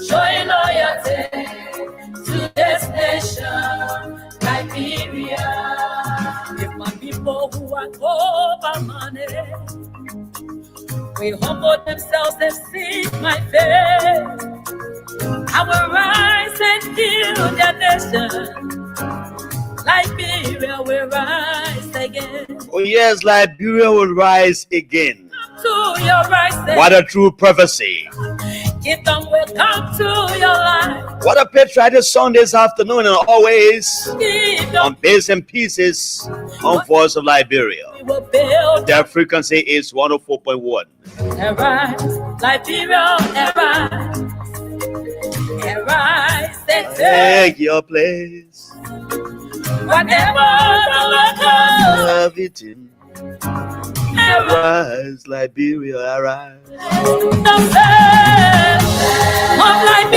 showing loyalty to this nation, Liberia. If my people who are over money will humble themselves and seek my face, I will rise and heal their nation. Liberia will rise again. Oh yes, Liberia will rise again. To your rising. What a true prophecy. Kingdom will come to your life. What a patriotic song this afternoon, and always on Bits and Pieces on Voice of Liberia. Their frequency is 104.1. Arise, Liberia, arise. Arise and take your place. Whatever the love it in. Arise, Liberia, arise.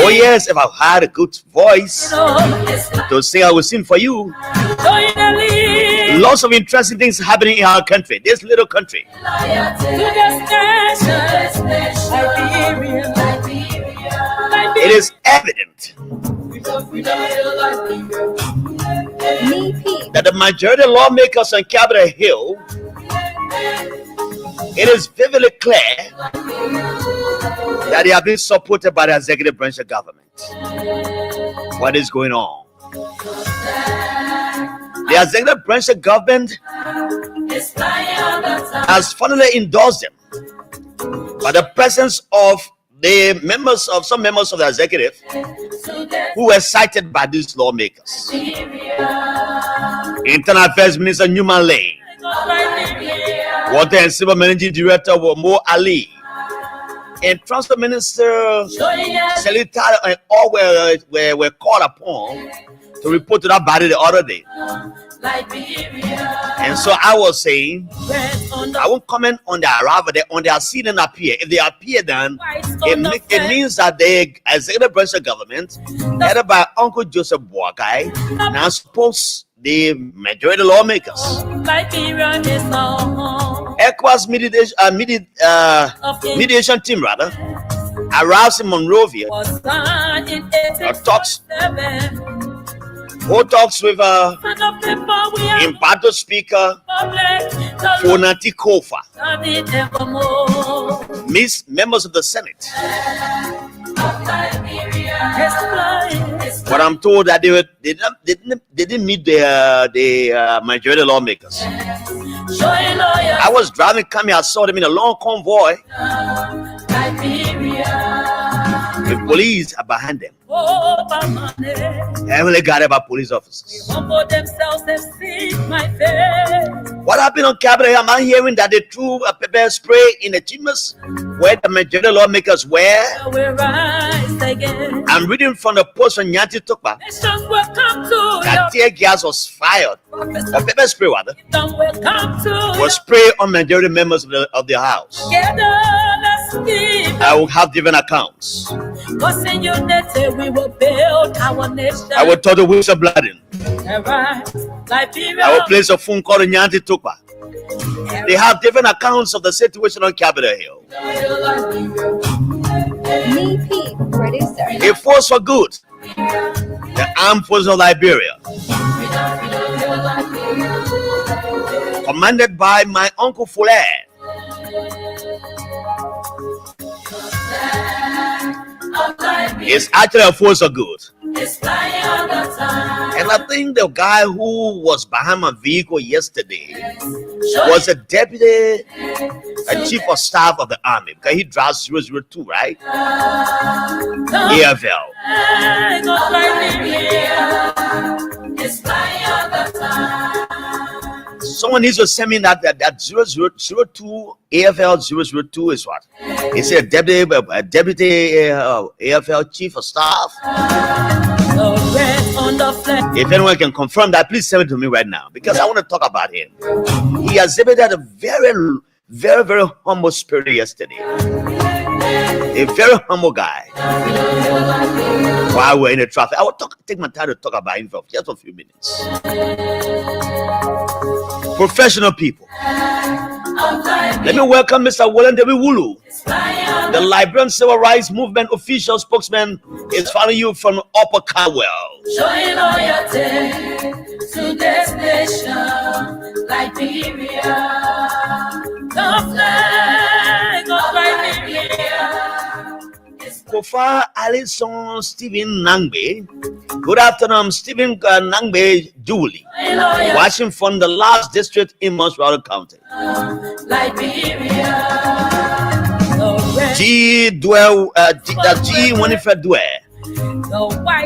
Oh yes, if I've had a good voice to sing, I will sing for you. Lots of interesting things happening in our country, this little country. It is evident that the majority of lawmakers on Capitol Hill, it is vividly clear that they have been supported by the executive branch of government. What is going on? The executive branch of government has finally endorsed them, but the presence of the members of some members of the executive who were cited by these lawmakers. Internal Affairs Minister Newman Lane, Water and Civil Managing Director Mo Ali, and Transport Minister Selita, and all were called upon to report to that body the other day. And so I was saying, I won't comment on their arrival, on their seating appear. If they appear, then it means that the executive branch of government, headed by Uncle Joseph Boakai, now suppose the majority lawmakers. ECOWAS mediation team arrives in Monrovia. Talks with Imparto Speaker Fonati Kofa, members of the Senate. But I'm told that they didn't meet the majority lawmakers. I was driving, coming, I saw them in a long convoy. The police are behind them. Heavily guarded by police officers. What happened on Capitol Hill? Am I hearing that they threw a pepper spray in the chambers where the majority lawmakers were? I'm reading from the post from Nyanti Tokpa that tear gas was fired, or pepper spray rather, was sprayed on majority members of the House. I will have different accounts. I will tell the wheels of blooding. I will place a phone call to Nyanti Tukpa. They have different accounts of the situation on Capitol Hill. A force for good, the armed forces of Liberia, commanded by my uncle Fuller. It's actually a force of good. And I think the guy who was behind my vehicle yesterday was a deputy, a chief of staff of the army, because he drives 002, right? AFL. Someone needs to send me that 002 AFL 002 is what? Is it a deputy AFL chief of staff? If anyone can confirm that, please send it to me right now, because I want to talk about him. He exhibited a very, very, very humble spirit yesterday. A very humble guy. While we're in the traffic, I will take my time to talk about him for just a few minutes. Professional people. Let me welcome Mr. William W. Wulu, the Liberian Civil Rights Movement official spokesman, is following you from Upper Caldwell. Showing loyalty to this nation, Liberia. The flag of Liberia. Kofa Alison Stephen Nangbe. Good afternoon, Stephen Nangbe Julie. Watching from the last district in Moswara County. Liberia. G. Winifred Dwell.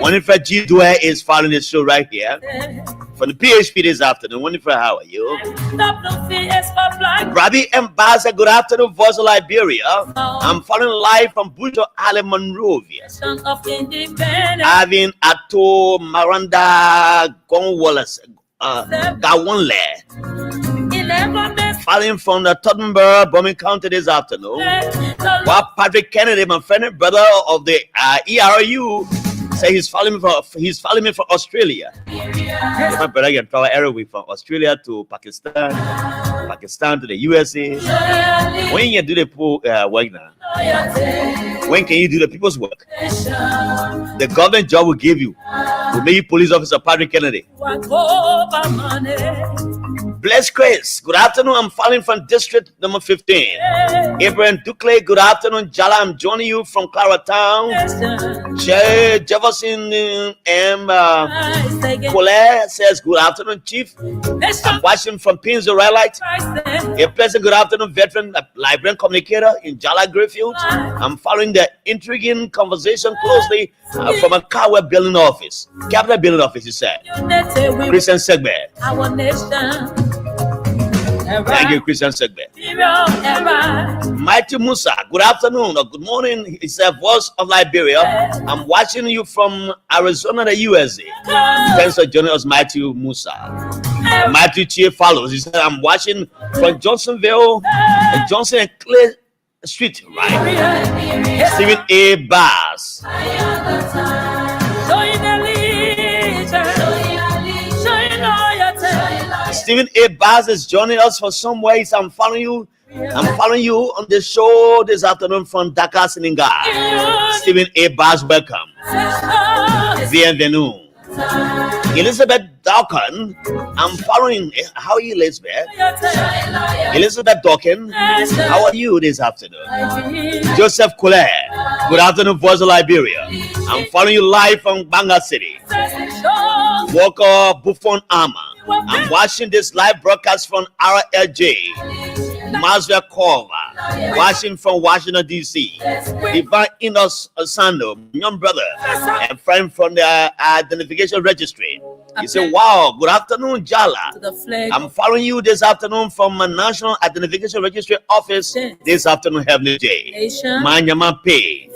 Winifred G. Dwell is following the show right here. From the PHP this afternoon. Winifred, how are you? Rabbi Ambassador, good afternoon, Voice of Liberia. I'm following live from Buto Ale Monrovia. Having Ato Miranda Gonwallace Gawonle. Following from the Tottenburg, Bombing County this afternoon. While Patrick Kennedy, my friend and brother of the ERU, say he's following me from Australia. My brother can travel everywhere from Australia to Pakistan, Pakistan to the USA. When you do the work now, when can you do the people's work? The government job will give you. Will make you police officer Patrick Kennedy. Bless Chris, good afternoon. I'm following from district number 15. Abraham Duclay, good afternoon. Jala, I'm joining you from Claratown. Jefferson M. Colette says, good afternoon, Chief. I'm watching from Pinsville Relight. A pleasant good afternoon, veteran Liberian communicator in Jala Greyfield. I'm following the intriguing conversation closely from a Kawa building office. Capital building office, he said. Christian Segbe. Our nation. Thank you, Christian Segbe. Mighty Musa, good afternoon or good morning. It's a Voice of Liberia. I'm watching you from Arizona, the USA. Thanks for joining us, Mighty Musa. Matthew Chief follows. He said, I'm watching from Johnsonville, Johnson and Clay Street, right? Stephen A. Bass. Stephen A. Bass is joining us for some ways. I'm following you on the show this afternoon from Dakar, Senegal. Stephen A. Bass, welcome. Bienvenue. Elizabeth Dawkins, I'm following. How are you, Elizabeth? Elizabeth Dawkins, how are you this afternoon? Joseph Colette, good afternoon, Voice of Liberia. I'm following you live from Banga City. Walker Buffon Armor. I'm watching this live broadcast from RLJ. Masvia Corva, watching from Washington, D.C. Divine Inos Osando, young brother and friend from the Identification Registry. He said, wow, good afternoon, Jala. I'm following you this afternoon from my National Identification Registry office this afternoon, Heavenly J. Manyama Pay,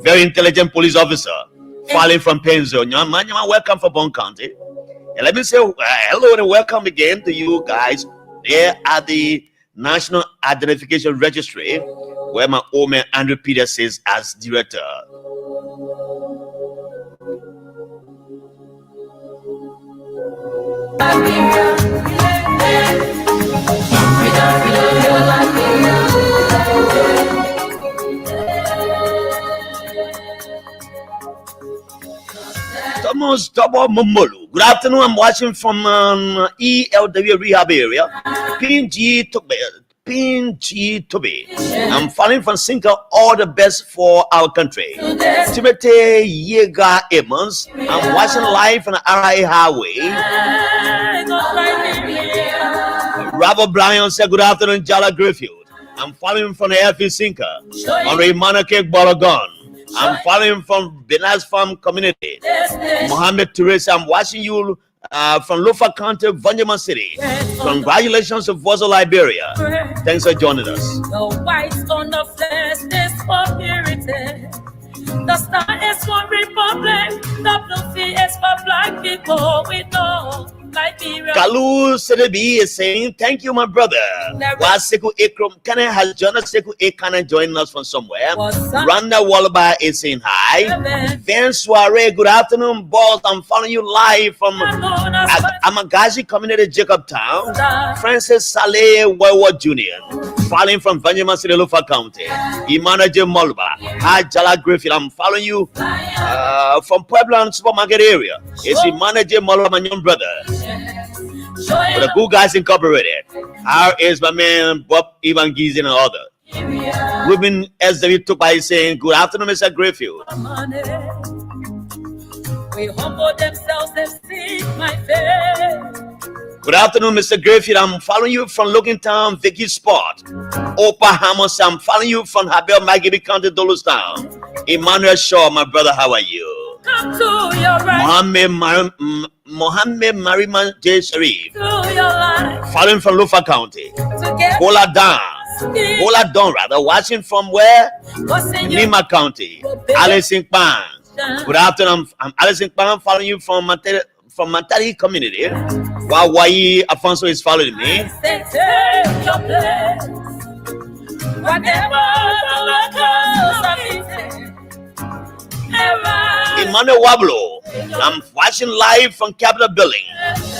very intelligent police officer, following from Pennsylvania. Manyama, welcome for Bon County. And let me say hello and welcome again to you guys there at the National Identification Registry, where my old man Andrew Peters is as director. Thomas Double Momolu. Good afternoon. I'm watching from ELW Rehab area. PNG Tobe. I'm following from Sinka. All the best for our country. Timothy Yega Emmons. I'm watching live on the RI Highway. Robert Bryan said, good afternoon, Jala Greyfield. I'm following from the FE Sinka. On the Manakek Balagon. I'm following from Benas Farm Community. Mohammed Teresa, I'm watching you from Lofa County, Vanjama City. Congratulations to Voice of Liberia. Thanks for joining us. The white on the flesh is for purity. The star is for republic. The blue sea is for black people. We know Kalu Sedebi is saying, thank you, my brother. Wasiku Ekrom Kana has joined us. Seku Ekana joining us from somewhere. Randa Wallaby is saying hi. Van Soiree, good afternoon, boss. I'm following you live from Amagazi Community, Jacobtown. Francis Saleh Wawa Jr. Following from Benjamin City, Lufa County. Imana J. Molba. Hi, Jala Griffith. I'm following you from Pueblo and Supermarket area. It's Imana J. Molba, my young brother. For the Good Guys Incorporated. How is my man Bob Ivan Giz and other? Women SW took by saying, good afternoon, Mr. Griffith. We humble themselves and seek my face. Good afternoon, Mr. Griffith. I'm following you from Looking Town, Vicky Sport. Opa Hamos, I'm following you from Habel Magibi County, Dulustown. Emmanuel Shaw, my brother, how are you? Come to your right. Mohammed Mariman J. Sharif. To your life. Following from Lufa County. Together. Bola Don, rather. Watching from where? Nima County. Alison Pan. Good afternoon. I'm Alison Pan, following you from Matari community. While Wai Afonso is following me. Emmanuel Wablo. I'm watching live from Capitol Building.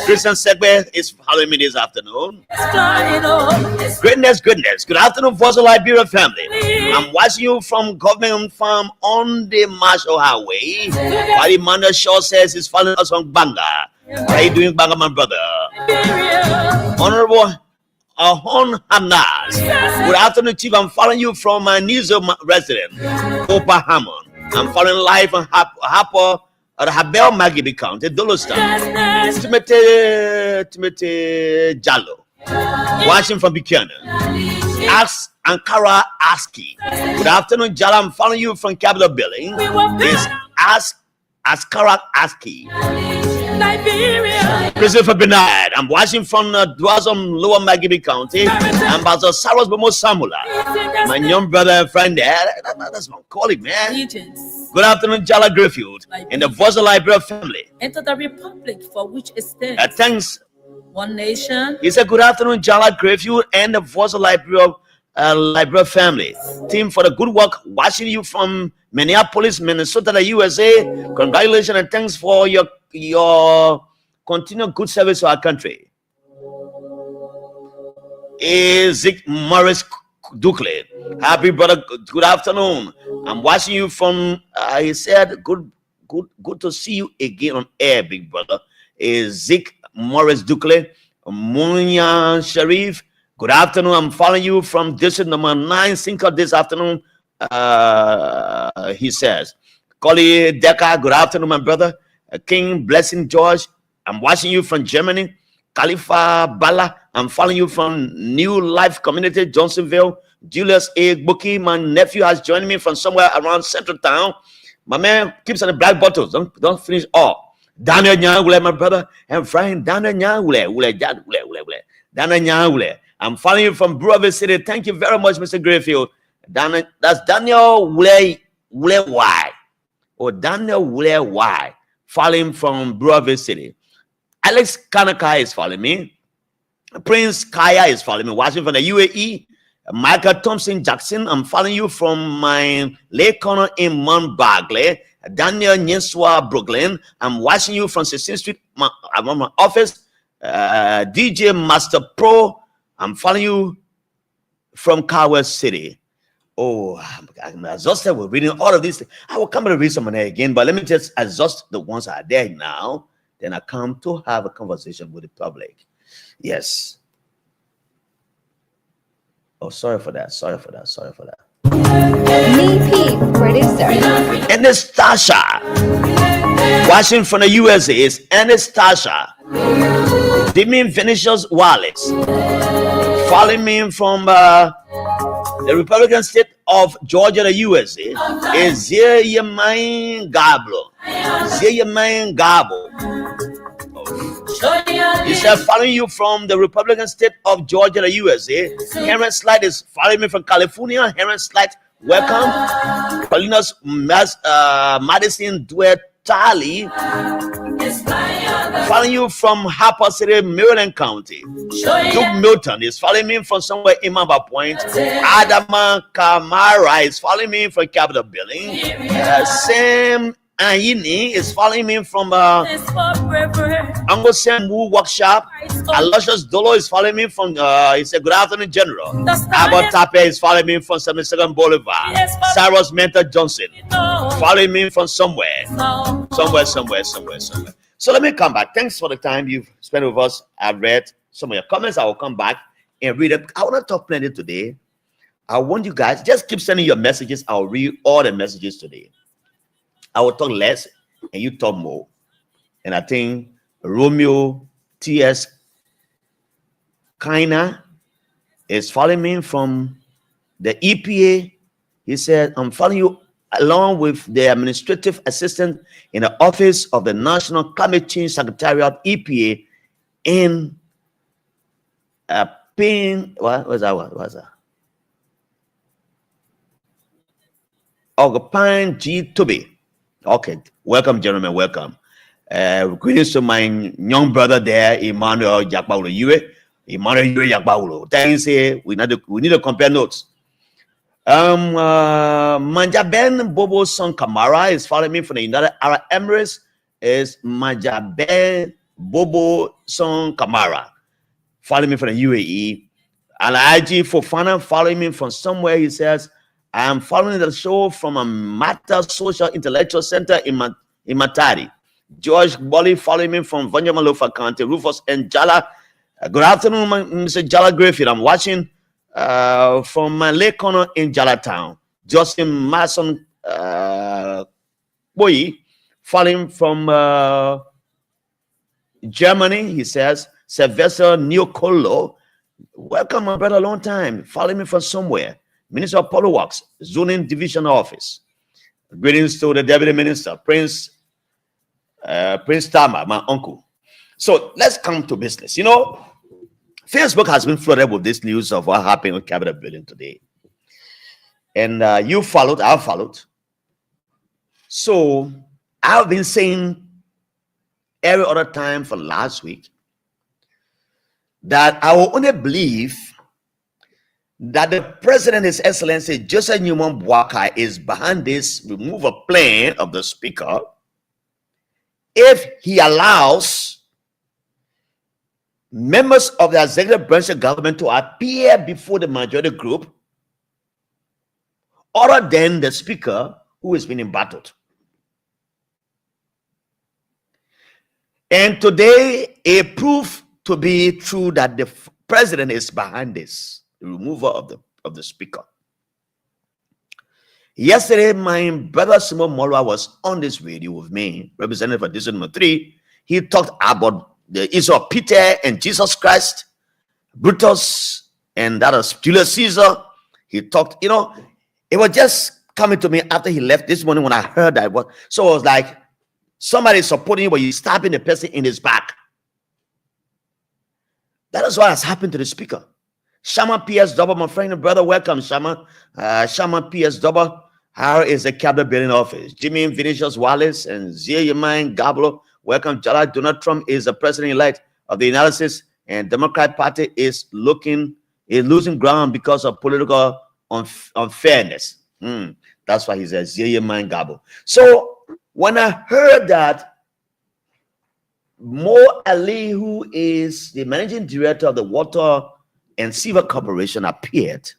Christian Segbe is following me this afternoon. Greatness. Good afternoon, Voice of Liberia family. I'm watching you from Government Farm on the Marshall Highway. While Emmanuel Shaw says he's following us from Banga. How are you doing, Banga, my brother? Honorable Ahon Hamnas. Good afternoon, Chief. I'm following you from my Nizo resident, Opa Hammond. I'm following live on Harper at Habel Magibi County, Dulustown. Timothy Jallo. Watching from Buchanan. Ankara Aski. Good afternoon, Jallo. I'm following you from Capitol Building. This Askara Aski. Christopher Bernard. I'm watching from Dwazom, Lower Magibi County. Ambassador Saros Bomo Samula. My young brother and friend there. That's my colleague, man. Good afternoon, Jala Griffith and the Voice of Liberia family. Enter the republic for which it stands. Thanks. One nation. He said, good afternoon, Jala Griffith and the Voice of Liberia family. Team for the good work. Watching you from Minneapolis, Minnesota, the USA. Congratulations and thanks for your continued good service to our country. Zeke Morris Dukley. Happy brother, good afternoon. I'm watching you from he said good to see you again on air, big brother. Zeke Morris Dukley. Munya Sharif. Good afternoon. I'm following you from district number 9 Sinker this afternoon. He says, Collie Decker, good afternoon, my brother. King Blessing George, I'm watching you from Germany. Khalifa Bala, I'm following you from New Life Community, Johnsonville. Julius A. Buki, my nephew, has joined me from somewhere around Central Town. My man keeps on the black bottles. Don't finish all. Daniel Nyangule, my brother, and friend Daniel Nyangule. Daniel Nyangule. I'm following you from Brewer City. Thank you very much, Mr. Grayfield. That's Daniel Wule Y. Or Daniel Wule Y. Following from Brewer City. Alex Kanaka is following me. Prince Kaya is following me. Watching from the UAE. Michael Thompson Jackson. I'm following you from my Lake Corner in Mount Bagley. Daniel Nyenswa Brooklyn. I'm watching you from 16th Street. I'm on my office. DJ Master Pro. I'm following you from Kawa City. Oh, I'm exhausted with reading all of these. I will come to read some of them again, but let me just exhaust the ones that are there now. Then I come to have a conversation with the public. Yes. Oh, sorry for that. Me, Pete, producer. Anastasia. Watching from the USA is Anastasia. Demi Vinicius Wallace. Following me from the Republican state of Georgia, the USA, is Zeyemain Gablo. He said, following you from the Republican state of Georgia, the USA. Henry Slight is following me from California. Henry Slight, welcome. Paulinus Madison Duet Tali, following you from Harper City, Maryland County. Duke Milton is following me from somewhere in Mamba Point. Adama Kamara is following me from Capitol Building. Sam Ayini is following me from Uncle Sam Wu Workshop. Aloysius Dolo is following me from, he said, good afternoon, General. Abbott Tape is following me from 72nd Boulevard. Cyrus Mentor Johnson following me from somewhere. So let me come back. Thanks for the time you've spent with us. I've read some of your comments. I will come back and read them. I want to talk plenty today. I want you guys, just keep sending your messages. I'll read all the messages today. I will talk less and you talk more. And I think Romeo T.S. Kaina is following me from the EPA. He said, I'm following you along with the administrative assistant in the office of the National Climate Change Secretariat, EPA, in Pine, what's that? Oh, Pine G. Tubby. Okay, welcome, gentlemen, welcome. Greetings to my young brother there, Emmanuel Jakbaulo Yue. Emmanuel Yue Jakbaulo. Thanks, we need to compare notes. Manjaben Bobo Son Kamara is following me from the United Arab Emirates. Is Manjaben Bobo Son Kamara following me from the UAE. Alaji Fofana following me from somewhere. He says, I am following the show from a Mata Social Intellectual Center in Matari. George Bolly following me from Vanyamalofa County. Rufus and Jala. Good afternoon, Mr. Jala Griffith. I'm watching from my Lake Corner in Jalatown. Justin Mason Boy following from Germany. He says, Sylvester Neocolo. Welcome, my brother, long time. Following me from somewhere. Minister of Public Works, Zoning Division Office. Greetings to the Deputy Minister, Prince Tama, my uncle. So let's come to business. You know, Facebook has been flooded with this news of what happened with Capitol Building today. And you followed, I followed. So I've been saying every other time for last week that I will only believe that the President, His Excellency Joseph Newman Boakai, is behind this removal plan of the Speaker if he allows members of the executive branch of government to appear before the majority group other than the Speaker who is being embattled. And today, it proved to be true that the President is behind this, the removal of the Speaker. Yesterday, my brother Simon Molwa was on this radio with me, representative for District Number 3. He talked about the issue of Peter and Jesus Christ, Brutus, and that was Julius Caesar. He talked, you know, it was just coming to me after he left this morning when I heard that. So it was like somebody supporting you, but you stabbing the person in his back. That is what has happened to the Speaker. Shama P.S. Double, my friend and brother, welcome, Shama. Shama P.S. Double, how is the Capitol Building office? Jimmy Vinicius Wallace and Zia Yamain Gablo, welcome. Donald Trump is the president-elect of the United States, and Democrat Party is losing ground because of political unfairness. That's why he says Zia Yamain Gablo. So when I heard that Mo Ali, who is the managing director of the Water and Sewer Corporation, appeared,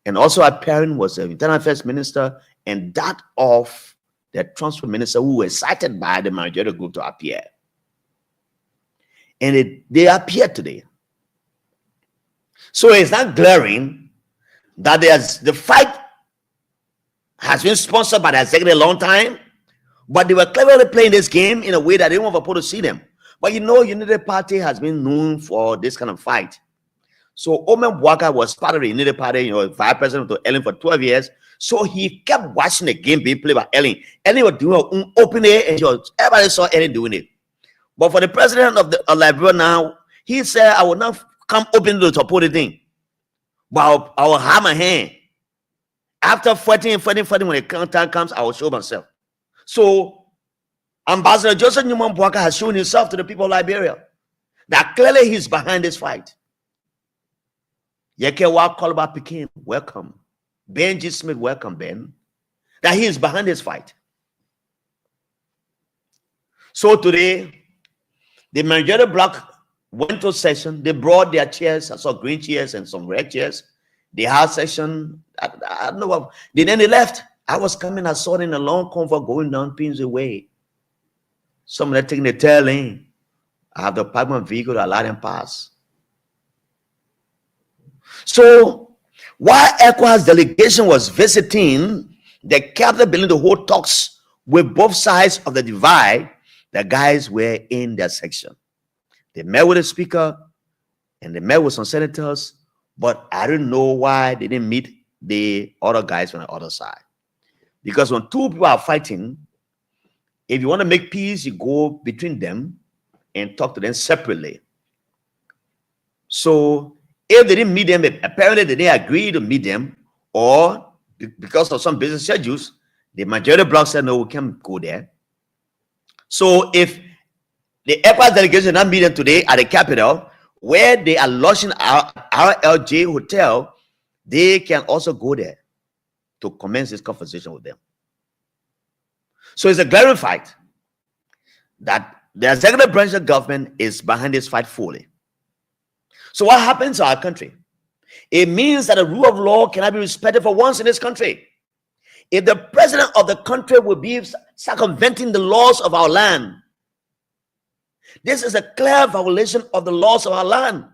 and also appearing was the Internal Affairs Minister and that of the Transport Minister, who were cited by the majority group to appear. And they appeared today. So it's not glaring that the fight has been sponsored by the executive a long time, but they were cleverly playing this game in a way that they didn't want people to see them. But you know, United Party has been known for this kind of fight. So Omen Boakai was part of the United Party, you know, vice president to Ellen for 12 years. So he kept watching the game being played by Ellen. Ellen was doing an open air, and everybody saw Ellen doing it. But for the president of Liberia now, he said, I will not come open to support the thing, but I will have my hand. After fighting, when the time comes, I will show myself. So Ambassador Joseph Newman Boaka has shown himself to the people of Liberia that clearly he's behind this fight. Yekewa Kolba Pekin, welcome. Benji Smith, welcome, Ben. That he is behind this fight. So today, the majority bloc went to session. They brought their chairs. I saw green chairs and some red chairs. They had session. I don't know what. Then they left. I was coming. I saw it in a long convoy going down Pinsway Way. Some of them taking the tail lane. I have the parkman vehicle to allow them pass. So while ECOWAS delegation was visiting the Capitol building to hold talks with both sides of the divide, the guys were in their section. They met with the speaker and they met with some senators, but I don't know why they didn't meet the other guys on the other side. Because when two people are fighting, if you want to make peace, you go between them and talk to them separately. So if they didn't meet them, apparently they didn't agree to meet them, or because of some business schedules, the majority bloc said, no, we can't go there. So if the ECOWAS delegation not meeting today at the Capitol, where they are launching our RLJ hotel, they can also go there to commence this conversation with them. So it's a glaring fact that the executive branch of government is behind this fight fully. So what happens to our country? It means that the rule of law cannot be respected for once in this country. If the president of the country will be circumventing the laws of our land, this is a clear violation of the laws of our land.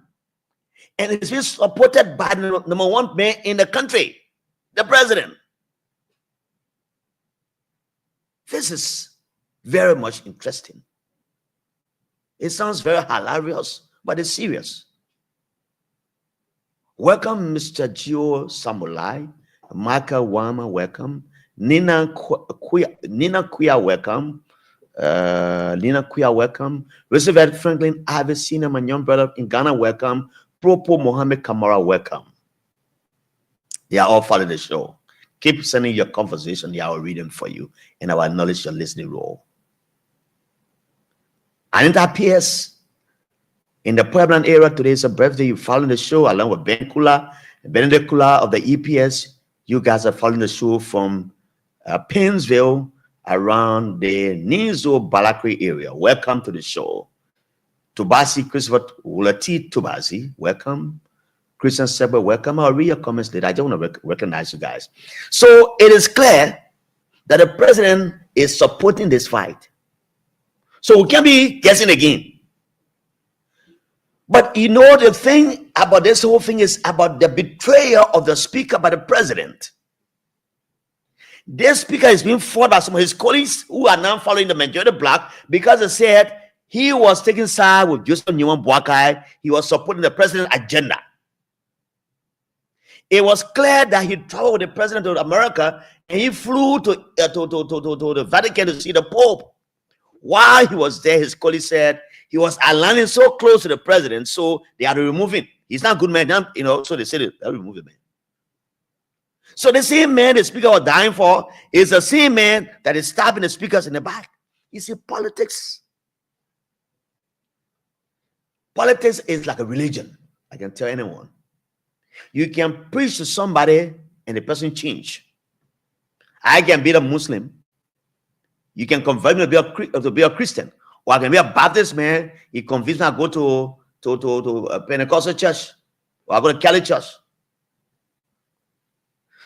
And it's been supported by the number one man in the country, the president. This is very much interesting. It sounds very hilarious, but it's serious. Welcome, Mr. Gio Samulai. Maka Wama, welcome. Nina Kuya, welcome. Nina Kuya, welcome. Roosevelt Franklin Avicina, my young brother in Ghana, welcome. Propo Mohammed Kamara, welcome. They are all following the show. Keep sending your conversation. They are reading for you, and I will acknowledge your listening role. And it appears in the Pueblan area today is a birthday. You following the show along with Ben Kula, Benedict Kula of the EPS. You guys are following the show from Painesville around the Nizo Balakri area. Welcome to the show. Tubasi Christopher Wulati Tubasi, welcome. Christian Seba, welcome. I'll read your comments later. I don't want to recognize you guys. So it is clear that the president is supporting this fight. So we can't be guessing again. But you know, the thing about this whole thing is about the betrayal of the speaker by the president. This speaker is being fought by some of his colleagues who are now following the majority bloc because they said he was taking side with Joseph Newman Boakai. He was supporting the president's agenda. It was clear that he traveled with the president of America and he flew to the Vatican to see the Pope. While he was there, his colleagues said he was aligning so close to the president, so they had to remove him. He's not a good man, you know, so they said they'll remove him. So the same man the speaker was dying for is the same man that is stabbing the speakers in the back. You see, politics is like a religion. I can tell anyone. You can preach to somebody and the person change. I can be a Muslim. You can convert me to be a Christian. Or I can be a Baptist man. He convinced me to go to a Pentecostal church. Or I go to Catholic church.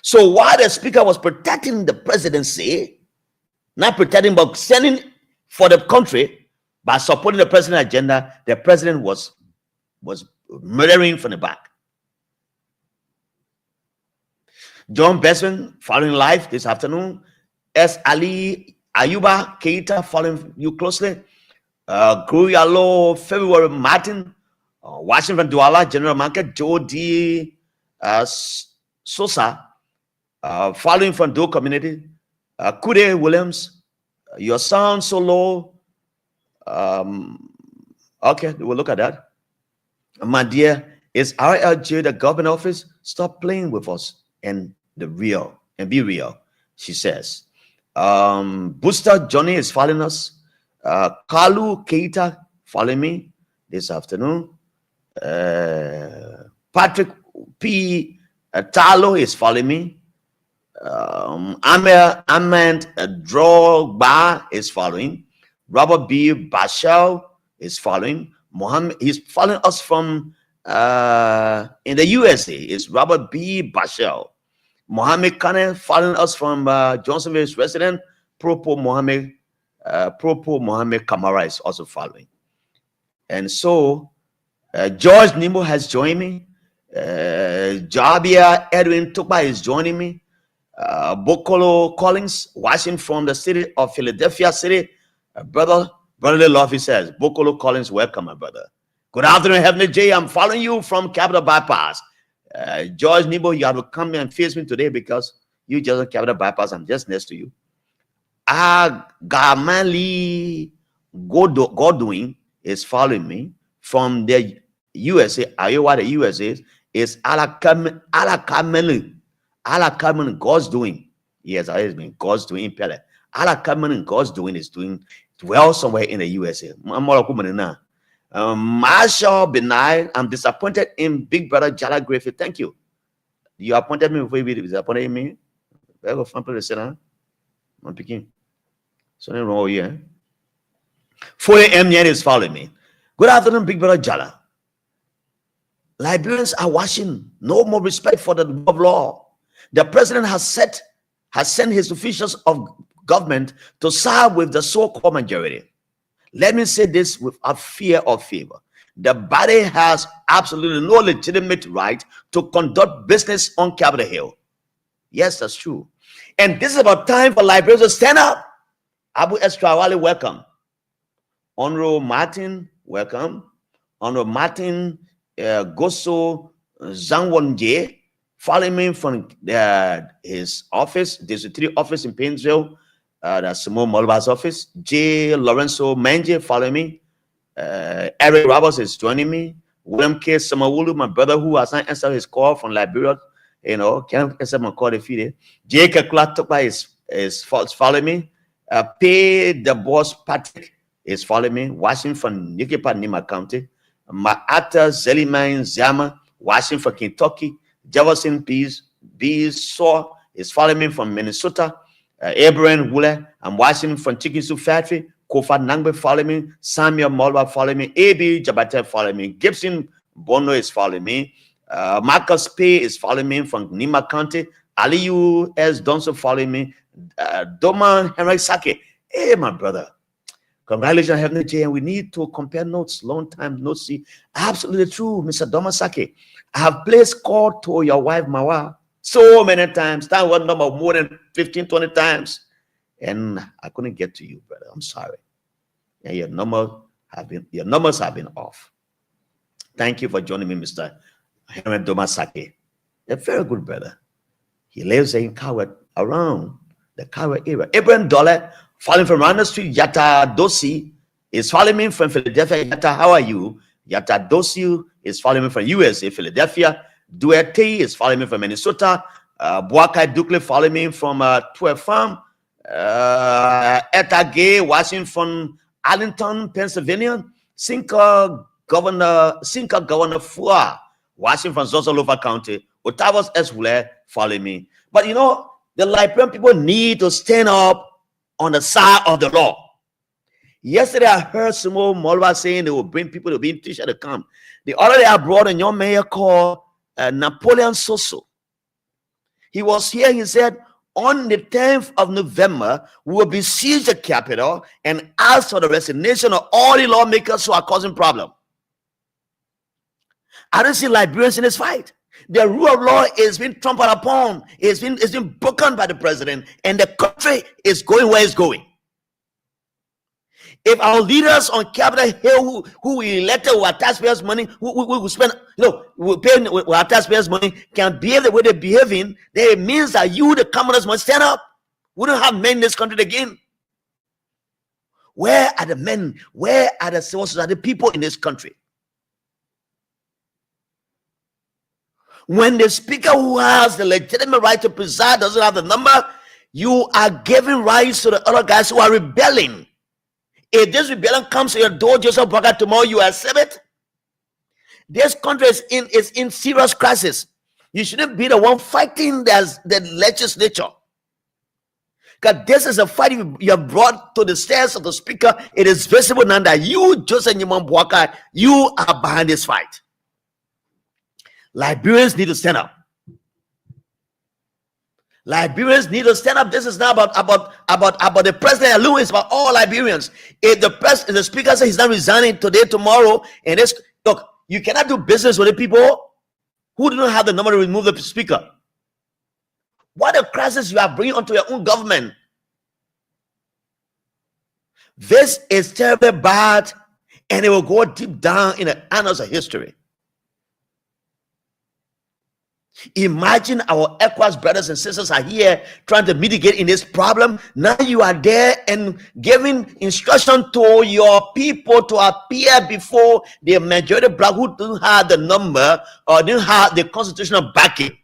So while the speaker was protecting the presidency, not protecting but standing for the country by supporting the president's agenda, the president was murdering from the back. John Besson following live this afternoon. S. Ali Ayuba Keita following you closely. Gruyalo February Martin, Washington Douala General Market. Joe D. Sosa following from Doe Community. Kude Williams, your sound so low. Okay, we'll look at that. My dear, is RLJ the government office? Stop playing with us and be real, she says. Booster Johnny is following us. Kalu Keita following me this afternoon. Patrick P. Talo is following me. Ahmed Drogba is following. Robert B. Bashal is following. Mohammed, he's following us from in the USA. It's Robert B. Bashal. Mohammed Kane following us from Johnsonville's resident. Propo Mohammed Kamara is also following. And so George Nimbo has joined me. Jabia Edwin Tukba is joining me. Bokolo Collins, watching from the city of Philadelphia City. Brotherly love, he says. Bokolo Collins, welcome, my brother. Good afternoon, Heavenly J. I'm following you from Capital Bypass. George Nimbo, you have to come and face me today because you just on Capital Bypass. I'm just next to you. Gamali Godwin is following me from the USA. Are you what the USA is? Alakamen, God's doing. Yes, I mean God's doing. Alakamen, God's doing is doing well somewhere in the USA. Marshall Benai, I'm disappointed in Big Brother Jala Griffith. Thank you. You appointed me before you disappointed me. Very good fun to say, I'm picking. So wrong here. 4 a.m. is following me. Good afternoon, Big Brother Jala. Liberians are watching. No more respect for the rule of law. The president has sent his officials of government to side with the so-called majority. Let me say this without fear or favor. The body has absolutely no legitimate right to conduct business on Capitol Hill. Yes, that's true. And this is about time for Liberians to stand up. Abu Estrawali, welcome. Honorable Martin, welcome. Honorable Martin Goso Zangwonje, following me from his office, District 3 office in Painesville. That's Simone Molba's office. J. Lorenzo Manje following me. Eric Roberts is joining me. William K. Samawulu, my brother who has not answered his call from Liberia, can't answer my call if he did. J. Kakla Tukba is following me. P. The Boss Patrick is following me. Watching from Nikipa Nima County. Maata Zeliman Zama, watching from Kentucky. Jefferson B. Saw is following me from Minnesota. Abraham Wule, I'm watching from Chicken Soup Factory. Kofa Nangbe following me. Samuel Molba following me. A.B. Jabate following me. Gibson Bono is following me. Marcus P. is following me from Nima County. Aliyu S. Donso following me. Doman Henry Sake. Hey, my brother. Congratulations, Heavenly J. And we need to compare notes. Long time no see. Absolutely true, Mr. Doman Sake. I have placed call to your wife, Mawa, so many times. That one number more than 15, 20 times. And I couldn't get to you, brother. I'm sorry. And your numbers have been off. Thank you for joining me, Mr. Henry Domasake. A very good brother. He lives in Coward, around the Coward area. Abraham Dollar, following from Randa Street. Yata Dosi is following me from Philadelphia. Yata, how are you? Yata Dosi is following me from USA, Philadelphia. Duerte is following me from Minnesota. Buakai Dukle following me from 12 Farm. Etta Gay watching from Arlington, Pennsylvania. Sinka Governor Fua watching from Zosolova County. Ottawa's Eswule following me. But the Liberian people need to stand up on the side of the law. Yesterday, I heard Sumo Molwa saying they will bring people to be in teacher to come. The other day, I brought a young mayor called Napoleon Soso. He was here. He said, on the 10th of November, we will besiege the Capitol and ask for the resignation of all the lawmakers who are causing problems. I don't see Liberians in this fight. The rule of law is being trampled upon. It's been broken by the president, and the country is going where it's going. If our leaders on Capitol Hill who we elected with our taxpayers' money, who spend, we pay with our taxpayers' money, can behave the way they're behaving, then it means that you, the commoners, must stand up. We don't have men in this country again. Where are the men? Where are the civil society people in this country? When the speaker who has the legitimate right to preside doesn't have the number, you are giving rights to the other guys who are rebelling. If this rebellion comes to your door, Joseph Boakai, tomorrow you accept it. This country is in serious crisis. You shouldn't be the one fighting the legislature. Because this is a fight you have brought to the stairs of the speaker. It is visible now that you, Joseph Nyeman Boakai, you are behind this fight. Liberians need to stand up. Liberians need to stand up. This is not about the president alone. It's about all Liberians. If the speaker says he's not resigning today, tomorrow, and this, look, you cannot do business with the people who do not have the number to remove the speaker. What a crisis you are bringing onto your own government. This is terribly bad, and it will go deep down in the annals of history. Imagine our ECOWAS brothers and sisters are here trying to mitigate in this problem. Now you are there and giving instruction to your people to appear before the majority black who didn't have the number or didn't have the constitutional backing.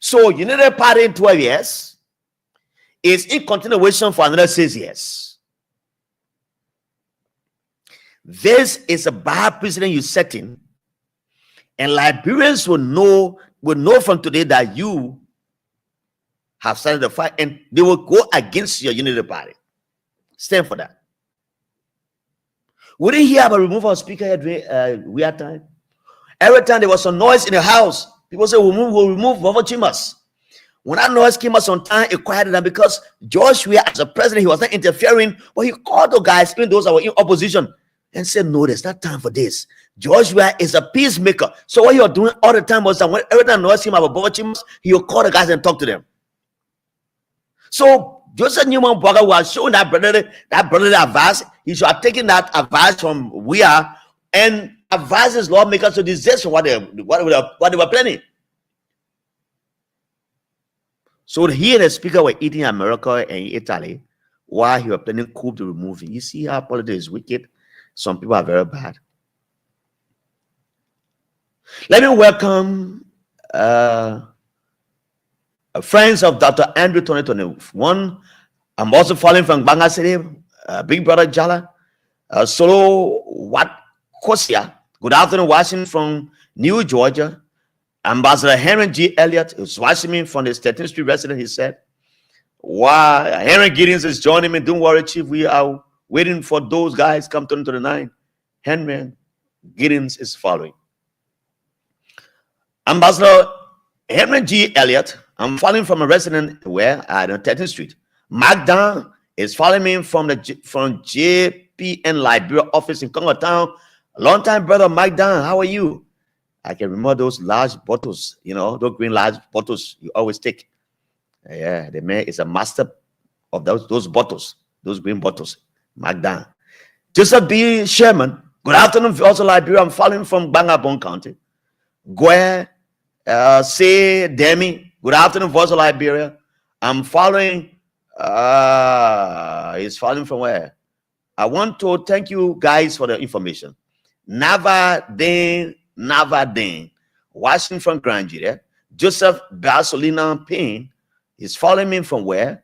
So United Party in 12 years is in continuation for another 6 years. This is a bad precedent you set in. And Liberians will know from today that you have started the fight, and they will go against your Unity Party. Stand for that. We didn't hear about removal of speaker at weird time. Every time there was some noise in the house, people say we'll remove Vova Chimas. When that noise came out on time, it quieted down because George Weah, as a president, he was not interfering, but he called the guys, even those that were in opposition, and said, no, there's not time for this. George Weah is a peacemaker. So what you're doing all the time was that every time noise came about Vova Chimas, he'll call the guys and talk to them. So Joseph Nyeman Boakai was showing that brother advice. He should have taken that advice from Weah and advised his lawmakers to desist what they were planning. So he and the speaker were eating in America and Italy while he was planning coup to remove him. You see how politics is wicked? Some people are very bad. Let me welcome friends of Dr. Andrew 2021. I'm also following from Banga City, Big Brother Jala, Solo Wat Kosia. Good afternoon, watching from New Georgia. Ambassador Henry G. Elliott is watching me from the 13th Street resident. He said, wow, Henry Giddens is joining me. Don't worry, Chief. We are waiting for those guys come 2029. Henry Giddens is following. Ambassador Henry G. Elliott, I'm following from a resident where at 13th Street. Mark Down is following me from JPN Liberia office in Congo Town. A long time brother, Mike Down, how are you? I can remember those large bottles, those green large bottles you always take. Yeah, the man is a master of those bottles, those green bottles. Mark Down. Joseph B. Sherman, good afternoon, also Liberia. I'm following from Bangabon County. Gwe, say Demi, good afternoon, Voice of Liberia. I'm following, he's following from where? I want to thank you guys for the information. Navadin, Washington, Nigeria. Joseph Barcelona Payne is following me from where?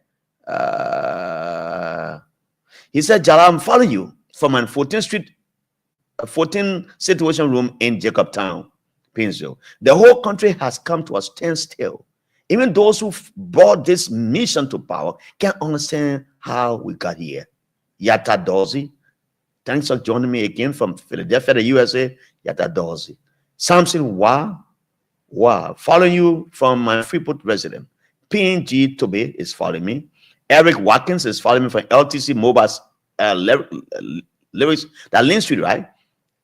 He said, Jala, I'm following you from an 14th Street, 14 situation room in Jacobtown, Painesville. The whole country has come to a standstill. Even those who brought this mission to power can't understand how we got here. Yata Dorsey, thanks for joining me again from Philadelphia, the USA. Yata Dorsey. Samson Wow, following you from my Freeport resident. PNG Tobe is following me. Eric Watkins is following me from LTC Mobile's lyrics, that Lynn Street, right?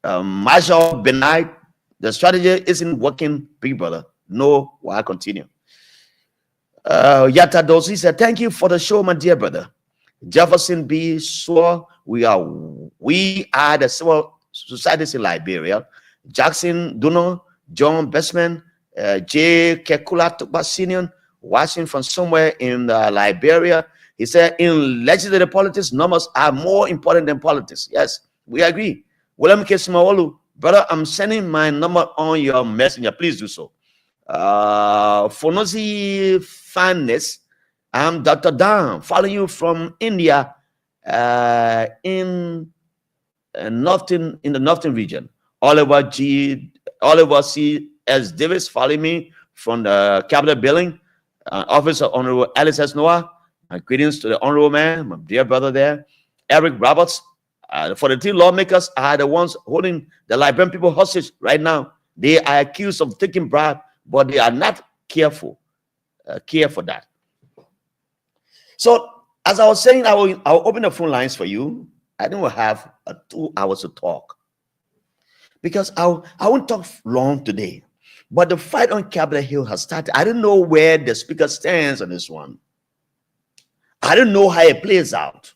Marshall Benite, the strategy isn't working, big brother. No, why continue? Yata Dorsey said, thank you for the show, my dear brother. Jefferson B. Swore, we are the civil societies in Liberia. Jackson Duno, John Bestman, J. Kekula Tukba Senior, watching from somewhere in Liberia. He said, in legislative politics, numbers are more important than politics. Yes, we agree. William Kesimawolu, brother, I'm sending my number on your messenger. Please do so. Fonosi Fanness, I'm Dr. Dan, following you from India, in the northern region. Oliver C. S. Davis, following me from the Capitol Building. Office of Honorable Alice S. Noah. My greetings to the honorable man, my dear brother there. Eric Roberts. For the 3 lawmakers are the ones holding the Liberian people hostage right now. They are accused of taking bribe, but they are not careful. Care for that. So, as I was saying, I'll open the phone lines for you. I think we'll have 2 hours to talk, because I won't talk long today. But the fight on Capitol Hill has started. I don't know where the speaker stands on this one. I don't know how it plays out.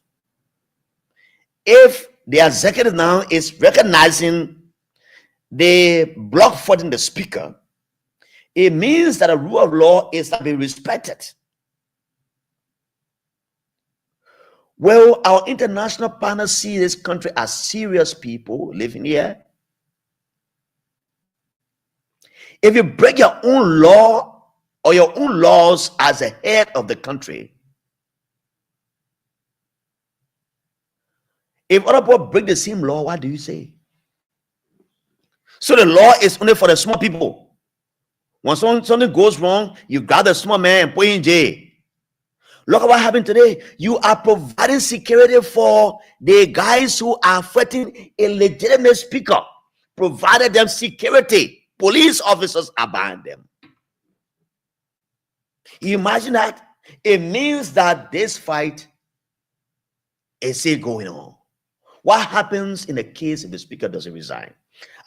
If the executive now is recognizing the block voting the speaker, it means that the rule of law is not being respected. Well, our international partners see this country as serious people living here. If you break your own law or your own laws as the head of the country, if other people break the same law, what do you say? So the law is only for the small people. When something goes wrong, you grab the small man and put him in jail. Look at what happened today. You are providing security for the guys who are fighting a legitimate speaker. Provided them security. Police officers are behind them. You imagine that? It means that this fight is still going on. What happens in the case if the speaker doesn't resign?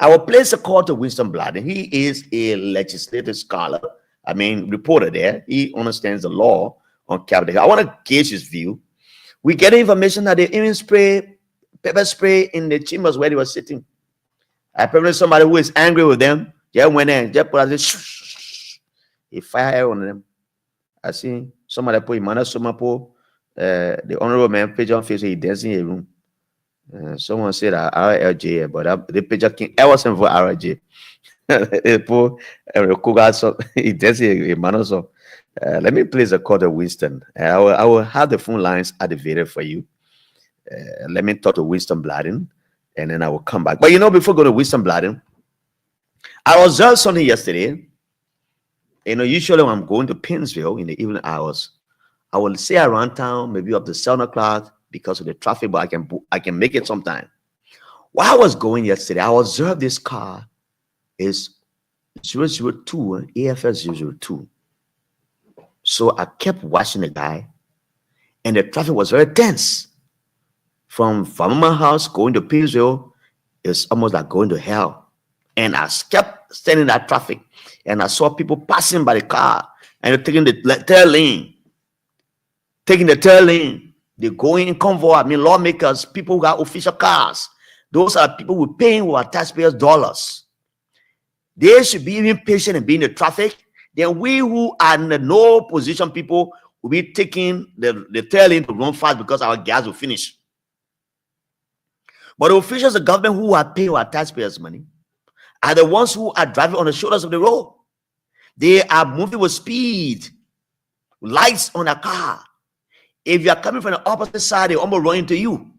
I will place a call to Winston Bladden. He is a legislative scholar. Reporter there. He understands the law on Capitol Hill. I want to gauge his view. We get information that they even pepper spray in the chambers where they were sitting. I probably somebody who is angry with them. They went in, just put a shh. He fire on them. I see somebody put him on the honorable man page on Facebook. He dancing in a room. Someone said RLJ, but the picture king. I wasn't for RLJ. He dancing in man also. Let me place a call to Winston. I will have the phone lines activated for you. Let me talk to Winston Bladden, and then I will come back. But before going to Winston Bladden, I observed something yesterday. Usually when I'm going to Pennsville in the evening hours, I will stay around town, maybe up to 7 o'clock because of the traffic, but I can make it sometime. While I was going yesterday, I observed this car is 002, AFS 002. So I kept watching the guy, and the traffic was very tense. From my house going to Pennsville, it's almost like going to hell. And I kept standing in that traffic, and I saw people passing by the car, and they're taking the tail lane. They're going in convoy. Lawmakers, people who got official cars. Those are people who are paying with our taxpayers' dollars. They should be even patient and be in the traffic. Then we who are in the no position people will be taking the tail lane to run fast because our gas will finish. But the officials of the government who are paying our taxpayers' money are the ones who are driving on the shoulders of the road. They are moving with speed, lights on a car. If you are coming from the opposite side, they almost run into you.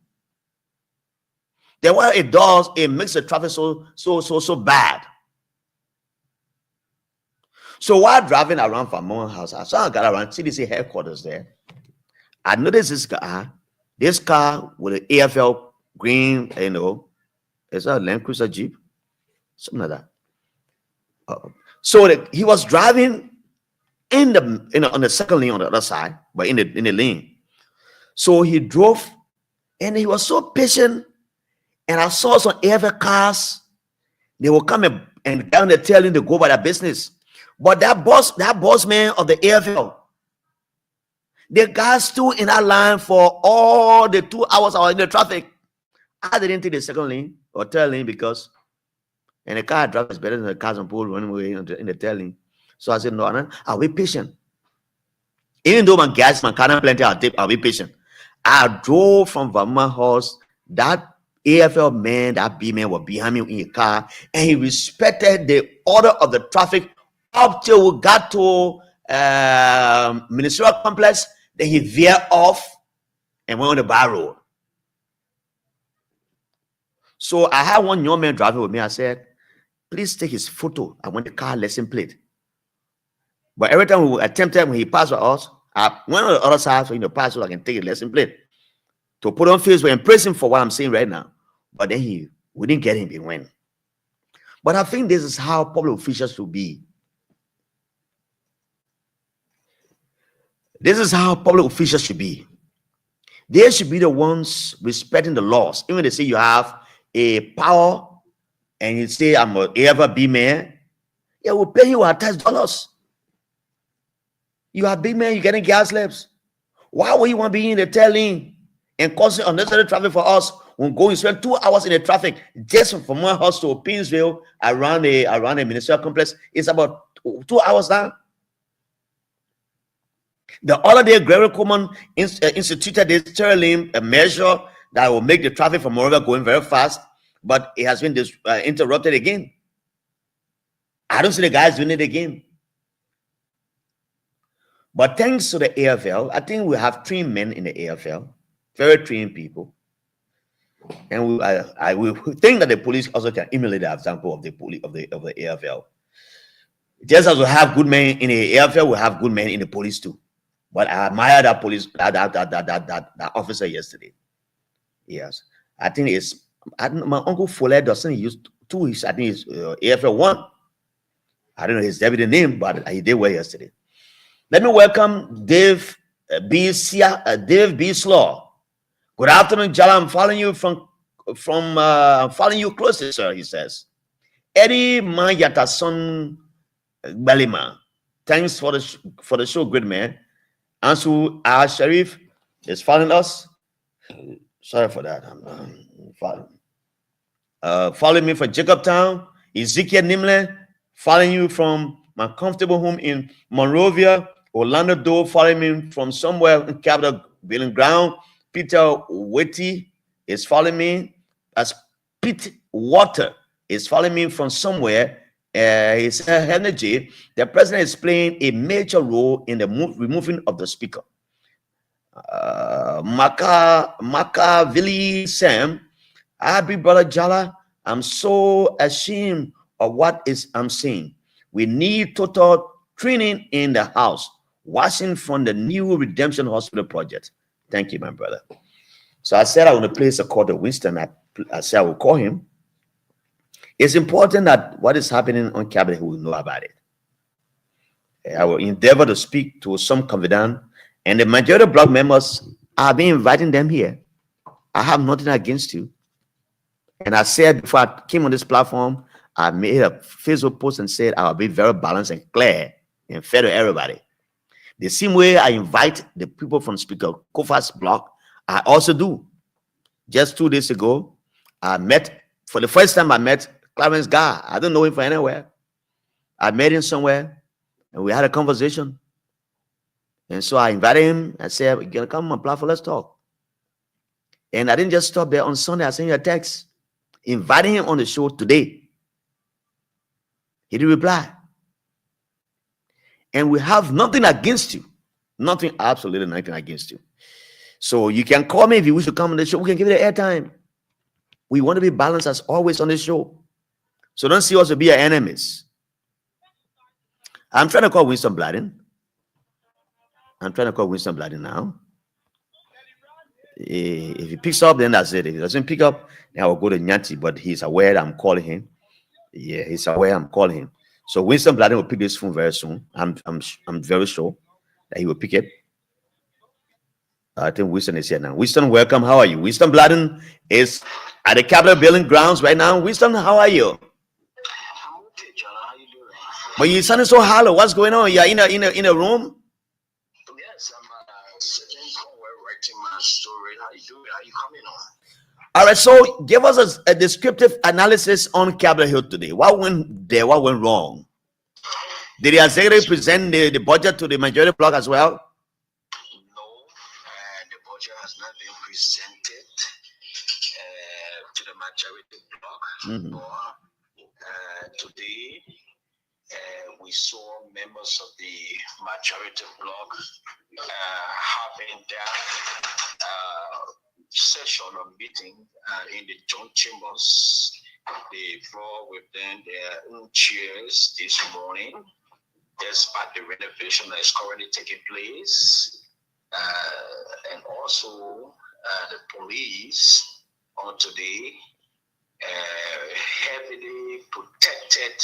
Then what it does, it makes the traffic so bad. So while driving around from my house, I saw I got around CDC headquarters there. I noticed this car with an AFL green, it's a Land Cruiser Jeep, something like that. So he was driving on the second lane on the other side, but in the lane. So he drove, and he was so patient. And I saw some AFL cars. They will come and down the tail end to go by their business. But that boss man of the AFL, the guy stood in that line for all the 2 hours I was in the traffic. I didn't take the second lane or third lane because, and the car driver is better than the cars on pole running away in the third lane. So I said, no, I'll be patient. Even though my car not plenty, I'll be patient. I drove from Vermont House. That AFL man, that B man was behind me in a car, and he respected the order of the traffic up till we got to Ministerial Complex. Then he veered off and went on the back road. So I had one young man driving with me. I said, please take his photo. I want the car license plate. But every time we attempted, when he passed by us, I went on the other side so pass so I can take a lesson plate to put on Facebook and praise him for what I'm saying right now. But then we didn't get him, he went. But I think this is how public officials should be. This is how public officials should be. They should be the ones respecting the laws. Even they say you have a power and you say, I'm a ever be man, yeah, we'll pay you our tax dollars. You are big man, you're getting gas slabs. Why would you want to be in the tail lane and causing unnecessary traffic for us when going spend 2 hours in the traffic just from one house to Pinsville around the ministerial complex? It's about 2 hours now. The other day, Gregory Coleman instituted this tail lane measure that will make the traffic from Monrovia going very fast, but it has been interrupted again. I don't see the guys doing it again. But thanks to the AFL, I think we have trained men in the AFL, very trained people. And we think that the police also can emulate the example of the police of the AFL. Just as we have good men in the AFL, we have good men in the police too. But I admire that police, that officer yesterday. Yes, I think my uncle Fuller doesn't use two. I think it's AFL 1. I don't know his deputy name, but he did well yesterday. Let me welcome Dave B. Slaw. Good afternoon, Jala. I'm following you from following you closely, sir. He says, Eddie Mayatason Balima. Thanks for the show, good man. Ansu Sharif is following us. Sorry for that. Following me from Jacobtown. Ezekiel Nimle following you from my comfortable home in Monrovia. Orlando Doe following me from somewhere in Capitol Building Ground. Peter Witty is following me. As Pete Water is following me from somewhere. His energy. The president is playing a major role in the removing of the speaker. Machiavelli Sam, big brother Jala, I'm so ashamed of what I'm seeing. We need total training in the house, watching from the new Redemption Hospital project. Thank you, my brother. So I said I want to place a call to Winston. I said I will call him. It's important that what is happening on cabinet, we will know about it. I will endeavor to speak to some confidant, and the majority of block members, I've been inviting them here. I have nothing against you. And I said before I came on this platform, I made a Facebook post and said I will be very balanced and clear and fair to everybody. The same way I invite the people from Speaker Kofa's block, I also do. Just 2 days ago, for the first time I met Clarence Guy. I don't know him from anywhere. I met him somewhere and we had a conversation. And so I invited him. I said, "You're gonna come on my platform, let's talk." And I didn't just stop there. On Sunday, I sent you a text inviting him on the show today. He didn't reply. And we have nothing against you. Nothing, absolutely nothing against you. So you can call me if you wish to come on the show. We can give it airtime. We want to be balanced as always on the show. So don't see us to be our enemies. I'm trying to call Winston Bladden. Now. If he picks up, then that's it. If he doesn't pick up, then I will go to Nyanti, but he's aware that I'm calling him. Yeah, he's aware I'm calling him. So Winston Bladden will pick this phone very soon. I'm very sure that he will pick it. I think Winston is here now. Winston, welcome. How are you? Winston Bladden is at the Capitol Building grounds right now. Winston, how are you? I'm okay, John. How you doing? But you sounding so hollow. What's going on? You're in a room? Yes, I'm sitting somewhere writing my story. How you doing? How you coming on? All right, so give us a descriptive analysis on Capitol Hill today. What went there? What went wrong? Did the executive present the budget to the majority bloc as well? No, the budget has not been presented to the majority bloc. But today, we saw members of the majority bloc have in-depth session or meeting in the joint chambers. They brought with them their own chairs this morning, despite the renovation that is currently taking place. And also the police on today heavily protected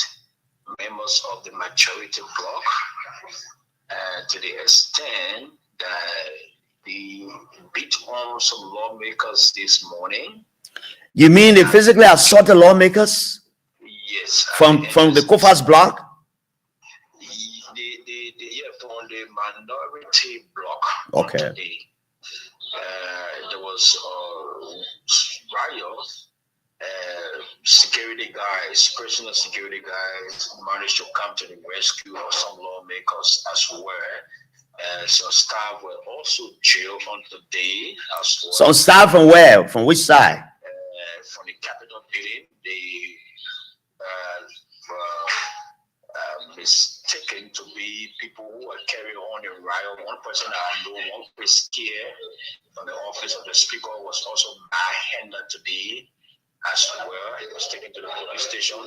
members of the majority bloc to the extent that they beat on some lawmakers this morning. You mean they physically assaulted lawmakers? Yes. From the Kofa's bloc? From the minority bloc. Okay. Today. There was riot. Security guys, personal security guys managed to come to the rescue of some lawmakers as well. So staff were also jailed on today as well. Some staff from where? From which side? From the Capitol building. They mistaken to be people who are carrying on a riot. One person I know, one was scared from the office of the speaker, was also handed today as well. It was taken to the police station.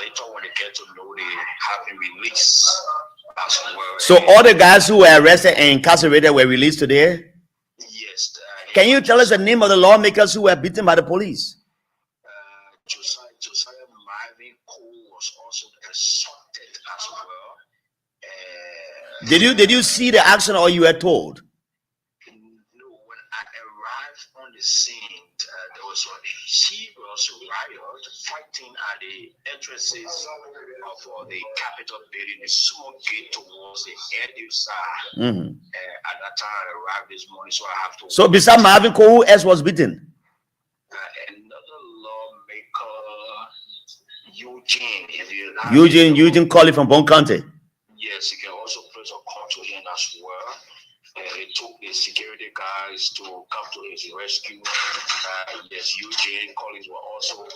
Later, when they get to know, they have been released as well. So all the guys who were arrested and incarcerated were released today? Yes. Can you tell us the name of the lawmakers who were beaten by the police? Josiah Marvin Cole was also assaulted as well. Did you see the action or you were told? No, when I arrived on the scene, there was a serious riot fighting at the entrances of the Capitol building, the small gate towards the end side. At that time, I arrived this morning, so I have to. So besides Marvin Cole, who else was beaten? Another lawmaker, Eugene. Eugene Colley from Bone County. Yes, you can also place a call to him as well. It took the security guys to come to his rescue. Yes, Eugene Collins were also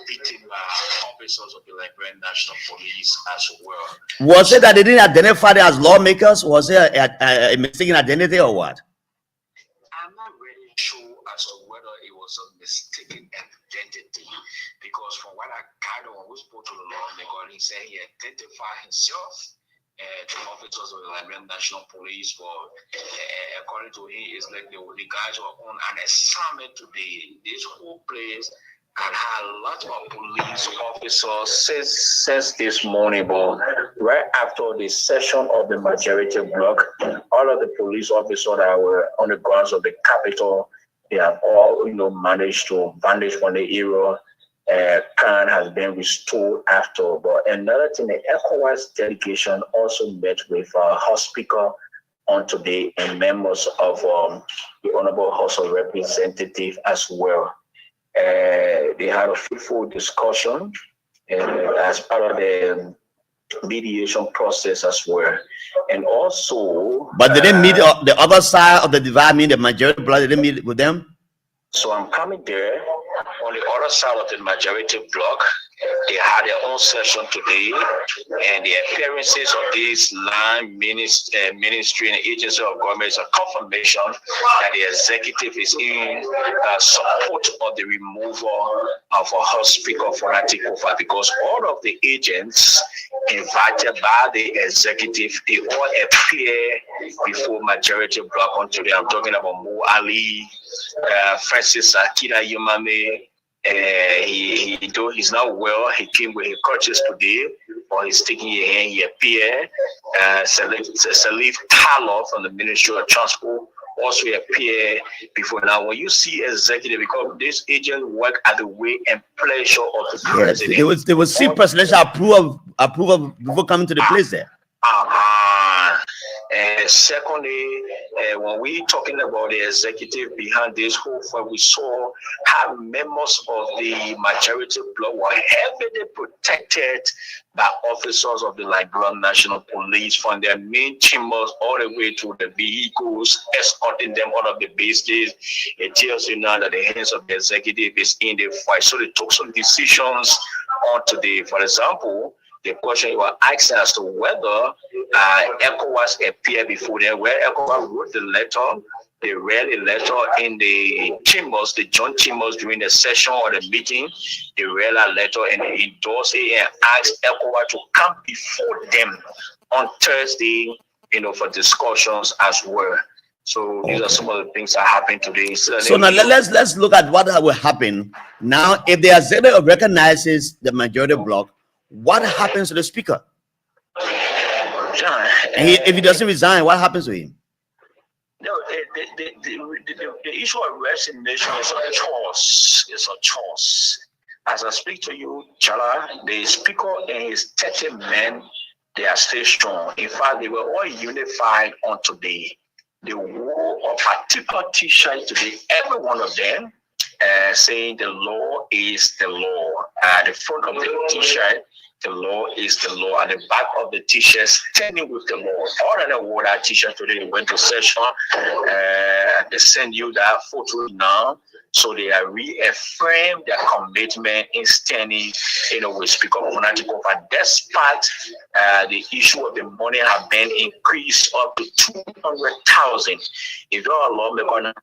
beaten by officers of the Liberian National Police as well. Was it that they didn't identify them as lawmakers? Was it a mistaken identity or what? I'm not really sure as to whether it was a mistaken identity, because from what I gathered when we spoke to the lawmaker, he said he identified himself to officers of the Liberian National Police, but according to him, it's like the guys were on an assignment today. This whole place had a lot of police officers since this morning, but right after the session of the majority bloc, all of the police officers that were on the grounds of the Capitol, they have all managed to vanish from the area. Khan has been restored after. But another thing, the ECOWAS delegation also met with House Speaker on today and members of the Honorable House of Representatives as well. They had a fruitful discussion as part of the mediation process as well. And also... But did they meet the other side of the divide, the majority bloc? Did they meet with them? So I'm coming there. On the other side of the majority bloc, they had their own session today, and the appearances of these land ministry and agency of government is a confirmation that the executive is in support of the removal of a House Speaker for Kofa, because all of the agents invited by the executive, they all appear before majority bloc on today. I'm talking about Mo Ali, Francis Akira Yumame. Though he's not well, he came with his crutches today, or he's taking a hand. He appeared. Salif Kalo from the Ministry of Transport also appear before. Now, when you see executive, because this agent work at the way and pleasure of the president. They will see presidential approval before coming to the place there. Secondly, when we talking about the executive behind this whole fight, we saw how members of the majority bloc were heavily protected by officers of the Liberian National Police from their main chambers all the way to the vehicles, escorting them out of the base days. It tells you now that the hands of the executive is in the fight. So they took some decisions on today. For example, The question you were asking as to whether ECOWAS appeared before them, where ECOWAS wrote the letter, they read the letter in the chambers, the joint chambers during the session or the meeting. They read a letter and they endorsed it and asked ECOWAS to come before them on Thursday, for discussions as well. So these are some of the things that happened today. So now let's look at what will happen now if the executive recognizes the majority bloc. What happens to the speaker? And if he doesn't resign, what happens to him? No, the issue of resignation is a choice. It's a choice. As I speak to you, Chala, the speaker and his 30 men, they are still strong. In fact, they were all unified on today. They wore a particular t-shirt today, every one of them, saying the law is the law. At the front of the t-shirt, the law is the law. At the back of the t-shirt, standing with the law. All of them wore that t-shirt today. They went to session. They send you that photo now. So they are reaffirmed their commitment in standing, with Speaker Kofa. Despite the issue of the money have been increased up to 200,000. If you're a lawmaker,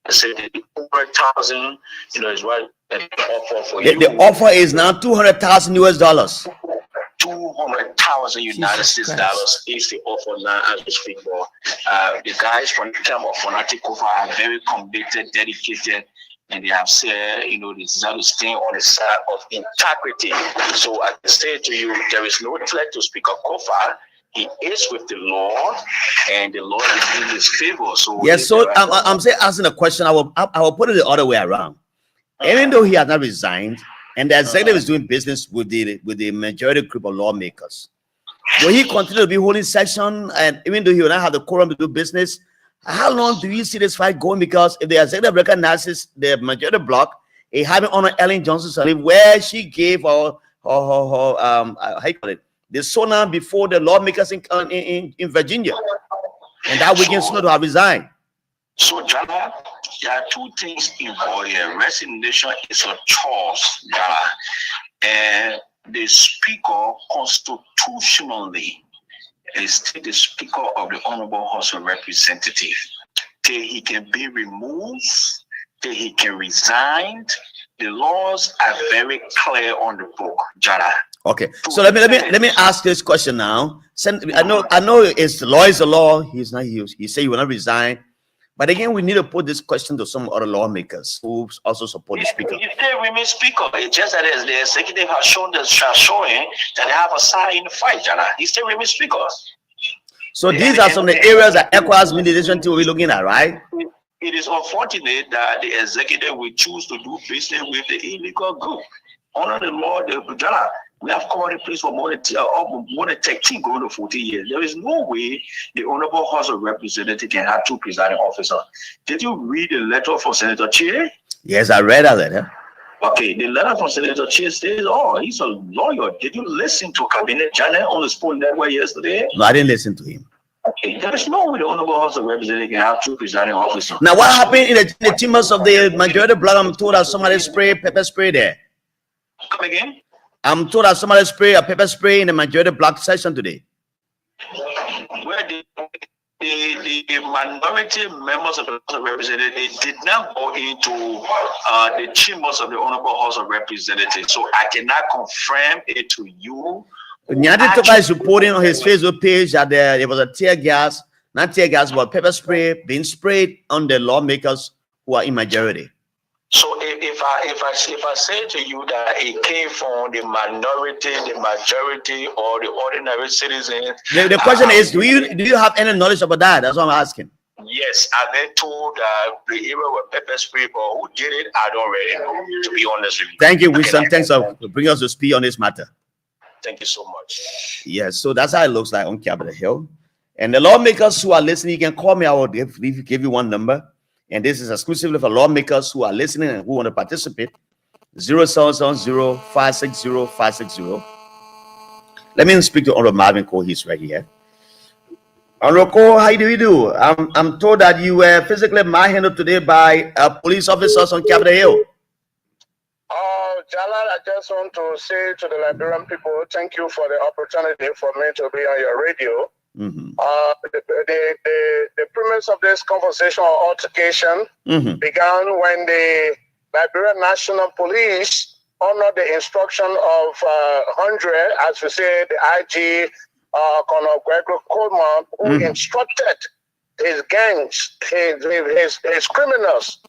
say 200,000, is what the offer for you. The offer is now $200,000 US. 200,000 United States dollars is the offer now as we speak. For the guys from the term of Kofa are very committed, dedicated, and they have said, they desire to stay on the side of integrity. So I can say to you, there is no threat to Speaker Kofa. He is with the Lord, and the Lord is in his favor. So yes, so I'm asking a question. I will put it the other way around. Even though he has not resigned, and the executive is doing business with the majority group of lawmakers, will he continue to be holding session? And even though he will not have the quorum to do business, how long do you see this fight going? Because if the executive recognizes the majority bloc, he having on Ellen Johnson, where she gave her how you call it, the sona before the lawmakers in Virginia, and that weekend so, to have resigned. So, Jana, there are two things involved here. Resignation is a choice, Jana, and the speaker constitutionally is still the speaker of the Honorable House of Representatives. Till he can be removed, till he can resign. The laws are very clear on the book, Jana. Okay, so let me ask this question now. I know it's the law is the law. He's not used. He said he will not resign, but again, we need to put this question to some other lawmakers who also support the speaker. You still remain speaker. It's just that the executive has shown showing that they have a side in the fight, Jana. He still remain speaker. So these are some of the areas that ECOWAS mediation team will be looking at, right? It is unfortunate that the executive will choose to do business with the illegal group. Honor the law, Jana. We have covered the place for more than 13 going to 14 years. There is no way the Honorable House of Representatives can have two presiding officers. Did you read the letter from Senator Che? Yes, I read that letter. Okay, the letter from Senator Che says, he's a lawyer. Did you listen to Cabinet Janet on the Spoon Network yesterday? No, I didn't listen to him. Okay, there is no way the Honorable House of Representatives can have two presiding officers. Now, what happened in the chambers of the majority bloc? I'm told that somebody sprayed pepper spray there. Come again? I'm told that somebody sprayed a pepper spray in the majority bloc session today. Where the minority members of the House of Representatives did not go into the chambers of the Honorable House of Representatives. So I cannot confirm it to you. Nyati Toka is reporting on his Facebook page that there was a tear gas, not tear gas, but pepper spray being sprayed on the lawmakers who are in majority. So if I say to you that it came from the minority, the majority, or the ordinary citizens, the question is, do you have any knowledge about that? That's what I'm asking. Yes, I've been told the area where pepper spray, but who did it, I don't really know, to be honest with you. Thank you, Winston. Thanks for bringing us to speak on this matter. Thank you so much. Yes, so that's how it looks like on Capitol Hill. And the lawmakers who are listening, you can call me. I will give you one number. And this is exclusively for lawmakers who are listening and who want to participate. 0770-560-560. Let me speak to Honorable Marvin Cole. He's right here. Honorable Cole, how do you do? I'm told that you were physically manhandled today by police officers on Capitol Hill. Oh, Jalal, I just want to say to the Liberian people, thank you for the opportunity for me to be on your radio. The premise of this conversation or altercation began when the Liberian National Police honored the instruction of 100, as we say, the IG, Colonel Gregory Coleman, who instructed his gangs, his criminals,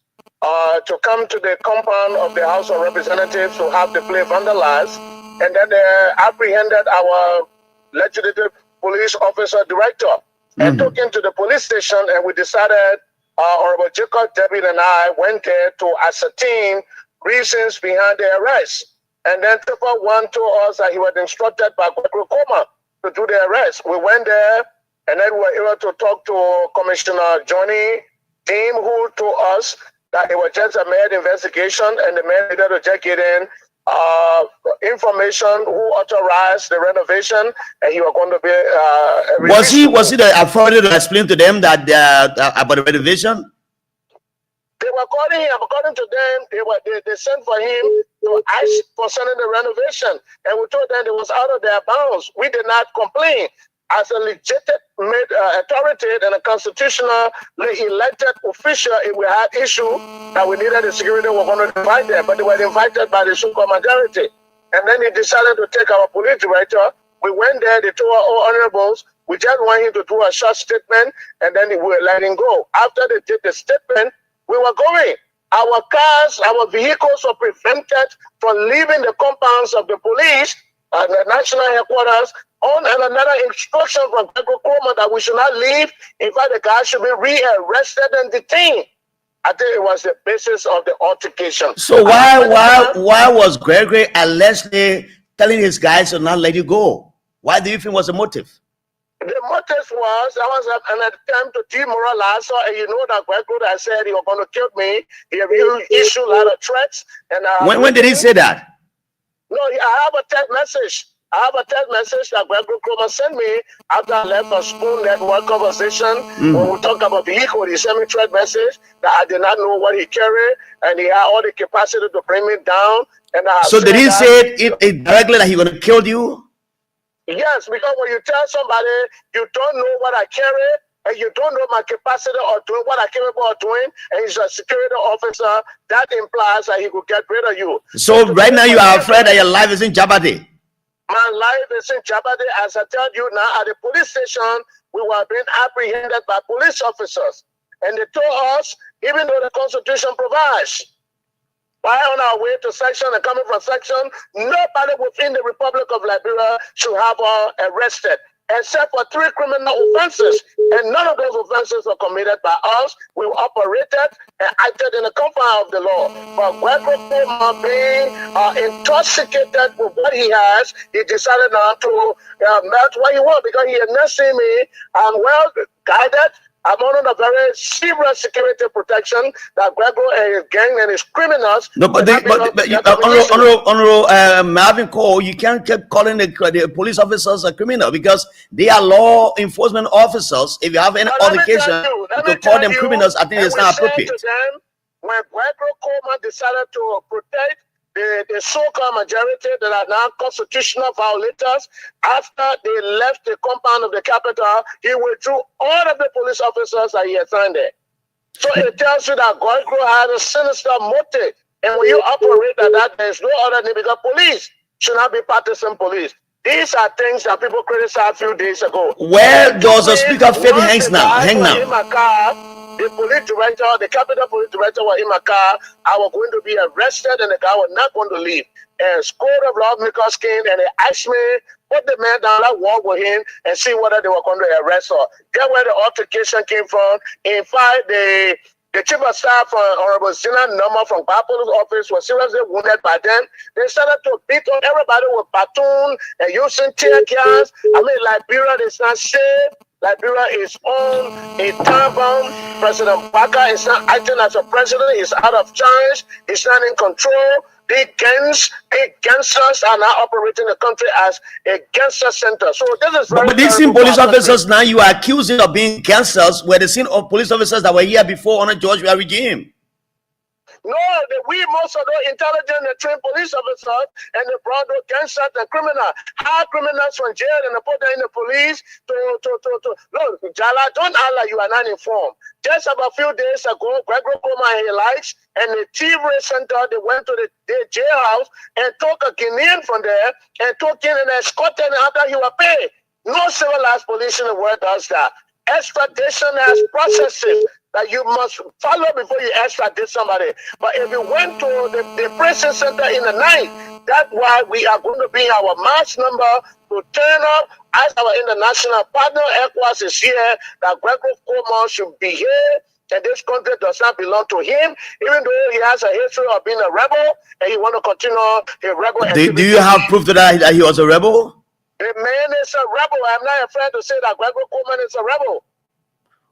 to come to the compound of the House of Representatives to have the place vandalized, and then they apprehended our legislative police officer director and took him to the police station, and we decided, Honorable Jacob, David, and I went there to ascertain reasons behind the arrest. And then Triple One told us that he was instructed by Gregory Coleman to do the arrest. We went there, and then we were able to talk to Commissioner Johnny Dean, who told us that it was just a mad investigation, and the man needed to check it in. Information who authorized the renovation, and he was going to be was he the authority to explain to them that about the renovation? They were calling him. According to them, they sent for him to ask for sending the renovation, and we told them it was out of their bounds. We did not complain. As a legitimate authority and a constitutionally elected official, if we had issue that we needed the security, we were going to invite them, but they were invited by the so-called majority. And then he decided to take our police director. We went there, they told our honorables, we just want him to do a short statement, and then we were letting go. After they did the statement, we were going. Our cars, our vehicles were prevented from leaving the compounds of the police and the national headquarters on another instruction from Gregory Coleman that we should not leave. In fact, the guy should be rearrested and detained. I think it was the basis of the altercation. So why was Gregory allegedly telling his guys to not let you go? Why do you think was the motive? The motive was, that was an attempt to demoralize her, and you know that Gregory had said he was going to kill me. He issued a lot of threats. And when did he say that? No, I have a text message. I have a text message that Gregory Coleman sent me after I left a Spoon Network conversation. When we talked about vehicle, he sent me a text message that I did not know what he carried, and he had all the capacity to bring me down. And so did he say it directly that he was going to kill you? Yes, because when you tell somebody you don't know what I carry, and you don't know my capacity or doing what I'm capable of doing, and he's a security officer, that implies that he could get rid of you. So right now you are afraid that your life is in jeopardy? My life is in jeopardy. As I tell you now, at the police station, we were being apprehended by police officers. And they told us, even though the Constitution provides, while on our way to section and coming from section, nobody within the Republic of Liberia should have arrested, except for 3 criminal offenses. And none of those offenses were committed by us. We operated and acted in the confines of the law. But Gregory Coleman, being intoxicated with what he has, he decided not to melt what he wants, because he had not seen me. I'm well guided. I'm under a very serious security protection that Gregory and his gang and his criminals. No, but Marvin Cole, you can't keep calling the police officers a criminal, because they are law enforcement officers. If you have any altercation to call them criminals, I think it's not appropriate. To them, when Gregory Coleman decided to protect the so-called majority that are now constitutional violators, after they left the compound of the capital, he withdrew all of the police officers that he assigned there. So it tells you that Gregory had a sinister motive. And when you operate like that, there's no other name, because police should not be partisan police. These are things that people criticized a few days ago. Where does the Speaker Faith hang now? In my car, the police director, the Capitol Police Director was in my car. I was going to be arrested, and the guy was not going to leave. And School of Lawmakers came, and they asked me, put the man down, I walk with him, and see whether they were going to arrest her. Get where the altercation came from. In fact, the chief of staff, Honorable Zina Number from Bapolo's office, was seriously wounded by them. They started to beat on everybody with baton and using tear gas. I mean, Liberia is not safe. Liberia is on a time bomb. President Baka is not acting as a president. He's out of charge. He's not in control. The gangsters are now operating the country as a gangster center. So this is very. But these same police officers now you are accusing of being gangsters were the same of police officers that were here before under George Weah regime. No, we most of those intelligent and trained police officers and they brought those gangsters and criminals. How criminals from jail and they put them in the police to look, Jala, don't Allah, you are not informed. Just about a few days ago, Gregory Coma and his likes and the Thievery Center, they went to the jailhouse and took a Guinean from there and took in and escorted him after he was paid. No civilized police in the world does that. Extradition has processes that you must follow before you extradite somebody. But if you went to the prison center in the night, that's why we are going to bring our mass number to turn up as our international partner. ECOWAS is here, that Gregory Coleman should be here, and this country does not belong to him, even though he has a history of being a rebel, and he want to continue a rebel activity. Do you have proof to that he was a rebel? The man is a rebel. I'm not afraid to say that Gregory Coleman is a rebel.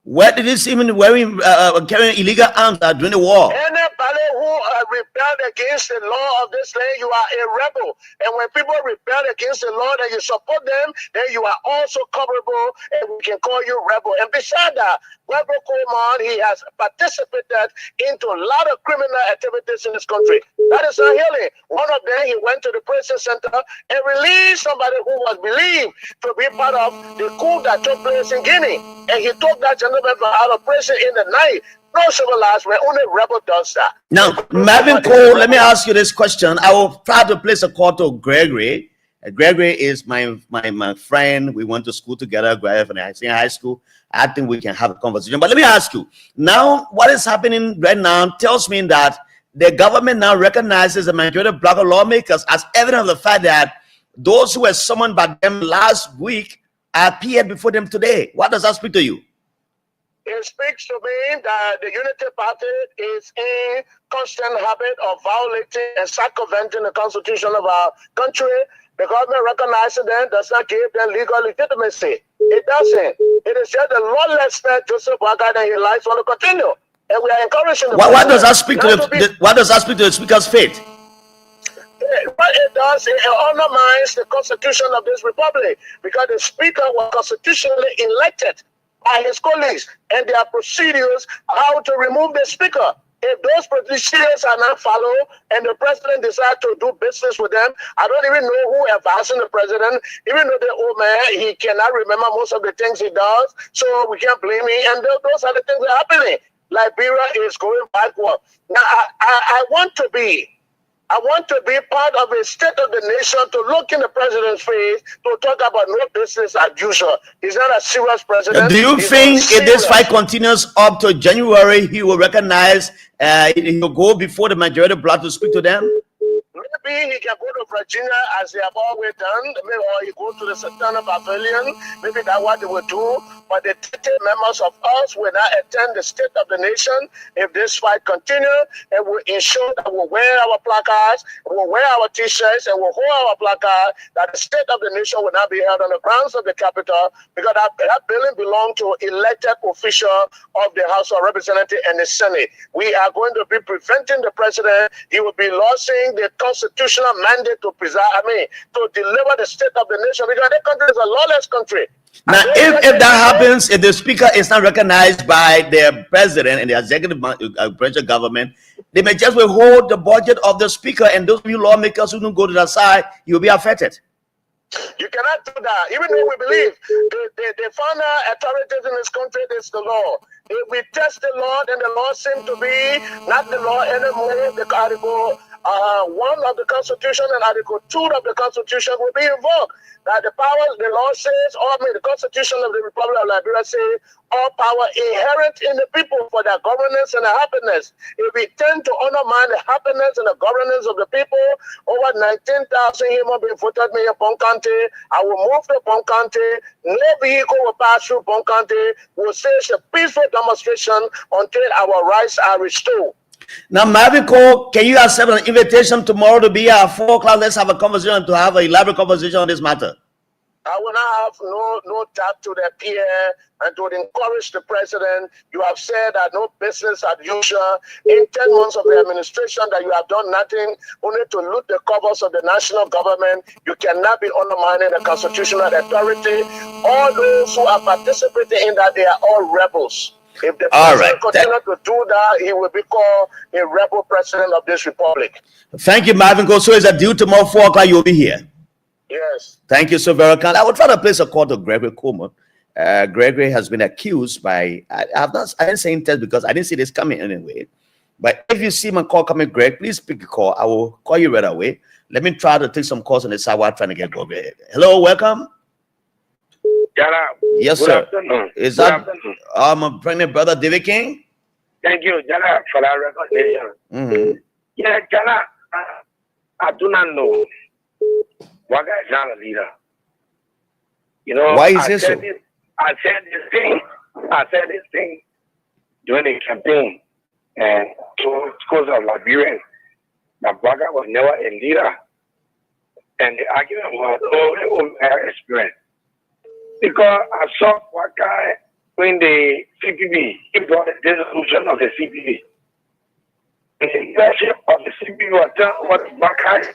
Where did he see him wearing carrying illegal arms during the war? Anybody who rebelled against the law of this land, you are a rebel. And when people rebel against the law and you support them, then you are also culpable, and we can call you rebel. And besides that, Gregory Coleman, he has participated into a lot of criminal activities in this country. That is not healing. One of them, he went to the prison center and released somebody who was believed to be part of the coup that took place in Guinea. And he took that gentleman from out of prison in the night. No civilized man, only rebel does that. Now, Marvin Cole, let me ask you this question. I will try to place a call to Gregory. Gregory is my friend. We went to school together, graduated from high school. I think we can have a conversation. But let me ask you, now what is happening right now tells me that the government now recognizes the majority of black lawmakers as evidence of the fact that those who were summoned by them last week appeared before them today. What does that speak to you? It speaks to me that the Unity Party is in constant habit of violating and circumventing the constitution of our country. The government recognizes them, does not give them legal legitimacy. It doesn't. It is just the lawlessness Joseph Boakai and his lives want to continue. And we are encouraging them. What does that speak to what does that speak to the speaker's faith? What it does, it undermines the constitution of this republic, because the speaker was constitutionally elected by his colleagues, and there are procedures how to remove the speaker. If those procedures are not followed and the president decides to do business with them, I don't even know who advising the president. Even though the old man, he cannot remember most of the things he does, so we can't blame him. And those are the things that are happening. Liberia is going backward. Now, I want to be part of a state of the nation, to look in the president's face, to talk about no business as usual. He's not a serious president. Do you think if this fight continues up to January, he will recognize, he will go before the majority of black to speak to them? Maybe he can go to Virginia as they have always done, maybe, or he go to the Sultana Pavilion. Maybe that's what they will do. But the 30 members of us will not attend the State of the Nation if this fight continues, and we'll ensure that we'll wear our placards, we'll wear our T-shirts, and we'll hold our placard that the State of the Nation will not be held on the grounds of the Capitol, because that building belongs to elected official of the House of Representatives and the Senate. We are going to be preventing the president. He will be losing the constitutional mandate to to deliver the state of the nation, because the country is a lawless country. Now, if that happens, if the speaker is not recognized by the president and the executive branch of government, they may just withhold the budget of the speaker, and those of you lawmakers who don't go to that side, you'll be affected. You cannot do that. Even though we believe the final authorities in this country is the law. If we test the law, then the law seems to be not the law anymore. The Article 1 of the Constitution and Article 2 of the Constitution will be invoked. That the powers, the law says, the Constitution of the Republic of Liberia says, all power inherent in the people for their governance and their happiness. If we tend to undermine the happiness and the governance of the people, over 19,000 human beings voted me in County. I will move to County. No vehicle will pass through County. We'll stage a peaceful demonstration until our rights are restored. Now, Marvin Cole, can you accept an invitation tomorrow to be here at 4 o'clock? Let's have a conversation, to have an elaborate conversation on this matter. I will not have no doubt to the peer, and to encourage the president. You have said that no business as usual. In 10 months of the administration, that you have done nothing, only to loot the covers of the national government. You cannot be undermining the constitutional authority. All those who are participating in that, they are all rebels. If the president continues to do that, he will become a rebel president of this republic. Thank you, Marvin. Go. So is that due tomorrow 4 o'clock? You'll be here. Yes. Thank you so very much. I will try to place a call to Gregory Coleman. Gregory has been accused by. I didn't say intent because I didn't see this coming anyway. But if you see my call coming, Greg, please pick a call. I will call you right away. Let me try to take some calls on the side while trying to get Gregory. Hello, welcome. Jala, yes, good sir. Afternoon. Is that my pregnant brother David King? Thank you, Jala, for that recognition. Yeah, Jala, I do not know. Waka is not a leader. You know, why is this so? I said this thing during the campaign, and because of Liberian, that Waka was never a leader. And the argument was over experience. Because I saw Waka when the CPB, he brought the dissolution of the CPB. And the leadership of the CPB was done what Waka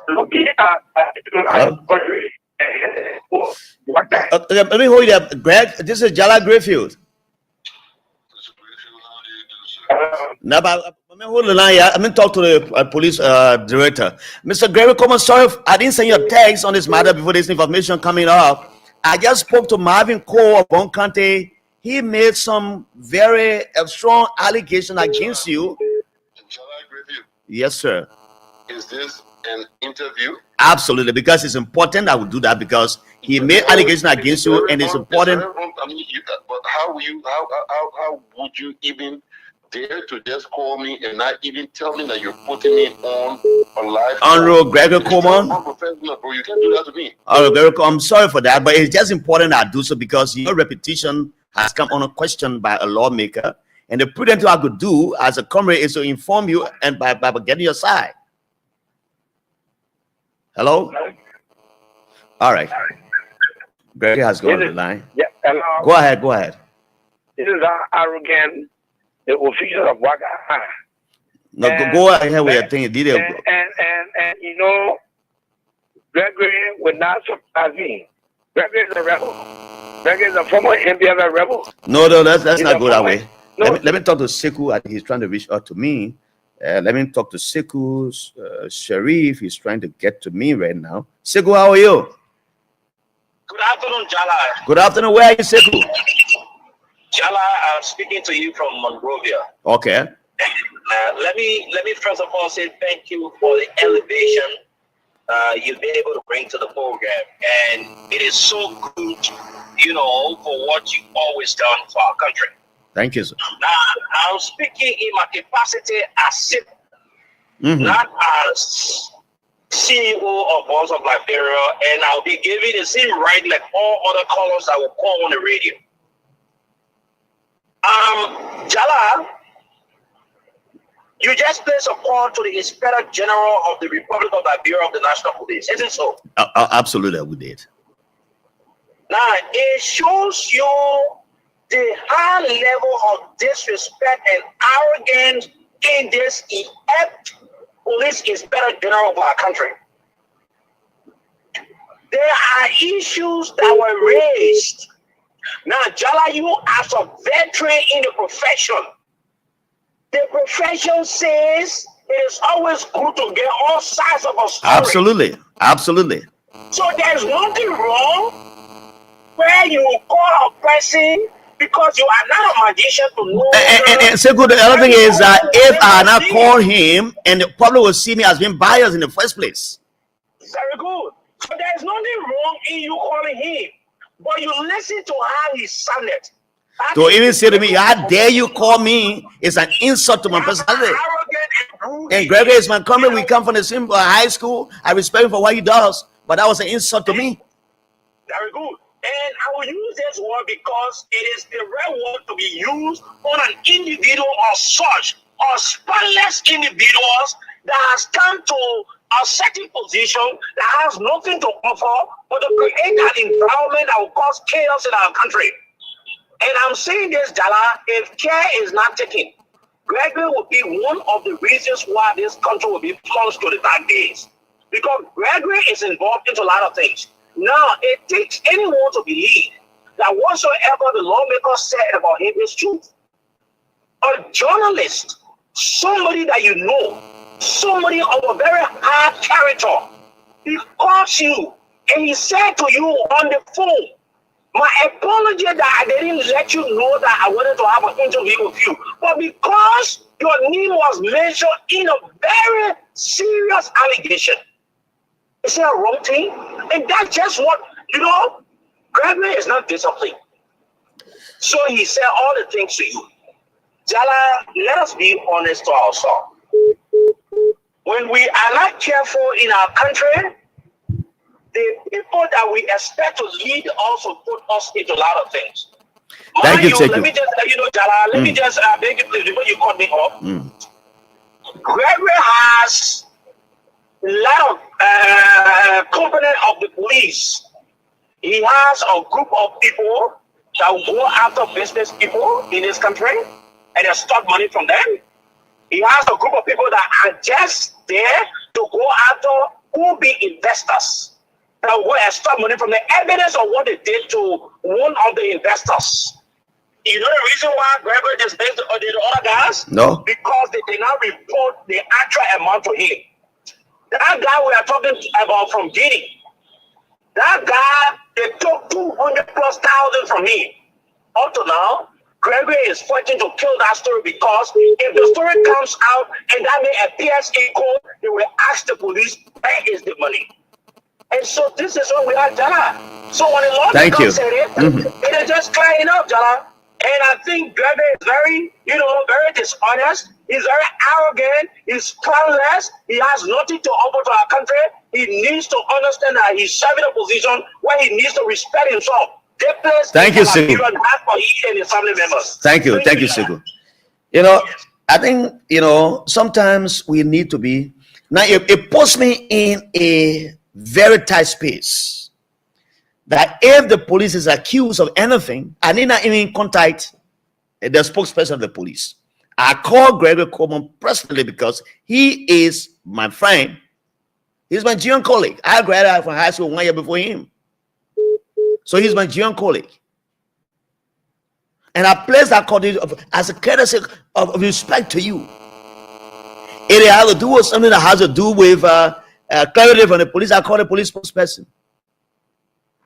looking at let me hold you up, Greg. This is Jala Grayfield. No, but let me hold the line. I'm going to talk to the police director. Mr. Gregory Coleman, sorry if I didn't send you a text on this matter before this information coming up. I just spoke to Marvin Cole of Bon County. He made some very strong allegation against you. Yes, sir. Is this an interview? Absolutely, because it's important. I would do that because he made allegation against you, and it's important. I mean, but how would you even dare to just call me and not even tell me that you're putting me on a live? Honorable Gregory Coleman. Bro, you can't do that to me. I'm sorry for that, but it's just important I do so because your reputation has come on a question by a lawmaker, and the prudent thing I could do as a comrade is to inform you and by getting your side. Hello? All right. Gregory has gone on the line. Yeah, hello. Go ahead. This is how arrogant the officials of Waka are. No, go ahead with your thing. And you know, Gregory would not surprise me. Gregory is a rebel. Gregory is a former NBF rebel. No, that's not good that way. No. Let me talk to Sekou. He's trying to reach out to me. Let me talk to Sekou's Sharif. He's trying to get to me right now. Sekou, how are you? Good afternoon, Jala. Good afternoon. Where are you, Sekou? Jala, I'm speaking to you from Monrovia. Okay. Let me first of all say thank you for the elevation you've been able to bring to the program, and it is so good, for what you've always done for our country. Thank you, sir. Now, I'm speaking in my capacity as not as CEO of Voice of Liberia, and I'll be giving the same right like all other callers that will call on the radio. Jala, you just placed a call to the Inspector General of the Republic of Liberia of the National Police, isn't so? Absolutely, we did. Now, it shows you the high level of disrespect and arrogance in this inept police inspector general of our country. There are issues that were raised. Now, Jala, you as a veteran in the profession says it is always good to get all sides of a story. Absolutely. So there's nothing wrong where you call a person because you are not a magician to know. And so good. The other thing is that if I not call him, and the public will see me as being biased in the first place. Very good. So there's nothing wrong in you calling him, but you listen to how he sounded. To even say to me, how dare you call me? It's an insult to my personality. And Gregory is my comrade. We come from the same high school. I respect him for what he does, but that was an insult to me. Very good. And I will use this word because it is the right word to be used on an individual or such or spineless individuals that has come to a certain position that has nothing to offer but to create an environment that will cause chaos in our country. And I'm saying this, Jala, if care is not taken, Gregory will be one of the reasons why this country will be plunged to the dark days. Because Gregory is involved into a lot of things. Now, it takes anyone to believe that whatsoever the lawmaker said about him is truth. A journalist, somebody that you know, somebody of a very high character, he calls you and he said to you on the phone, my apology that I didn't let you know that I wanted to have an interview with you. But because your name was mentioned in a very serious allegation, is that a wrong thing? And that's just what, Gregory is not disciplined. So he said all the things to you. Jala, let us be honest to ourselves. When we are not careful in our country, the people that we expect to lead also put us into a lot of things. Thank you, let me just Jala, let me just beg you please before you cut me off. Gregory has a lot of component of the police. He has a group of people that will go after business people in this country and they start money from them. He has a group of people that are just there to go after who be investors. That will extract money from the evidence of what they did to one of the investors. You know the reason why Gregory is based on the other guys? No. Because they did not report the actual amount to him. That guy we are talking about from Guinea, that guy, they took 200,000+ from him. Up to now, Gregory is fighting to kill that story because if the story comes out and that may appear in court, they will ask the police, where is the money? And so this is what we are, Jala. So when the law said it, it is just clearing up, Jala. And I think Gregory is very, very dishonest. He's very arrogant. He's planless. He has nothing to offer to our country. He needs to understand that he's serving a position where he needs to respect himself. Thank you, Siku. Thank you, Siku. I think, sometimes we need to be. Now, it puts me in a very tight space that if the police is accused of anything, I need not even contact the spokesperson of the police. I call Gregory Coleman personally because he is my friend. He's my GM colleague. I graduated from high school 1 year before him. So he's my GM colleague. And I place that call as a courtesy of respect to you. It has to do with something that has to do with clarity from the police. I call the police spokesperson.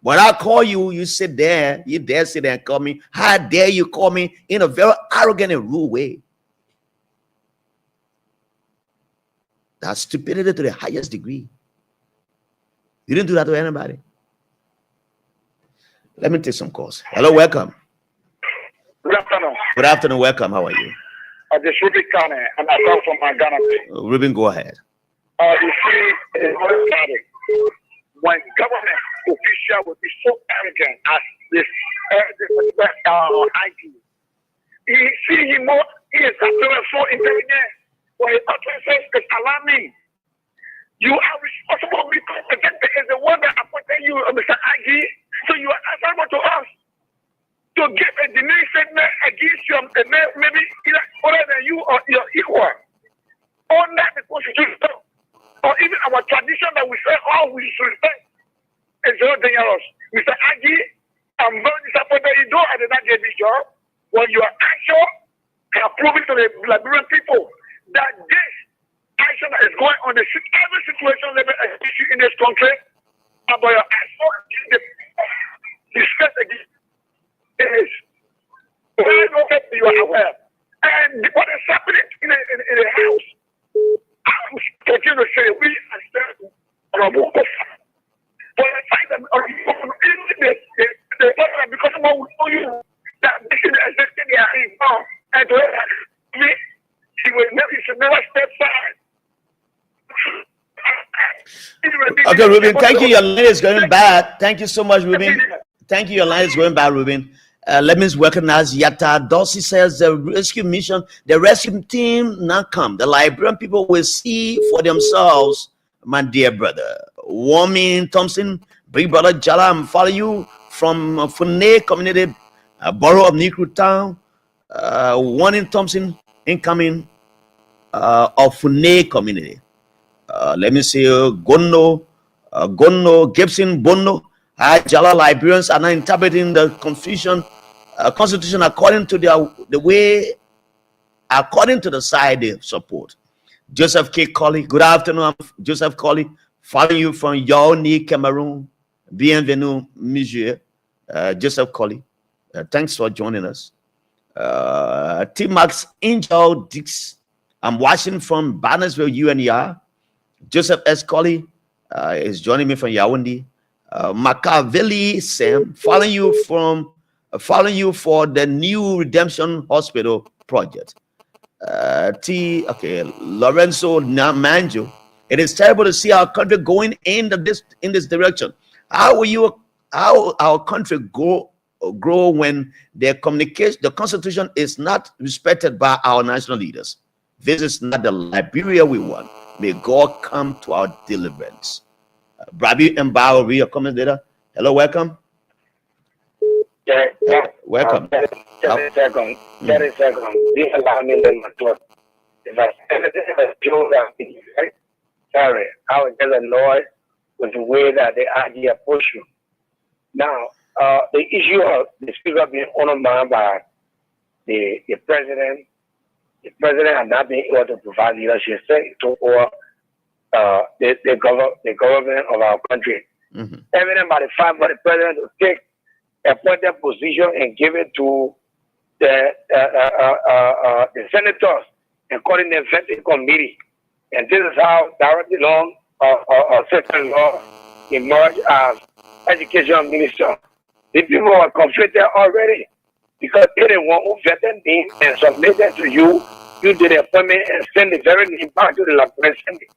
When I call you, you sit there. You dare sit there and call me. How dare you call me in a very arrogant and rude way? That's stupidity to the highest degree. You didn't do that to anybody. Let me take some calls. Hello, welcome. Good afternoon. Good afternoon, welcome. How are you? This is Ruben Kane, and I come from Ghana. Ruben, go ahead. You see, when government official would be so arrogant as this IG, he is so intelligent. What he says is alarming. You are responsible because the government is the one that appointed you, Mr. IG. So you are answerable to us to give a denying statement against your maybe other than you or your equal under the Constitution or even our tradition that we say, we should respect. It's very dangerous. Mr. Agi, I'm very disappointed you don't I did not get this job when you are actual and proving to the Liberian people that this action that is going on every situation level issue in this country about your action discuss again is very okay you are aware. And what is happening in a house, I will continue to say we are still for the fact that the problem because of what we know you that this is exactly the area and me he should never step aside. Okay, Ruben, thank you. Your line is going bad. Thank you so much, Ruben. Thank you. Your line is going bad, Ruben. Let me recognize Yatta. Dossi says the rescue mission, the rescue team not come. The Liberian people will see for themselves, my dear brother. Warming Thompson, big brother Jala, I'm following you from Fune community, borough of Nikru town. Warning Thompson, incoming of Fune community. Let me see, Gono, Gibson, Bono. Jala Liberians are now interpreting the constitution according to the way, according to the side they support. Joseph K. Colley, good afternoon. I'm Joseph Colley, following you from Yaoundé, Cameroon. Bienvenue, monsieur. Joseph Colley. Thanks for joining us. T. Max Angel Dix. I'm watching from Bannersville, UNER. Joseph S. Colley is joining me from Yaoundé. Machiavelli Sam, following you for the New Redemption Hospital project. Lorenzo Manjo. It is terrible to see our country going in this direction. How our country grow when the constitution is not respected by our national leaders? This is not the Liberia we want. May God come to our deliverance. Brabi Mbao, read your comment later. Hello, welcome. Yeah. Welcome. 30 seconds. 30 seconds. Please allow me to my thought. If I say this is a joke, right? Sorry, I was just annoyed with the way that the idea push you. Now, the issue of the speaker being honored by the president has not been able to provide leadership to the government of our country. Evident by the fact for the president to take a appointed position and give it to the senators and calling them vetting committee. And this is how directly long certain law emerged as education minister. The people are conflicted already because they didn't want to vet them and submit them to you. You did the appointment and send the very name back to the Liberia Assembly.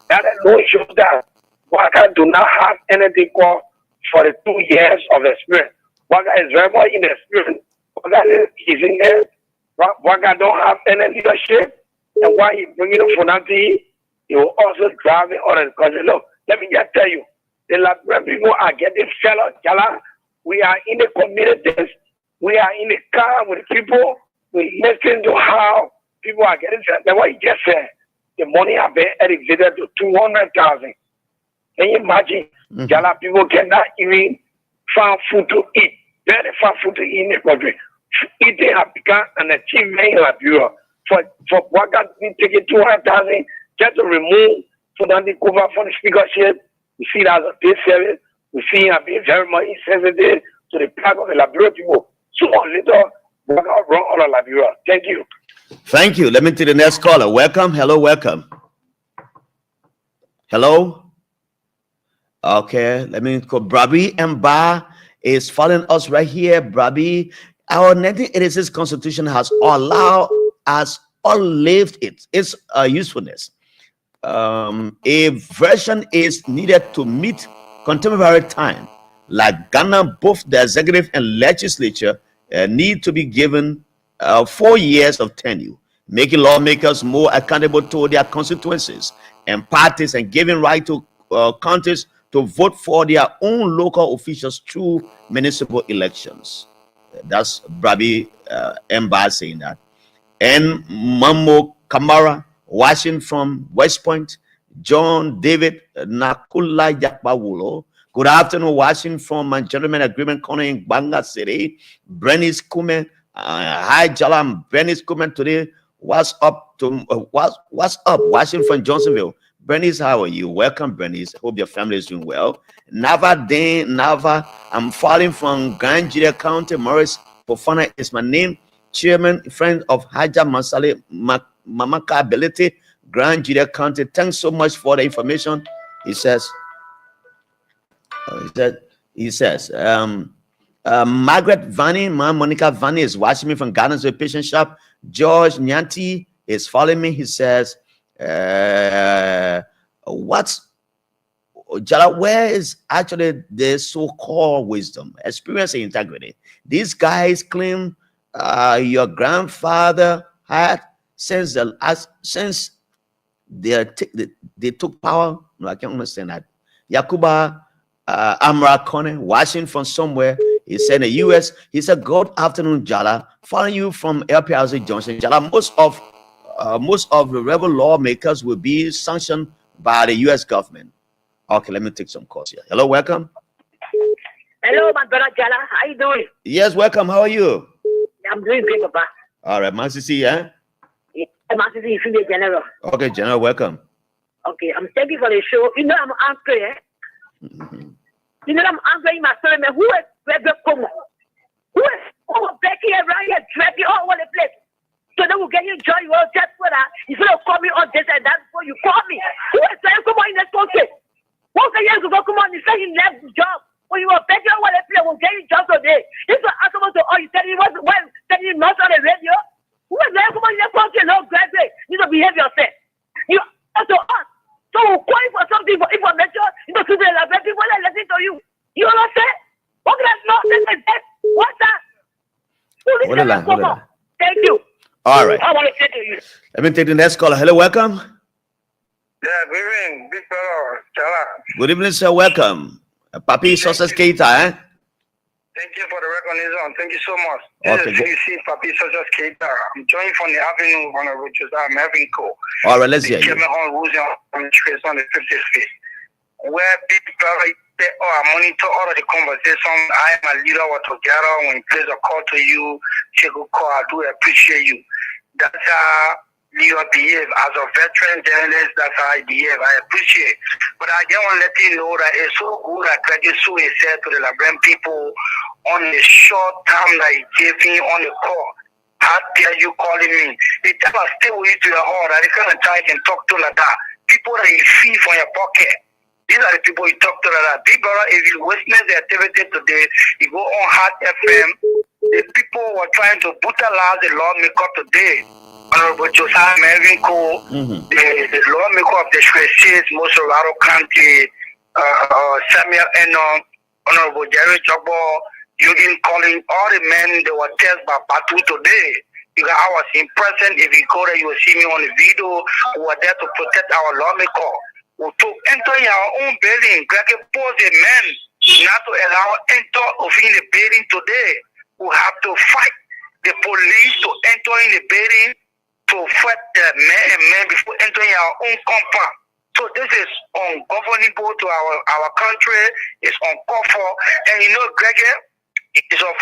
That alone shows that Waka do not have anything called for the 2 years of experience. Waka is very much inexperienced. Waka is in there. Waka don't have any leadership. And why he bringing up Funanti, he will also drive it on the country. Look, let me just tell you, the Liberian people are getting fed up. We are in the communities. We are in the car with people. We listen to how people are getting fed up. That's what he just said. The money have been elevated to 200,000. Can you imagine? Jala people cannot even find food to eat. Very far food to eat in the country. Eating has become an achievement in Liberia. For Waka to be taking 200,000 just to remove Funanti cover from the speakership, we see that as a paid service. We see him being very much insensitive to the plight of the Liberia people. So little Waka run all of Liberia. Thank you. Thank you. Let me to the next caller. Welcome. Hello, welcome. Hello. Okay, let me go. Brabi Mba is following us right here. Brabi, our 1986 constitution has allowed us all lived its usefulness. A version is needed to meet contemporary time. Like Ghana, both the executive and legislature need to be given 4 years of tenure, making lawmakers more accountable to their constituencies and parties, and giving right to counties to vote for their own local officials through municipal elections. That's Brabi Mba saying that. And Mamo Kamara, watching from West Point. John David Nakula Yakbawulo, good afternoon, watching from my gentleman agreement corner in Banga City. Bernice Kume, hi Jalam, Bernice Kume today. What's up, watching from Johnsonville. Bernice, how are you? Welcome, Bernice. Hope your family is doing well. Nava, I'm falling from Grand Julia County. Morris Pofana is my name. Chairman, friend of Haja Masale Mamaka Ability, Grand Julia County. Thanks so much for the information. He says, Margaret Vanny, Monica Vanny is watching me from Gardens with Patient Shop. George Nyanti is following me. He says, where is actually the so-called wisdom, experience, and integrity? These guys claim your grandfather had since they took power. No, I can't understand that. Yakuba Amra Kone, watching from somewhere. He said in the US, he said, good afternoon, Jala. Following you from LPRC Johnson. Jala, most of the rebel lawmakers will be sanctioned by the US government. Okay, let me take some calls here. Hello, welcome. Hello, my brother Jala. How you doing? Yes, welcome. How are you? I'm doing great, Papa. All right, Master C, yeah? I'm asking you, the General. Okay, General, welcome. Okay, I'm thank you for the show. You know, I'm angry, eh? You know, I'm angry in my story, man. Who is Rebbe Como? Who is Becky around here, dragging all over the place? So they will get you joy. You will just for that. You should have called me on this and that before you call me. Who is Rebbe Como in this country? What can you go come on? You say you left the job. When you were begging over the place, will get you job today. This is accountable to all you tell you what telling you not on the radio. Who is Rebbe Como in this country? No graduate. You don't behave yourself. You also us. So we're calling for something for information. You know, to the people that listen to you. You understand? What can I not say that? What's that? Hold on. Thank you. All right. I want to say to you. Let me take the next caller. Hello, welcome. Yeah, good evening, big fellow, Chala. Good evening, sir. Welcome. Papi Success Keita, eh? Thank you for the recognition. Thank you so much. Okay, This is CC Papi Success Keita. I'm joining from the avenue on which is I'm having co. All right, let's hear you. On the streets on the 50th Street. Where big fellow, I monitor all of the conversation. I am a leader or together. When he plays a call to you, she go call. I do appreciate you. That's how you behave as a veteran journalist. That's how I behave. I appreciate. But I just want to let you know that it's so good that Credit Suisse said to the Liberian people on the short time that he gave me on the call. How dare you calling me? The time I stay with you to your heart, I kind of try and talk to like that. People that you feel from your pocket. These are the people you talk to like that. Big brother, if you witness the activity today, you go on Hot FM. The people were trying to brutalize the lawmaker today. Honorable Josiah Melvin Cole, the lawmaker of the States, Mosoraro County, Samuel Eno, Honorable Jerry Jogbo, Eugene Collins, all the men they were tested by Batu today. Because I was impressed. If you go there, you will see me on the video. We were there to protect our lawmaker. To enter our own building, Greg pose a man not to allow enter of in the building today. We have to fight the police to enter in the building to fight the men and men before entering our own compound. So this is ungovernable to our country. It's uncalled for. And you know, Greg is a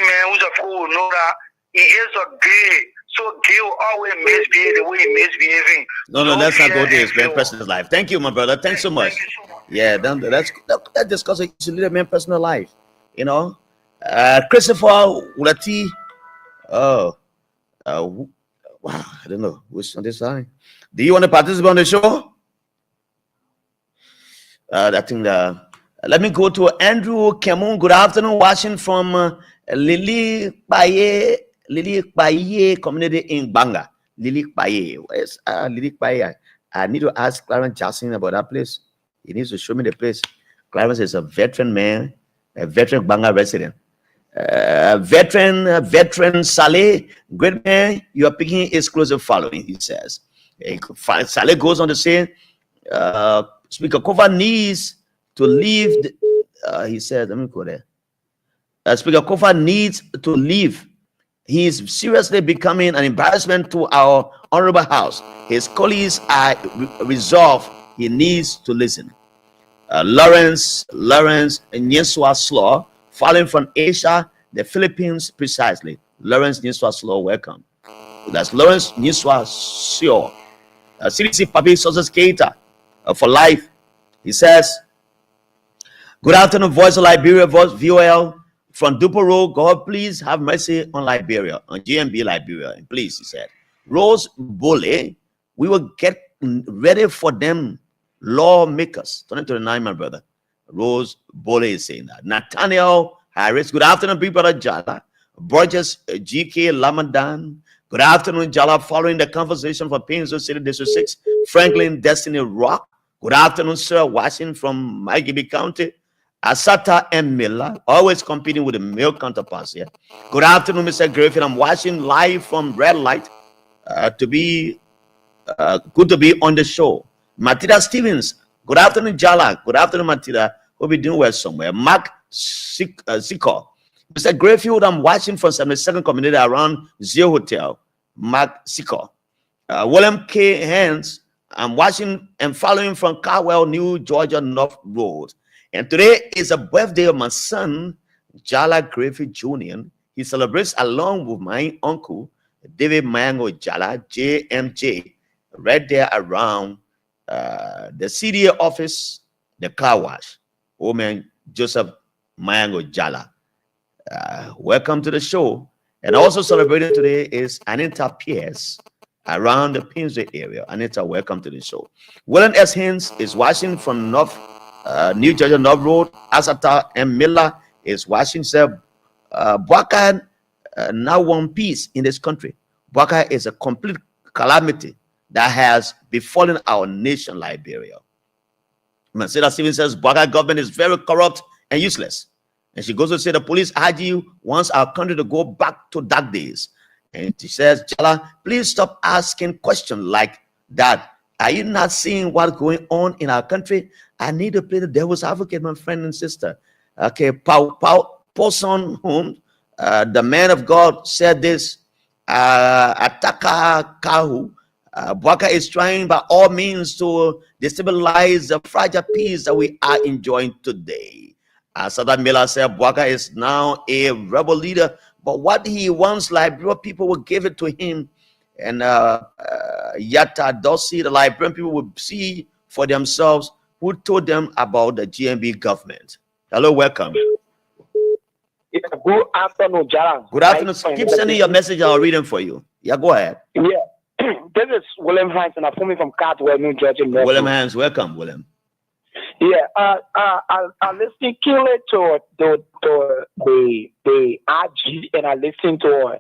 man who's a fool. Know that he is a gay. So gay will always misbehave the way he misbehaving. No, let's not go to his man personal life. Thank you, my brother. Thanks so much. Yeah, that discussion is lead a man personal life. You know, Christopher Ulati. Wow, I don't know who's on this line. Do you want to participate on the show? I think let me go to Andrew Kemun. Good afternoon, watching from Lily Paye community in Banga. Lily Paye. Where's Lily Paye? I need to ask Clarence Jackson about that place. He needs to show me the place. Clarence is a veteran man, a veteran Banga resident. Veteran Saleh, great man, you are picking exclusive following, he says. Saleh goes on to say, Speaker Kofa needs to leave. He said, let me go there. Speaker Kofa needs to leave. He is seriously becoming an embarrassment to our honorable house. His colleagues are resolved. He needs to listen. Lawrence Nyeswa Slaw, falling from Asia, the Philippines precisely. Lawrence Nyeswa Slaw, welcome. That's Lawrence Nyeswa Slaw. CDC Papi Success Keita for life. He says, good afternoon, Voice of Liberia-VOL. From Duporo, God, please have mercy on Liberia, on GMB Liberia. Please, he said. Rose Bole, we will get ready for them lawmakers. 2029, my brother. Rose Bole is saying that. Nathaniel Harris, good afternoon, big brother Jala. Borges GK Lamadan, good afternoon, Jala. Following the conversation from Painesville City District 6, Franklin Destiny Rock. Good afternoon, sir. Watching from Maigibi County. Asata and Miller, always competing with the male counterparts here. Good afternoon, Mr. Griffin. I'm watching live from Red Light. Good to be on the show. Matida Stevens, good afternoon, Jala. Good afternoon, Matida. We'll be doing well somewhere. Mark Siko. Mr. Grayfield, I'm watching from 72nd community around Zio Hotel. Mark Siko. William K. Hans, I'm watching and following from Carwell, New Georgia North Road. And today is a birthday of my son, Jala Griffith Jr. He celebrates along with my uncle, David Mango Jala, JMJ, right there around the CDA office, the car wash. Old man Joseph Mango Jala. Welcome to the show. And also celebrating today is Anita Pierce around the Pinsway area. Anita, welcome to the show. William S. Hines is watching from North New Jersey North Road. Asata M. Miller is watching. Bwaka now one peace in this country. Bwaka is a complete calamity that has befallen our nation, Liberia. Masida Stevens says Bwaka government is very corrupt and useless. And she goes to say the police IG wants our country to go back to dark days. And she says, Jala, please stop asking questions like that. Are you not seeing what's going on in our country? I need to play the devil's advocate, my friend and sister. Okay, Paulson, whom the man of God said this, Ataka Kahu, Bwaka is trying by all means to destabilize the fragile peace that we are enjoying today. Sada Miller said Bwaka is now a rebel leader, but what he wants, Liberian people will give it to him. And Yatta Dossi, the Liberian people will see for themselves who told them about the GMB government. Hello, welcome. Yeah, good afternoon, Jala. Good afternoon. Keep sending your message. I'll read them for you. Yeah, go ahead. Yeah, this is William Hines, and I'm coming from Caldwell, New Jersey. William Hines, welcome, William. Yeah, I listened keenly to the RG, and I listened to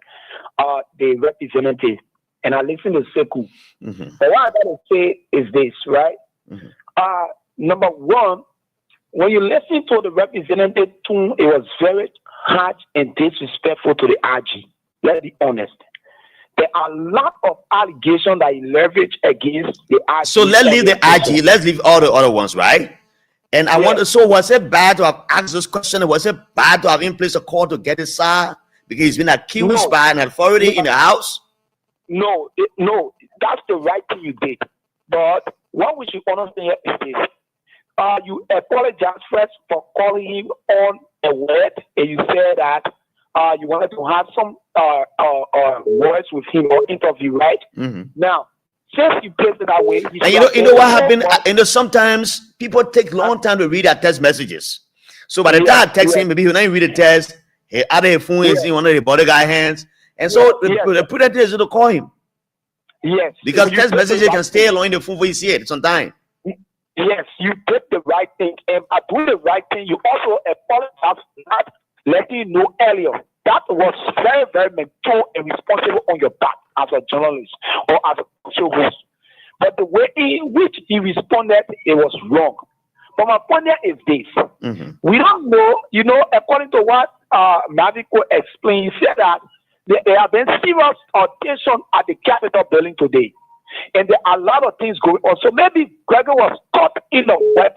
the representative, and I listened to Seku. But what I gotta say is this, right? Number one, when you listen to the representative tune, it was very harsh and disrespectful to the RG. Let's be honest. There are a lot of allegations that he leveraged against the RG. So let's leave the RG. Let's leave all the other ones, right? And I wonder, so was it bad to have asked this question? Was it bad to have in place a call to get his side because he's been accused by an authority in the house? No, that's the right thing you did. But what we should understand is this. You apologize first for calling him on a word, and you said that you wanted to have some words with him or interview, right? Now, since you placed it that way, and you know what happened? Sometimes people take long time to read our text messages. So by the time I text him, maybe he'll not read the text. He out of his phone is in one of the body guy hands, and so the predator is to call him. Yes, because text messages can stay along in the phone for you see it sometimes. Yes, you did the right thing, and by doing the right thing, you also apologize for not letting you know earlier. That was very, very mature and responsible on your part as a journalist or as a show host. But the way in which he responded, it was wrong. But my point here is this. We don't know, according to what Maviko explained, he said that there have been serious tension at the Capitol building today. And there are a lot of things going on. So maybe Gregor was caught in the web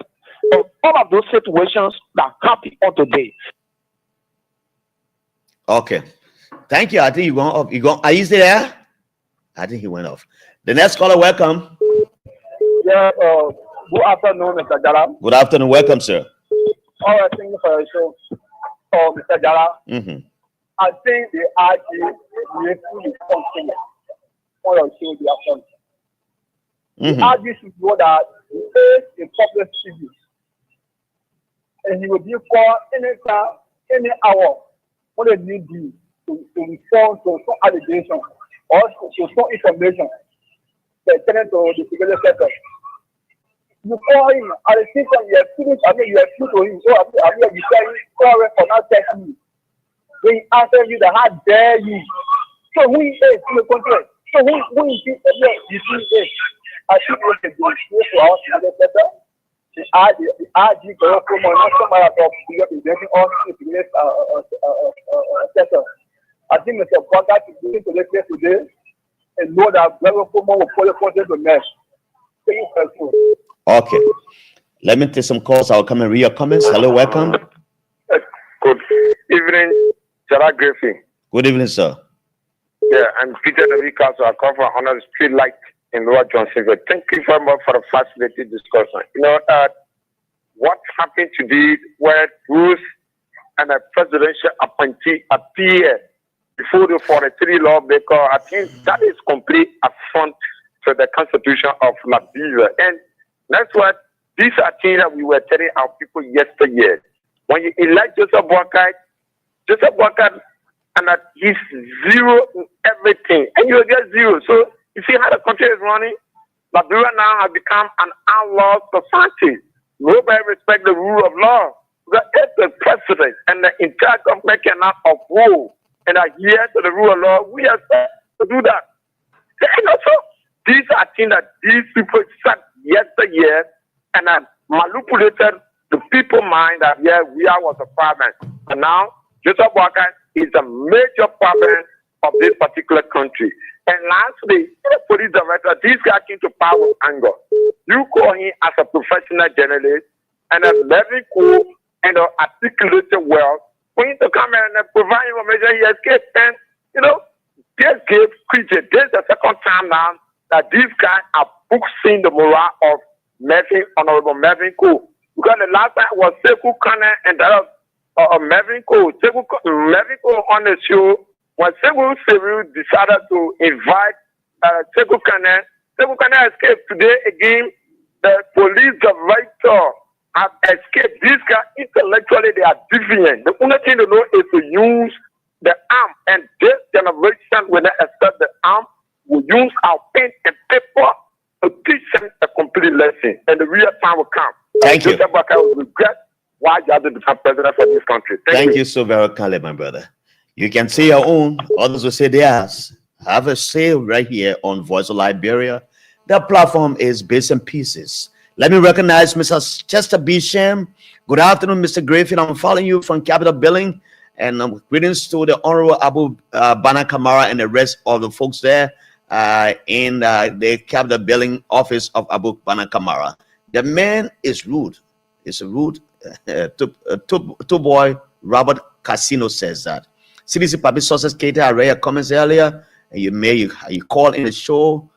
of all of those situations that happened on today. Okay. Thank you. I think you going off. Are you still there? I think he went off. The next caller, welcome. Yeah, good afternoon, Mr. Jala. Good afternoon. Welcome, sir. All right, thank you for your show. Mr. Jala. I think the RG really something for your show the afternoon. The RG should know that he is a public figure. And he will be called any time, any hour, when they need you to respond to some allegation or to some information pertaining to the security sector. You call him, at the same time, you are true to him. So, you say, sorry for not texting me. When he answers you, that how dare you? So, who is in the country? So, who is this? I think we can go to our sector. The RG go from another of representing us in the sector. I think Mr. Bwaka to go into the place today and know that Gregor Foreman will follow the to mesh. Thank you for your. Okay. Let me take some calls. I'll come and read your comments. Hello, welcome. Good evening, Jara Griffin. Good evening, sir. Yeah, I'm Peter Navika, so I come from Honor Street Light in Lower Johnsonville. Thank you very much for the fascinating discussion. what happened today where Bruce and a presidential appointee appear before the 43 lawmaker, I think that is complete affront to the Constitution of Liberia. And that's what these are things that we were telling our people yesterday. When you elect Joseph Boakai and that he's zero in everything, and you will get zero. So you see how the country is running? Liberia now has become an outlaw society. Nobody respects the rule of law. Because if the president and the entire government cannot uphold and adhere to the rule of law, we are set to do that. And also, these are things that these people said yesterday and have manipulated the people's mind that, yeah, we are was a problem. And now, Joseph Boakai is a major problem of this particular country. And lastly, the police director, this guy came to power with anger. You call him as a professional journalist and a very cool and articulated well. For him to come and provide information, he escaped. And, this gave creature. This is the second time now that these guys are boosting the morale of Honorable Mervyn Cole. Because the last time was Sekou Kane and that of Mervyn Cole. Mervyn Cole on the show, when Sekou decided to invite Sekou Kane escaped today again. The police director have escaped. These guys intellectually they are deviant. The only thing they know is to use the arm, and this generation will not accept the arm. We use our pen and paper to teach them a complete lesson, and the real time will come. Thank you. Joseph Boakai will regret why you have to become president for this country. Thank you so very much, my brother. You can say your own, others will say theirs. Have a say right here on Voice of Liberia. The platform is Bits and Pieces. Let me recognize Mr. Chester B. Sham. Good afternoon, Mr. Griffin. I'm following you from Capitol Building. And greetings to the Honorable Abu Bana Kamara and the rest of the folks there in the Capitol Building office of Abu Bana Kamara. The man is rude. It's a rude. Two boy Robert Casino says that. CDC Public Sources Kater, I read your comments earlier. And you call in the show.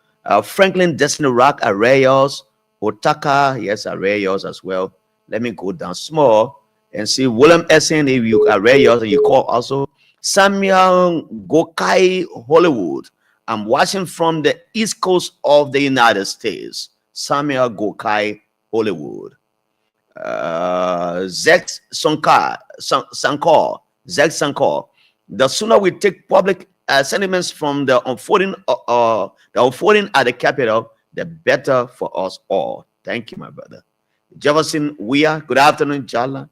Franklin Destiny Rock, I read yours. Otaka, yes, I read yours as well. Let me go down small and see William Essen, if you are read yours and you call also. Samuel Gokai Hollywood. I'm watching from the east coast of the United States. Samuel Gokai Hollywood. Zek Sankar. The sooner we take public sentiments from the unfolding at the Capitol, the better for us all. Thank you, my brother. Jefferson Weir, good afternoon, Jala.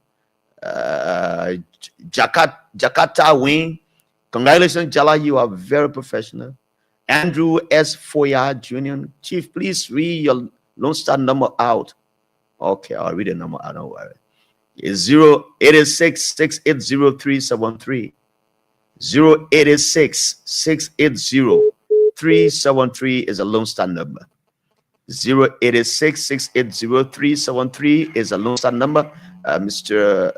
Jakarta Wing, congratulations, Jala. You are very professional. Andrew S. Foya Jr. Chief, please read your Lone Star number out. Okay, I'll read the number. I don't worry. It's 086-680-373. 086-680-373 is a Lone Star number. 086-680-373 is a Lone Star number. Mr.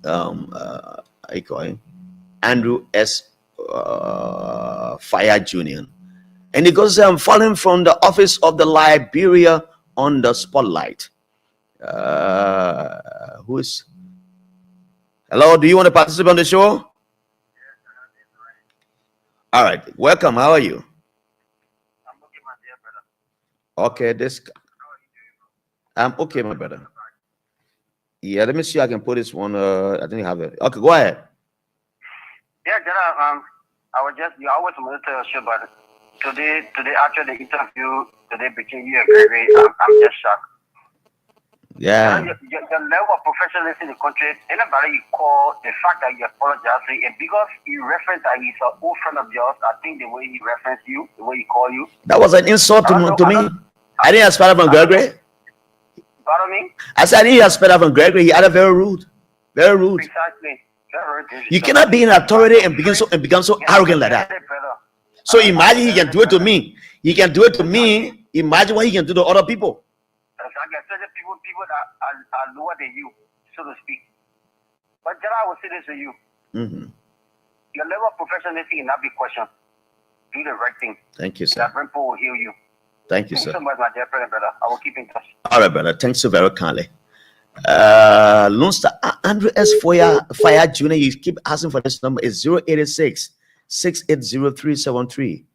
I call him Andrew S. Fire Jr. And he goes, I'm following from the office of the Liberia on the spotlight. Who is? Hello, do you want to participate on the show? All right, welcome. How are you? Okay, I'm okay, my brother. Yeah, let me see. I can put this one. I think I have it. Okay, go ahead. Yeah, General. I was just, you always monitor your show, but today after the interview today between you and Gregory, I'm just shocked. Yeah. The level of professionalism in the country, anybody you call, the fact that you apologize, and because you reference that he's an old friend of yours, I think the way he referenced you, the way he called you. That was an insult to me. I didn't expect that from Gregory. Pardon me? I said I didn't expect that from Gregory. He had very rude. Very rude. Precisely. You cannot be in authority and become so arrogant like that. So imagine he can do it to me. He can do it to me. Imagine what he can do to other people. People that are lower than you, so to speak. But Jara, I will say this to you. Your level of professionalism cannot be questioned. Do the right thing. Thank you, sir. That people will heal you. Thank you, sir. Thank you so much, my dear friend, brother. I will keep in touch. All right, brother. Thanks so very kindly. Lone Star Andrew S. Fire Jr. You keep asking for this number. It's 086 680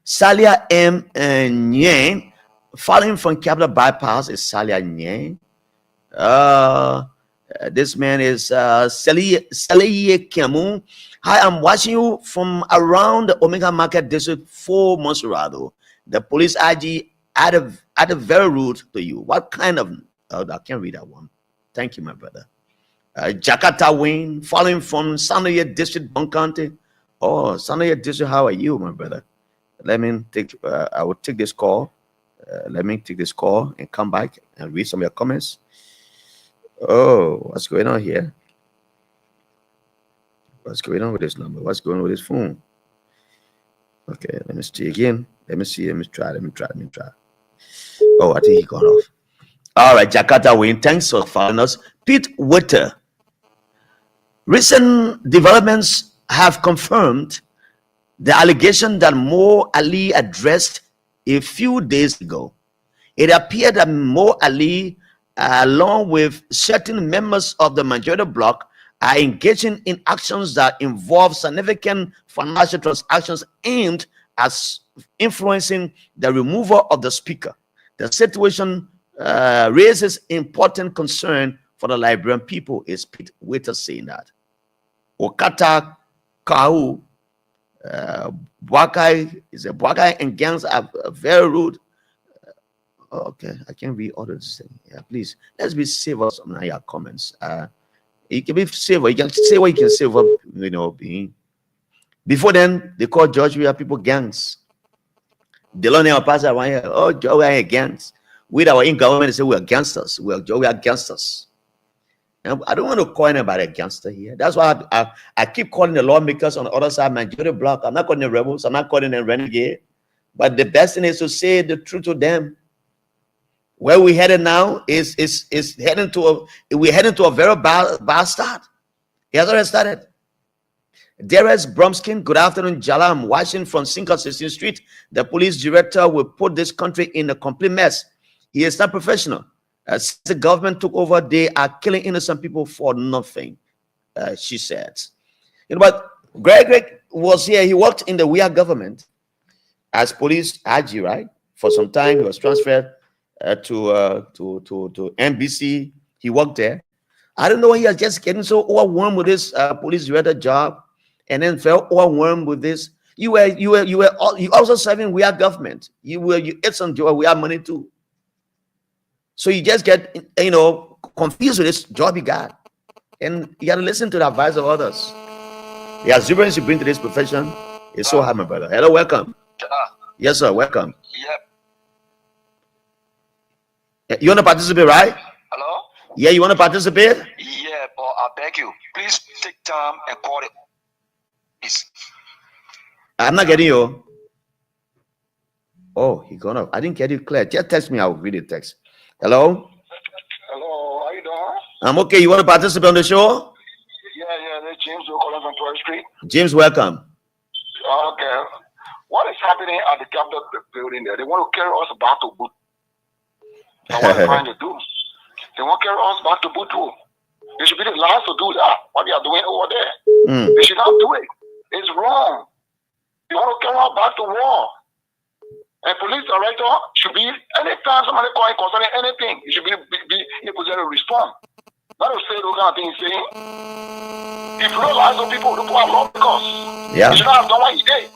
Salia M. Nyang, following from Capital Bypass is Salia Nyang. This man is Saliye Kiamu. Hi, I'm watching you from around the Omega Market District 4 Monserrado. The police IG added very rude to you. What kind of... I can't read that one. Thank you, my brother. Jakarta Wayne, following from Sanoye District, Bon County. Oh, Sanoye District, how are you, my brother? Let me take... I will take this call. Let me take this call and come back and read some of your comments. Oh, what's going on here? What's going on with this number? What's going on with this phone? Okay, let me see again. Let me see. Let me try. Oh, I think he got off. All right, Jakarta Wayne, thanks for following us. Pete Witter. Recent developments have confirmed the allegation that Mo Ali addressed a few days ago. It appeared that Mo Ali, along with certain members of the majority bloc, are engaging in actions that involve significant financial transactions aimed at influencing the removal of the speaker. The situation raises important concern for the Liberian people, is Pete Witter saying that. Okata Kau, Bwakai and gangs are very rude. Okay, I can't read all this thing. Yeah, please, let's be civil on your comments. You can be civil. You can say what you can say. You know, before then, they call George, we are people gangs. They don't know pass around here. Oh, George, we are gangs. We that were in government, they say we are gangsters. We are gangsters. And I don't want to call anybody a gangster here. That's why I keep calling the lawmakers on the other side majority bloc. I'm not calling them rebels. I'm not calling them renegade. But the best thing is to say the truth to them. Where we headed now is heading to a very bad start. It has already started. Darius Bromskin, good afternoon, Jala. I'm watching from Sinka 16th Street. The police director will put this country in a complete mess. He is not professional. Since the government took over, they are killing innocent people for nothing, she said. You know, but Greg was here. He worked in the WIA government as police IG, right? For some time, he was transferred to NBC. He worked there. I don't know. He was just getting so overwhelmed with this police director job, and then felt overwhelmed with this. You also serving WIA government. You ate some job. We have money too. So you just get, confused with this job you got. And you got to listen to the advice of others. The exuberance you bring to this profession is so hard, my brother. Hello, welcome. Yes, sir, welcome. Yep. You want to participate, right? Hello? Yeah, you want to participate? Yeah, but I beg you, please take time and call it. Please. I'm not getting you. Oh, he gone up. I didn't get you clear. Just text me. I'll read the text. Hello? Hello, how you doing? I'm okay. You want to participate on the show? Yeah, that's James. You're calling from 12th Street. James, welcome. Okay. What is happening at the Capitol building there? They want to carry us back to boot. That's what they're trying to do. They want to carry us back to boot too. They should be the last to do that. What they are doing over there. They should not do it. It's wrong. They want to carry us back to war. A police director should be, anytime somebody calling concerning anything, he should be in a position to respond. Not to say those kind of things he's saying. If you don't like some people, the people have law because he should not have done what he did.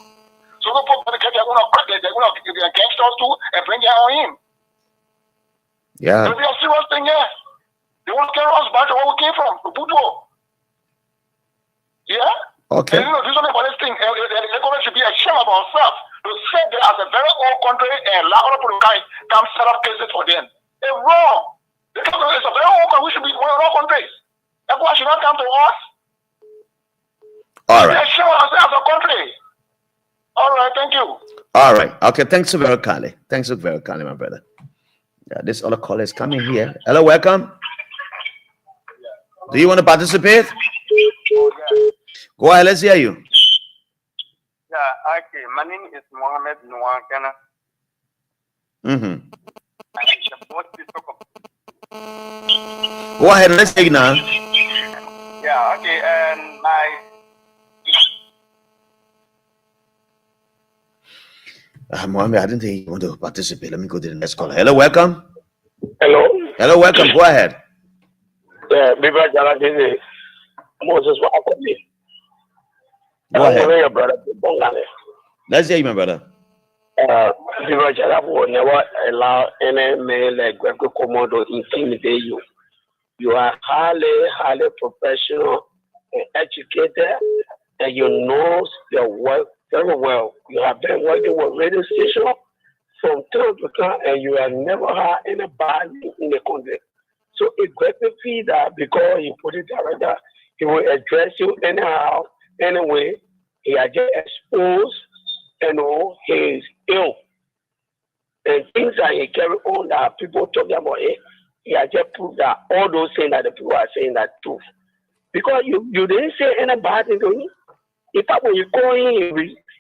So the people they're going to crack it, they're going to give their gangsters too and bring it on him. Yeah. It'll be a serious thing here. They want to carry us back to where we came from, the Budo. Yeah? Okay. And do something about this thing. The government should be ashamed of ourselves. To say that as a very old country and lot of people come set up cases for them. It's wrong. It's a very old country. We should be one of our countries. Everyone should not come to us. All right. Show us as a country. All right, thank you. All right. Okay, thanks so very kindly. Thanks so very kindly, my brother. Yeah, this other caller is coming here. Hello, welcome. Do you want to participate? Go ahead, let's hear you. Yeah, okay. My name is Mohammed Nwakana. Go ahead, let's take it now. Yeah, okay, and Mohammed, I didn't think you want to participate. Let me go to the next caller. Hello, welcome. Hello. Hello, welcome. Go ahead. Yeah, Moses, go ahead. Brother. Let's hear you, my brother. Will never allow any male like Greco Command to intimidate you. You are highly professional and educated, and you know your work very well. You have been working with radio station from time to time, and you have never had anybody in the country. So it greatly feel that because you put it director, he will address you anyhow, anyway. He has just exposed, his ill. And things that he carry on that people talking about it, he has just proved that all those things that the people are saying are true. Because you didn't say anybody to him. In fact, when you call him,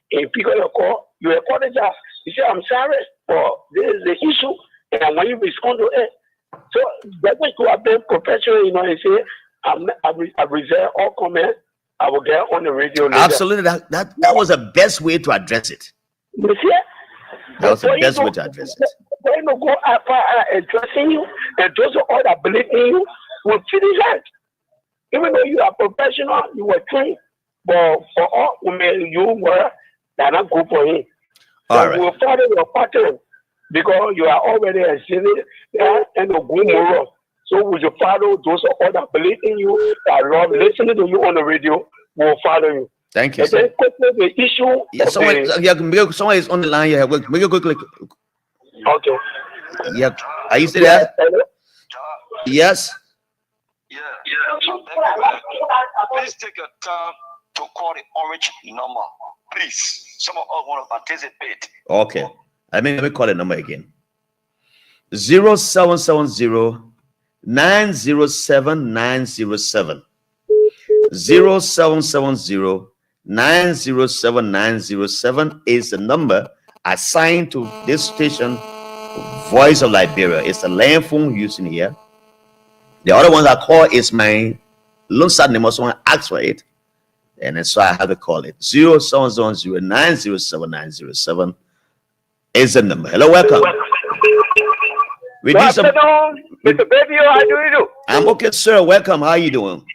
he pick up your call, you apologize. You say, I'm sorry, but this is the issue. And when you respond to it, so that way you have been professional, you say, I reserve all comments. I will get on the radio later. Absolutely. That was the best way to address it. You see? That was the best way to address it. When you go after addressing you, and those who are that believe in you will finish that. Even though you are professional, you were trained. But for all women you were, they're not good for him. So all right. You will follow your pattern because you are already exhibited and a good moral. So would you follow those who are that believe in you, that love listening to you on the radio, will follow you. Thank you, and sir. then quickly the issue. Yeah, someone is on the line here. Make it quickly. Okay. Yep. Are you still there? Yes. Yeah. Please take your time to call the orange number. Please. Some of us want to participate. Okay. Let me call the number again. 0770 907 907. 0770 907 907 is the number assigned to this station, Voice of Liberia. It's the land phone using here. The other one I call is my loan start number. Someone asks for it, and so I have to call it. 0770 907 907 is the number. Hello, welcome. Good afternoon, Mr. Baby. How do you do? I'm okay, sir. Welcome. How are you doing?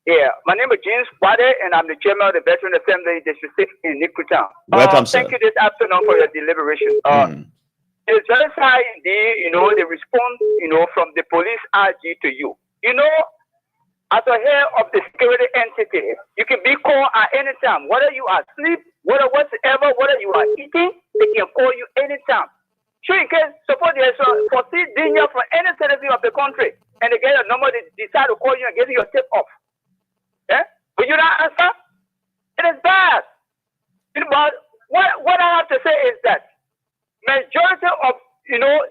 Yeah, my name is James Wade, and I'm the chairman of the Veteran Assembly District 6 in Nikutown. Welcome, sir. Thank you this afternoon for your deliberation. It's very sad indeed, the response, from the police RG to you. As a head of the security entity, you can be called at any time, whether you are asleep, whether you are eating, they can call you anytime. Sure, you can support there's a foreseen danger for any citizen of the country, and they get a number, they decide to call you and give you a tip off. Yeah? Will you not answer? It is bad. But what I have to say is that majority of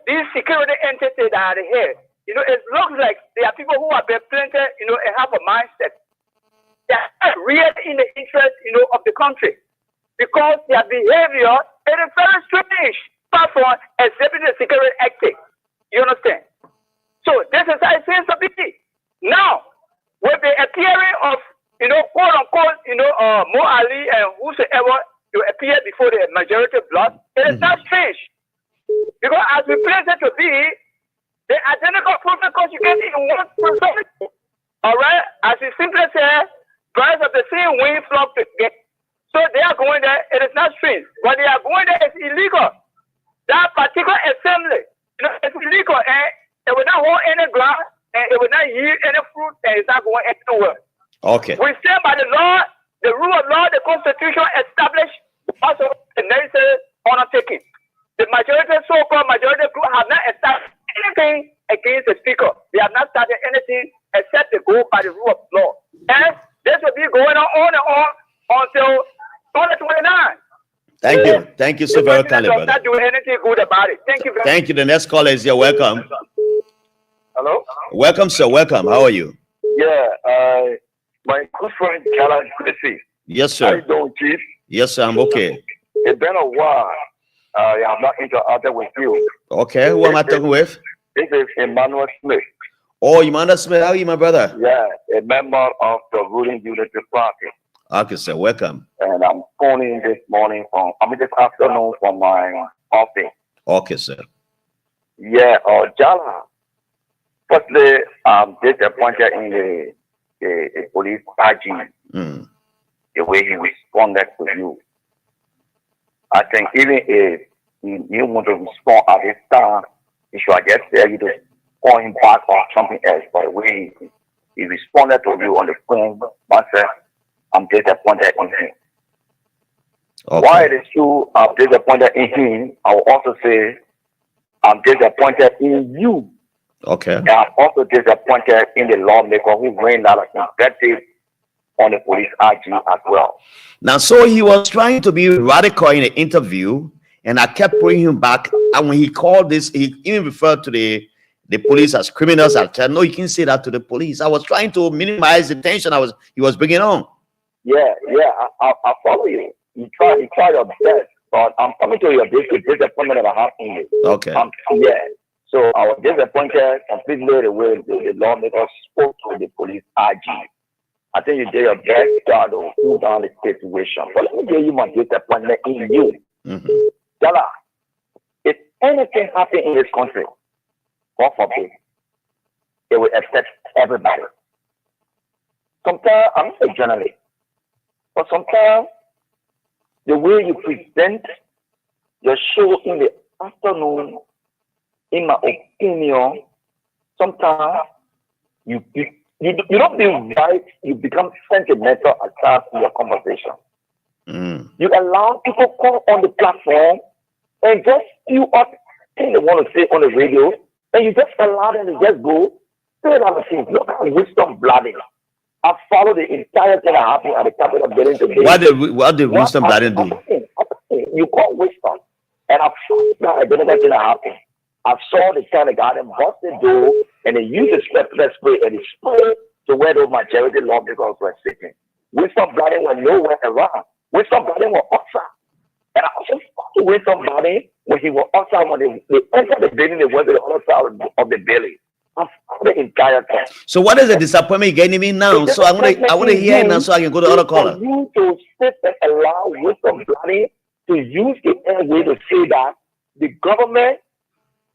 these security entities that are here, it looks like they are people who have been planted, and have a mindset. They are really in the interest, of the country, because their behavior is very strange. Apart from exhibiting the security acting, you understand? So this is how it seems to be. Now, with the appearing of, quote unquote, Mo Ali and whosoever to appear before the majority blood, it is not strange. Because as we place it to be, the identical protocols you get in one person. All right? As we simply say, birds of the same wing flock together. So they are going there, it is not strange. What they are going there is illegal. That particular assembly, it's illegal, and it will not hold any ground, and it will not yield any fruit, and it's not going anywhere. Okay. We stand by the law, the rule of law, the Constitution established, also the necessary undertaking. The majority, so-called majority group, have not established anything against the speaker. They have not started anything except to go by the rule of law. And this will be going on and on until 2029. Thank you so very kindly, brother. Not doing anything good about it. Thank you very much. Thank you. The next caller is here. Welcome. Hello? Welcome, sir. Welcome. How are you? Yeah, my good friend, Kala Chrissy. Yes, sir. How you doing, Chief? Yes, sir. I'm okay. It's been a while. I'm not interacting with you. Okay, who am I talking with? This is Emmanuel Smith. Oh, Emmanuel Smith, how are you, my brother? Yeah, a member of the ruling Unity Party. Okay, sir, welcome. And I'm phoning this afternoon from my office. Okay, sir. Yeah, Jala. Firstly, I'm disappointed in the police IG, the way he responded to you. I think even if you want to respond at this time, he should just tell you to call him back or something else. But the way he responded to you on the phone, myself, I'm disappointed in him. Okay. Why it is true I'm disappointed in him, I will also say I'm disappointed in you. Okay. And I'm also disappointed in the lawmaker who ran out of invective on the police IG as well. Now, so he was trying to be radical in an interview, and I kept bringing him back. And when he called this, he even referred to the police as criminals. I said, no, you can't say that to the police. I was trying to minimize the tension he was bringing on. Yeah, I follow you. You try your best, but I'm coming to your disappointment that I have in you. Okay. Yeah. So I was disappointed completely the way the lawmakers spoke to the police IG. I think you did your best to cool down the situation. But let me tell you my disappointment in you. Jala, if anything happens in this country, God forbid, it will affect everybody. Sometimes, I'm not a journalist, but sometimes the way you present your show in the afternoon, in my opinion, sometimes you don't be right, you become sentimental at times in your conversation. You allow people to come on the platform and just spew up things they want to say on the radio, and you just allow them to just go say other things. Look at wisdom blooding. I follow the entire thing that happened at the Capitol building today. What did wisdom blooding do? You call wisdom, and I saw that thing that happened. I saw the kind of guy that bust the door and they used the pepper spray and they sprayed to where the majority lawmakers were sitting. Wisdom blooding were nowhere around. Wisdom blooding were outside. And I also saw wisdom blooding when he was outside. When they entered the building, they went to the other side of the building. I saw the entire thing. So what is the disappointment you're getting me now? So I want to hear it now so I can go to the other caller. For you to sit and allow wisdom blooding to use the airway to say that the government,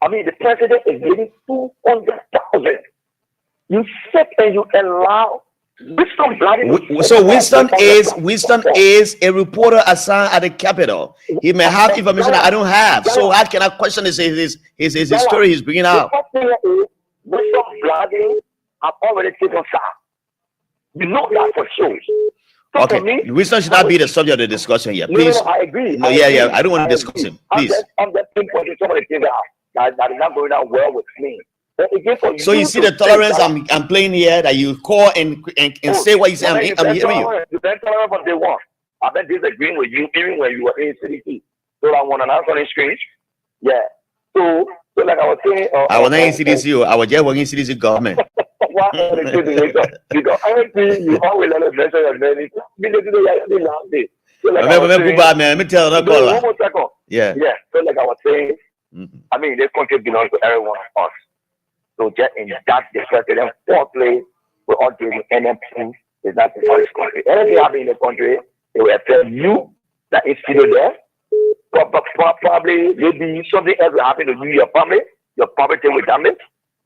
the president is getting 200,000. You sit and you allow wisdom blooding. So wisdom is a reporter assigned at the Capitol. He may have information that I don't have. So how can I question his story he's bringing out? Wisdom blooding have already taken side. You know that for sure. So okay, me, wisdom should not be the subject of the discussion here. Please. No, I agree. No, yeah, I don't want to discuss him. Please. I'm just pinpointing some of the things that is not going out well with me. So you see the tolerance I'm playing here, that you call and say what you say. I'm hearing you. You've been tolerant from day one. I've been disagreeing with you even when you were in CDC. So I want to announce on the screen. Yeah. So like I was saying, I was not in CDC. I was just working in CDC government. Why because honestly, you always let us mention your name. Let me tell another caller. 1 more second. Yeah. So like I was saying, this country belongs to every one of us. So just in that discussion, then fourthly, we're all doing NMP is not the first country. Anything happening in the country, it will affect you that is still there. Probably maybe something else will happen to you, your property will damage.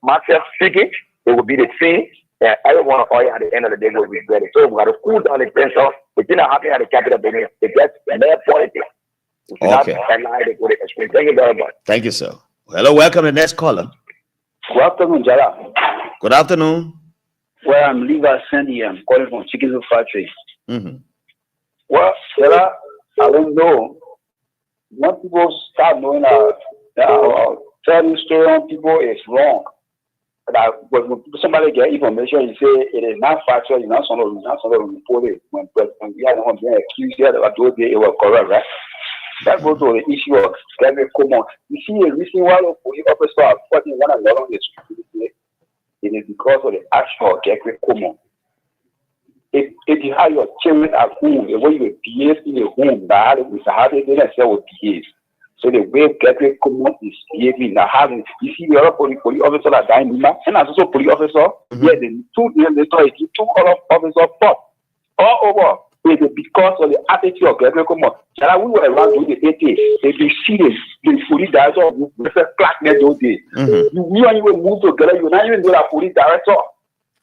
Myself speaking, it will be the same. And everyone at the end of the day will regret it. So we got to cool down the tension. It didn't happen at the Capitol building. It gets more politics. Okay. Thank you very much. Thank you, sir. Hello, welcome to the next caller. Good afternoon, Jala. Good afternoon. Well, I'm Liva Sandy. I'm calling from Chicken Factory. Well, Jala, I don't know. When people start knowing telling story on people is wrong. That when somebody get information, you say it is not factual, you're not supposed to report it. When we had one being accused here that it was correct, right? That goes to the issue of Gary Common. You see, the reason why the police officer are fighting one another is it is because of the action of Gary Common. If you have your children at home, the way you behave in your home, that is how they didn't say will behave. So the way Gabriel Common is behaving, having, you see the other police officer that died, and as also police officer, yeah, the two other officers fought all over. It's because of the attitude of Gabriel Common. And we were around doing the 80s. They be serious. The police director with a clack there those days. You and you will move together. You not even know that police director.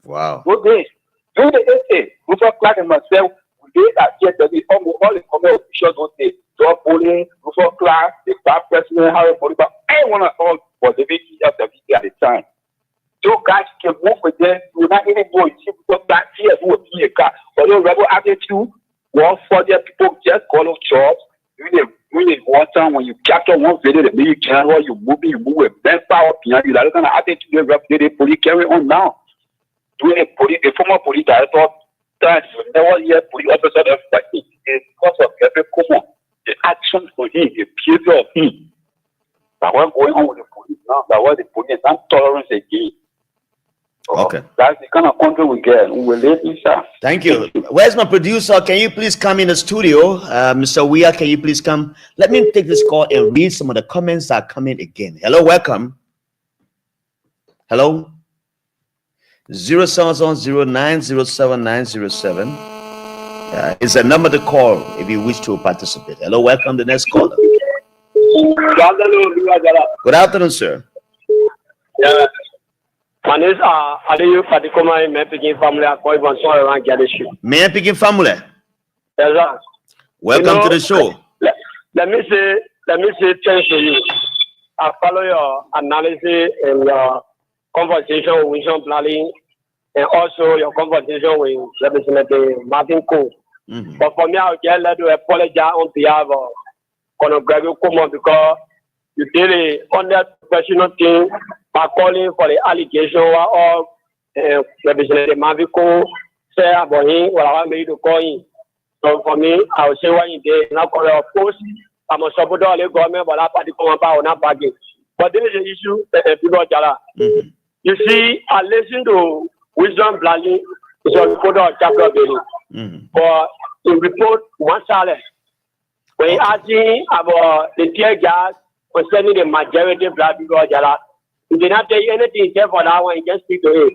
Wow. Those days. During the 80s, Rufus Clark and myself, we did that yesterday. Almost all the community officials those days. Joe Bowling, Rufus Clark, the staff president, Harry Bolivar, everyone at all was the VP of the VP at the time. Those guys can move with them. You not even know you see because back here who will be a car. But your rebel attitude was for their people just call them jobs. Really one time when you capture one video, the you camera, you move with best power behind you. That kind of attitude the police carry on now. Doing the former police director that you never hear police officer that it is because of every common. The action for him, the behavior of him. That what's going on with the police now, that what the police not tolerance again. Okay. That's the kind of country we get. We will live in, sir. Thank you. Where's my producer? Can you please come in the studio? Mr. Weir, can you please come? Let me take this call and read some of the comments that are coming again. Hello, welcome. Hello? 070090797. It's a number to call if you wish to participate. Hello, welcome. The next caller. Good afternoon, sir. Yeah. My name is Aliyu Fatikoma, my picking family. I call from somewhere around Gadishu. May I picking family? Yes, sir. Welcome to the show. Let me say thanks to you. I follow your analysis and your conversation with Vision Planning and also your conversation with Representative Martin Cole. But for me, I would just like to apologize on behalf of Colonel Gregory Coleman because you did a unprofessional thing by calling for the allegation of Representative Martin Cole said about him, what I want me to call him. So for me, I would say what he did, not call it a post. I'm a supporter of the government, but I party come about not bargain. But there is an issue, people are jala. You see, I listen to Wisdom Blali, is a reporter of Chapter Bailey. But in report, one salad, when he asking about the tear gas concerning the majority of black people of Jala, he did not tell you anything except for that one, he just speak to him.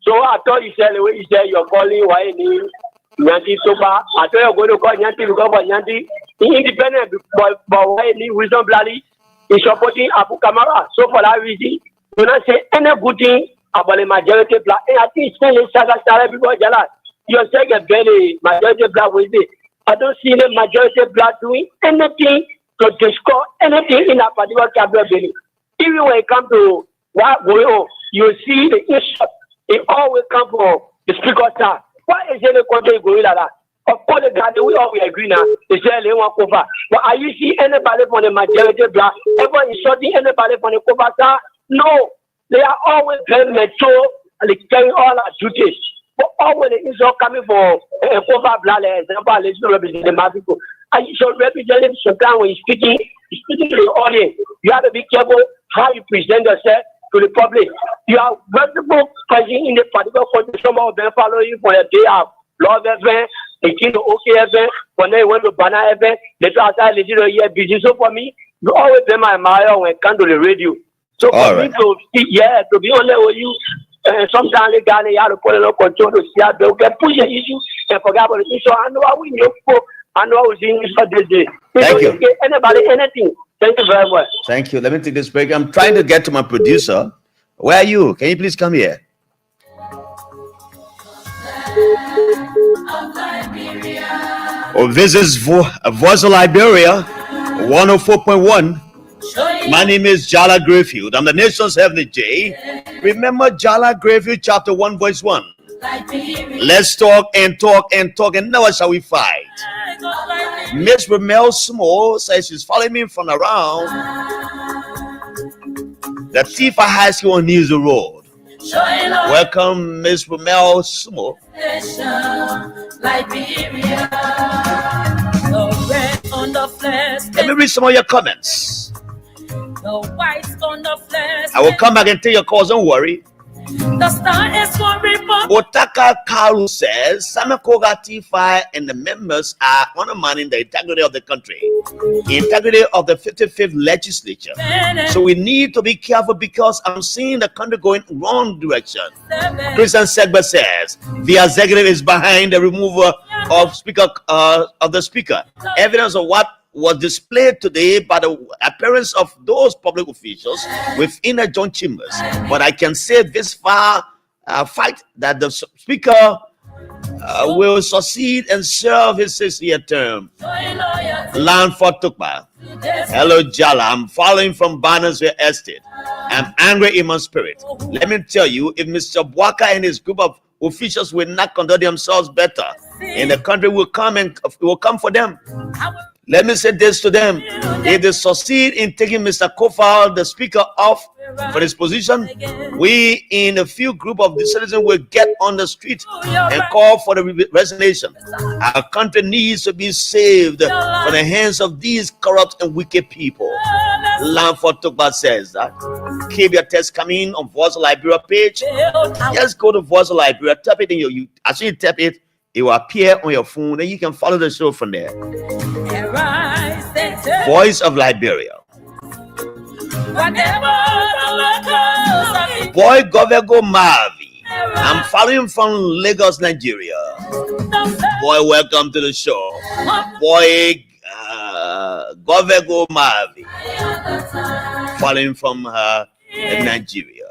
So I thought you said the way you said you're calling why you need Nyanti Soba. I thought you're going to call Nyanti because of Nyanti. He independent, but why you need Wisdom Blali is supporting Abu Kamara. So for that reason, do not say any good thing about the majority black. And I think it's saying people of Jala. You're saying a very majority black with it. I don't see the majority black doing anything to discuss anything in a particular cabinet building. Even when it comes to what going on, you see the issue. It always comes from the speaker side. Why is it the country going like that? Of course, the guy we all agree now. They say they want cover. But are you see anybody from the majority black ever insulting anybody from the cover side? No, they are always very mature and they carry all our duties. But always the insult coming from cover black, example, let's represent the Mexico. And you should represent sometimes when you're speaking to the audience. You have to be careful how you present yourself to the public. You are multiple present in the particular country. Some of them follow you for a day of love event, they came to OK event, when they went to Banana event, they try to say, year busy. So for me, you always be my admirer when it comes to the radio. So for me to speak, to be honest with you, sometimes the guy have to put a control to see how they can push the issue and forget about the issue. I know how we know for. I know I was in this for this day. Thank you. Anybody, anything. Thank you very much. Thank you. Let me take this break. I'm trying to get to my producer. Where are you? Can you please come here? Oh, this is Voice of Liberia, 104.1. My name is Jala Grayfield. I'm the nation's heavenly J. Remember Jala Grayfield, chapter 1, verse 1. Let's talk and talk and talk, and never shall we fight. Miss Ramel Small says she's following me from around the Tifa High School on News Road. Welcome, Miss Ramel Small. Let me read some of your comments. I will come back and take your calls, don't worry. The star is one report. Otaka Karu says Samakoga T5 and the members are undermining the integrity of the country. integrity of the 55th legislature. So we need to be careful because I'm seeing the country going wrong direction. Christian Segba says the executive is behind the removal of the speaker. Evidence of what was displayed today by the appearance of those public officials within the joint chambers. But I can say this far fight that the speaker will succeed and serve his 6-year term. Land for Tukba. Hello, Jala. I'm following from Barnesville Estate. I'm angry in my spirit. Let me tell you, if Mr. Bwaka and his group of officials will not conduct themselves better, and the country will come for them. Let me say this to them. If they succeed in taking Mr. Kofa, the speaker, off for his position, we in a few group of the citizens will get on the street and call for the resignation. Our country needs to be saved from the hands of these corrupt and wicked people. Lanford Tukba says that. Keep your text coming on Voice of Liberia page. Just go to Voice of Liberia, tap it in your, as you tap it, it will appear on your phone, then you can follow the show from there. Voice of Liberia. Boy Govego Mavi. I'm following from Lagos, Nigeria. Boy, welcome to the show. Boy Govego Mavi. Following from Nigeria.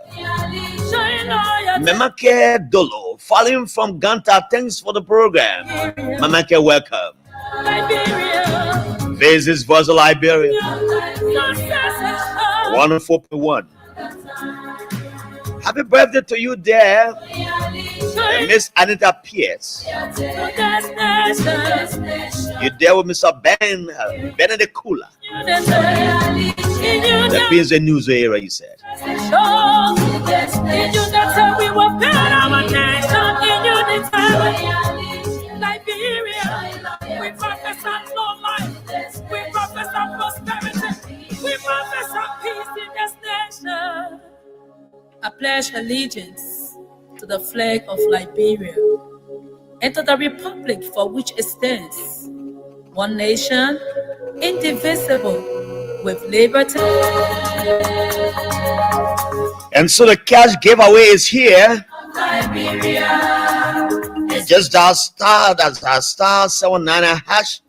Mamake Dolo, following from Ganta, thanks for the program. Mamake, welcome. This is Voice of Liberia. 104.1. Happy birthday to you there, Miss Anita Pierce. You're there with Mr. Benedict Kula. The Prince and News era, you said. We focus on long life. We focus on prosperity. We focus on peace in this nation. I pledge allegiance to the flag of Liberia and to the republic for which it stands, one nation, indivisible, with liberty. And so the cash giveaway is here. Just dial star 799 hash.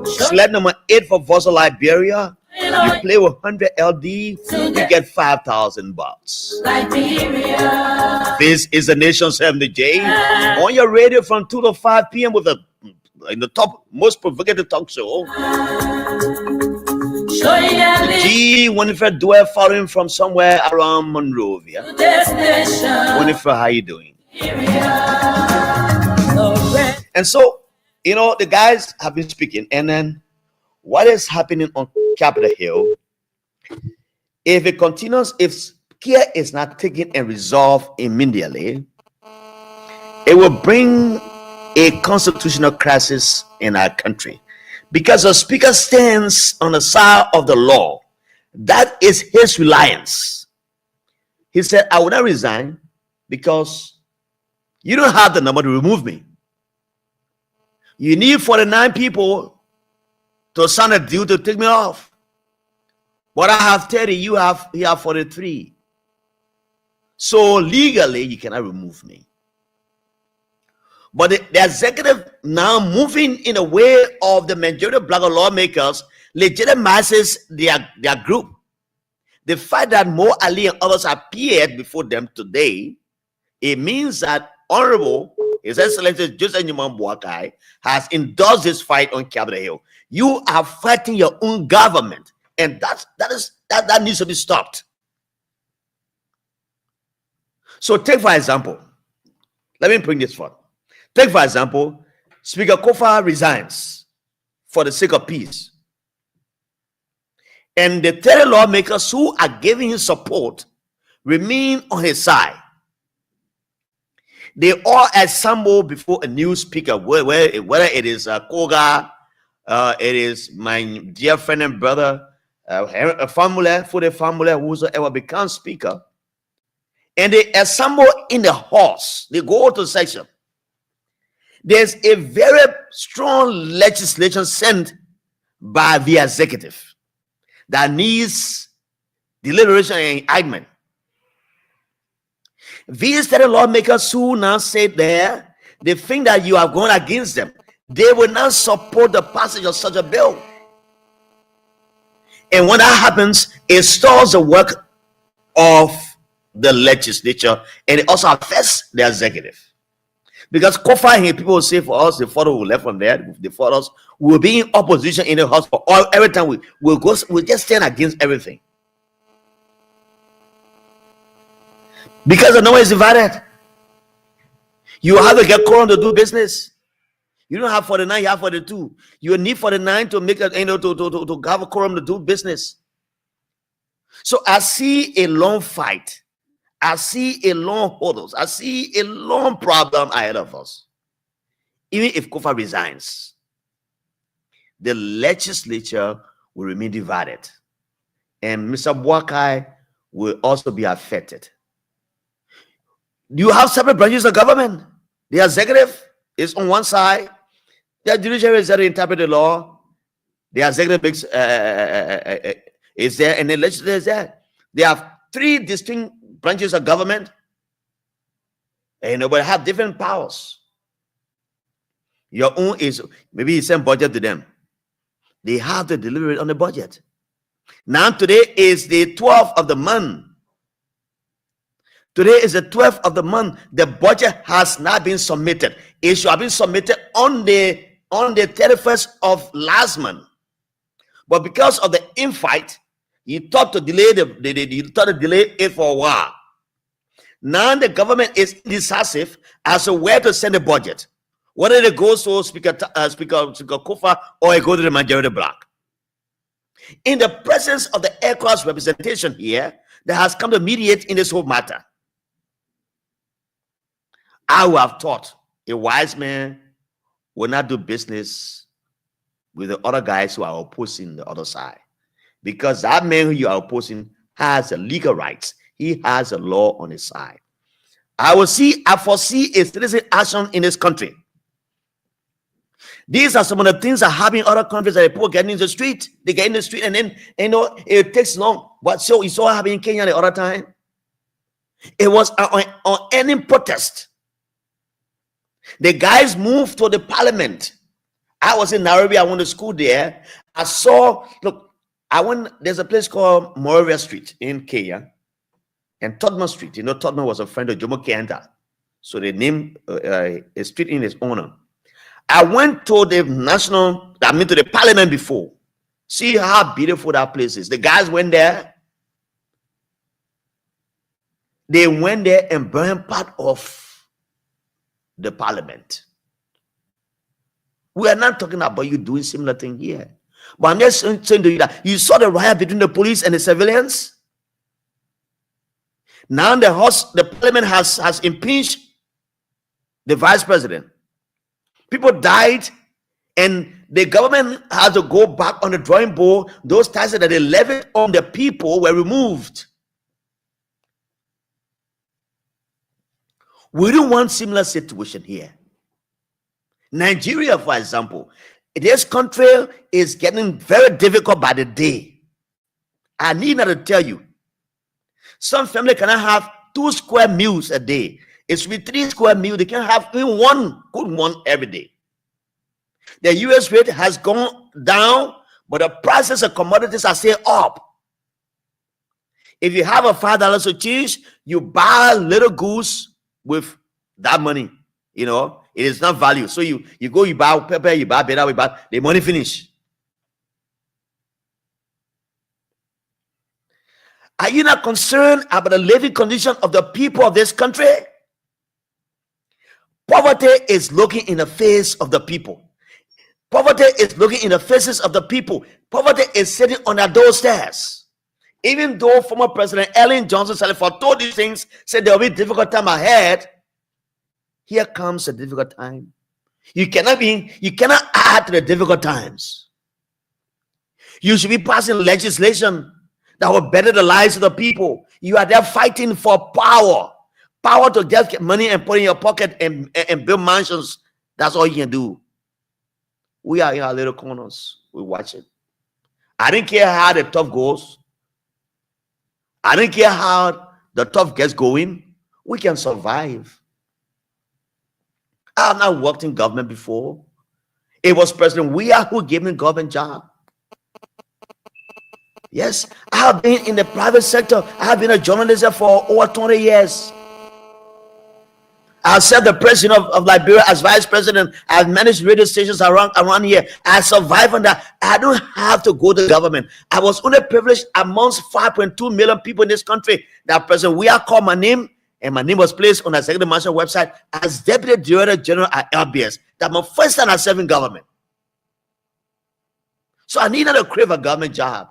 Select number 8 for Voice of Liberia. You play with 100 LD, you get 5,000 bucks. This is the Nation's 70J on your radio from 2 to 5 p.m. with in the top most provocative talk show. G. Winifred Dwell following from somewhere around Monrovia. Winifred, how you doing? And so, you know, the guys have been speaking, and then what is happening on Capitol Hill, if it continues, if care is not taken and resolved immediately, it will bring a constitutional crisis in our country. Because the speaker stands on the side of the law. That is his reliance. He said, I will not resign because you don't have the number to remove me. You need 49 people to sign a deal to take me off. But I have 30, you have 43. So legally, you cannot remove me. But the executive now moving in a way of the majority of black lawmakers legitimizes their group. The fact that Mo Ali and others appeared before them today, it means that Honorable His Excellency Joseph Newman Boakai has endorsed this fight on Capitol Hill. You are fighting your own government, and that needs to be stopped. So take for example, let me bring this forward. Take for example, Speaker Kofa resigns for the sake of peace. And the 30 lawmakers who are giving him support remain on his side. They all assemble before a new speaker, whether it is Koga, it is my dear friend and brother, a family, for the family whosoever becomes speaker. And they assemble in the halls. They go to section. There's a very strong legislation sent by the executive that needs deliberation and indictment. These state lawmakers who now sit there, they think that you are going against them. They will not support the passage of such a bill. And when that happens, it stalls the work of the legislature, and it also affects the executive. Because here, people will say for us, the photo will left from there, the photos will be in opposition in the house for all every time we'll just stand against everything. Because the number is divided. You have to get quorum to do business. You don't have 49, you have 42. You need 49 to make a to have a quorum to do business. So I see a long fight. I see a long hurdles. I see a long problem ahead of us. Even if Kofa resigns, the legislature will remain divided. And Mr. Boakai will also be affected. You have separate branches of government. The executive is on one side. The judiciary is there to interpret the law. The executive is there, and the legislature is there. They have three distinct branches of government, and they have different powers. Your own is maybe you send budget to them. They have to deliberate on the budget. Now today is the 12th of the month. Today is the 12th of the month. The budget has not been submitted. It should have been submitted on the 31st of last month. But because of the infight, you thought to delay it for a while. Now the government is indecisive as to where to send the budget. Whether it goes to Speaker Kofa or it goes to the majority bloc. In the presence of the aircraft representation here that has come to mediate in this whole matter, I would have thought a wise man will not do business with the other guys who are opposing the other side. Because that man who you are opposing has the legal rights. He has the law on his side. I foresee a citizen action in this country. These are some of the things that happen in other countries that people get in the street. They get in the street and then, it takes long. But so it's all happening in Kenya the other time. It was on any protest. The guys moved to the parliament. I was in Nairobi. I went to school there. There's a place called Moravia Street in Kenya. And Todman Street. Todman was a friend of Jomo Kenyatta. So they named a street in his honor. I went to the to the parliament before. See how beautiful that place is. The guys went there. They went there and burned part of the parliament. We are not talking about you doing similar thing here. But I'm just saying to you that you saw the riot between the police and the civilians. Now the parliament has impeached the vice president. People died, and the government had to go back on the drawing board. Those taxes that they levied on the people were removed. We don't want similar situation here. Nigeria, for example, this country is getting very difficult by the day. I need not to tell you. Some family cannot have 2 square meals a day. It should be 3 square meals. They can have even one good one every day. The US rate has gone down, but the prices of commodities are still up. If you have a $5 to change, you buy little goose with that money. It is not value. So you go, you buy pepper, you buy better, you buy the money finish. Are you not concerned about the living condition of the people of this country? Poverty is looking in the face of the people. Poverty is looking in the faces of the people. Poverty is sitting on their doorsteps. Even though former President Ellen Johnson foretold these things, said there will be a difficult time ahead, here comes a difficult time. You cannot add to the difficult times. You should be passing legislation that will better the lives of the people. You are there fighting for power. Power to just get money and put in your pocket and build mansions. That's all you can do. We are in our little corners. We watch it. I didn't care how the tough goes. I didn't care how the tough gets going. We can survive. I have not worked in government before. It was President Weah who gave me government job. Yes, I have been in the private sector. I have been a journalist for over 20 years. I served the president of Liberia as vice president. I've managed radio stations around here. I survived on that. I don't have to go to government. I was only privileged amongst 5.2 million people in this country that President Weah called my name, and my name was placed on the Executive Mansion website as Deputy Director General at LBS. That's my first time I served in government. So I need not to crave a government job.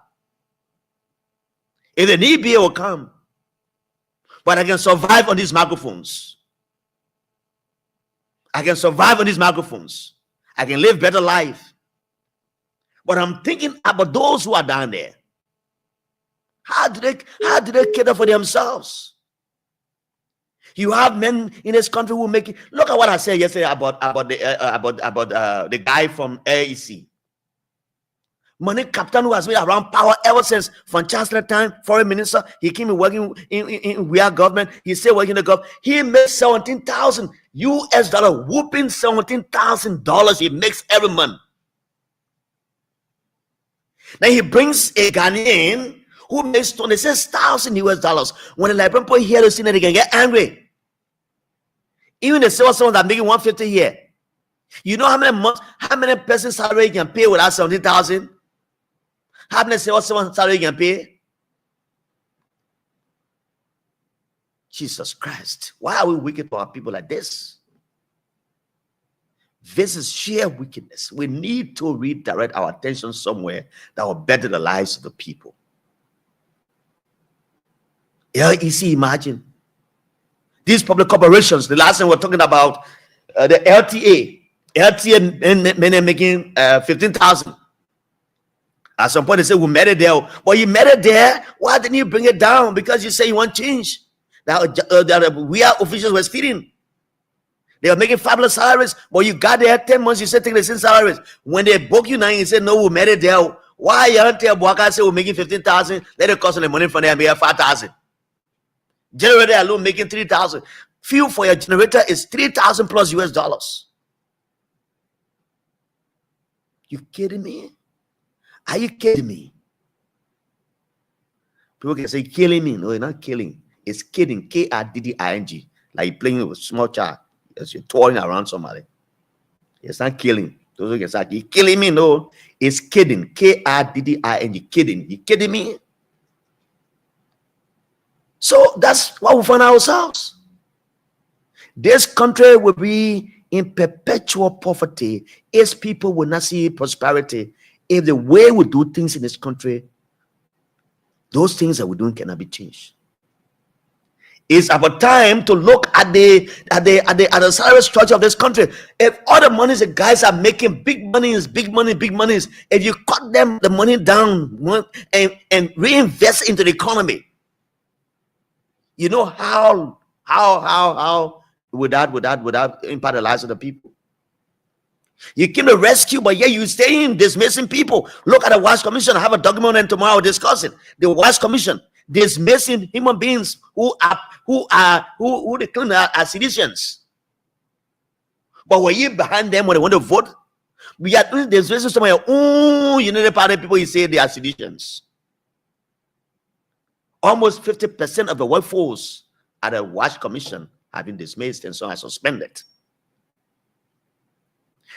If the need be, it will come. But I can survive on these microphones. I can survive on these microphones. I can live better life. But I'm thinking about those who are down there. How do they cater for themselves? You have men in this country who make it. Look at what I said yesterday about the guy from AEC. Money captain who has been around power ever since from Chancellor time, foreign minister. He came working in we are government. He's still working in the government. He makes $17,000 US, whooping $17,000 he makes every month. Then he brings a Ghanaian who makes $26,000 US. When the Liberian people hear the scene, they can get angry. Even the civil servants are making $150 here. You know how many persons salary you can pay without $17,000? How many civil servants salary you can pay? Jesus Christ. Why are we wicked for our people like this? This is sheer wickedness. We need to redirect our attention somewhere that will better the lives of the people. Yeah, you see, imagine. These public corporations, the last time we were talking about the LTA men making 15,000. At some point they say we made it there. Well, you made it there. Why didn't you bring it down? Because you say you want change. That we are officials were speeding. They were making fabulous salaries. But you got there 10 months. You said take the same salaries. When they book you now, you said no, we made it there. Why you don't tell Boaka say we're making 15,000? Let it cost them the money from there and make 5,000. Generator alone making 3,000. Fuel for your generator is 3,000 plus US. You kidding me? Are you kidding me? People can say killing me. No, you're not killing. It's kidding. K-I-D-D-I-N-G. Like you're playing with a small child. As you're touring around somebody. It's not killing. Those who can say you're killing me. No, it's kidding. K-I-D-D-I-N-G. Kidding. You kidding me? So that's what we find ourselves. This country will be in perpetual poverty if people will not see prosperity. If the way we do things in this country, those things that we're doing cannot be changed. It's about time to look at the salary structure of this country. If all the monies the guys are making, big monies, if you cut them the money down and reinvest into the economy, you know how would that impact the lives of the people? You came to rescue, but yeah, you stay in dismissing people. Look at the WASH Commission. I have a document and tomorrow I'll discuss it. The WASH Commission dismissing human beings who they claim are citizens. But were you behind them when they want to vote? We are doing dismissing somewhere. Oh, you know the party people you say they are citizens. Almost 50% of the workforce at the WASH Commission have been dismissed and some are suspended.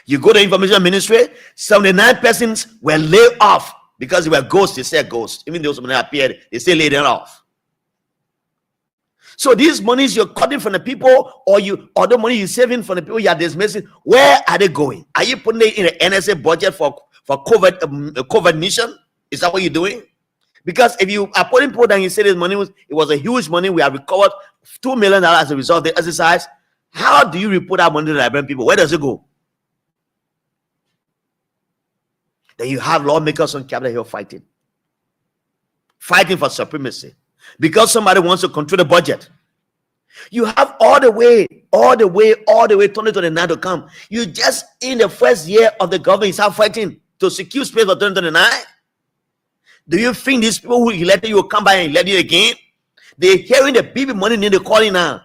You go to information ministry, 79 persons were laid off because they were ghosts. They said ghosts. Even those when they appeared, they still laid them off. So these monies you're cutting from the people, or the money you're saving from the people you are dismissing, where are they going? Are you putting it in the NSA budget for COVID mission? Is that what you're doing? Because if you are putting people down, you say this money it was a huge money. We have recovered $2 million as a result of the exercise. How do you report that money to the Liberian people? Where does it go? Then you have lawmakers on Capitol Hill fighting for supremacy because somebody wants to control the budget. You have all the way 2029 to come. You just in the first year of the government, you start fighting to secure space for 2029. Do you think these people who elected you will come by and elect you again? They're hearing the baby money they're calling now.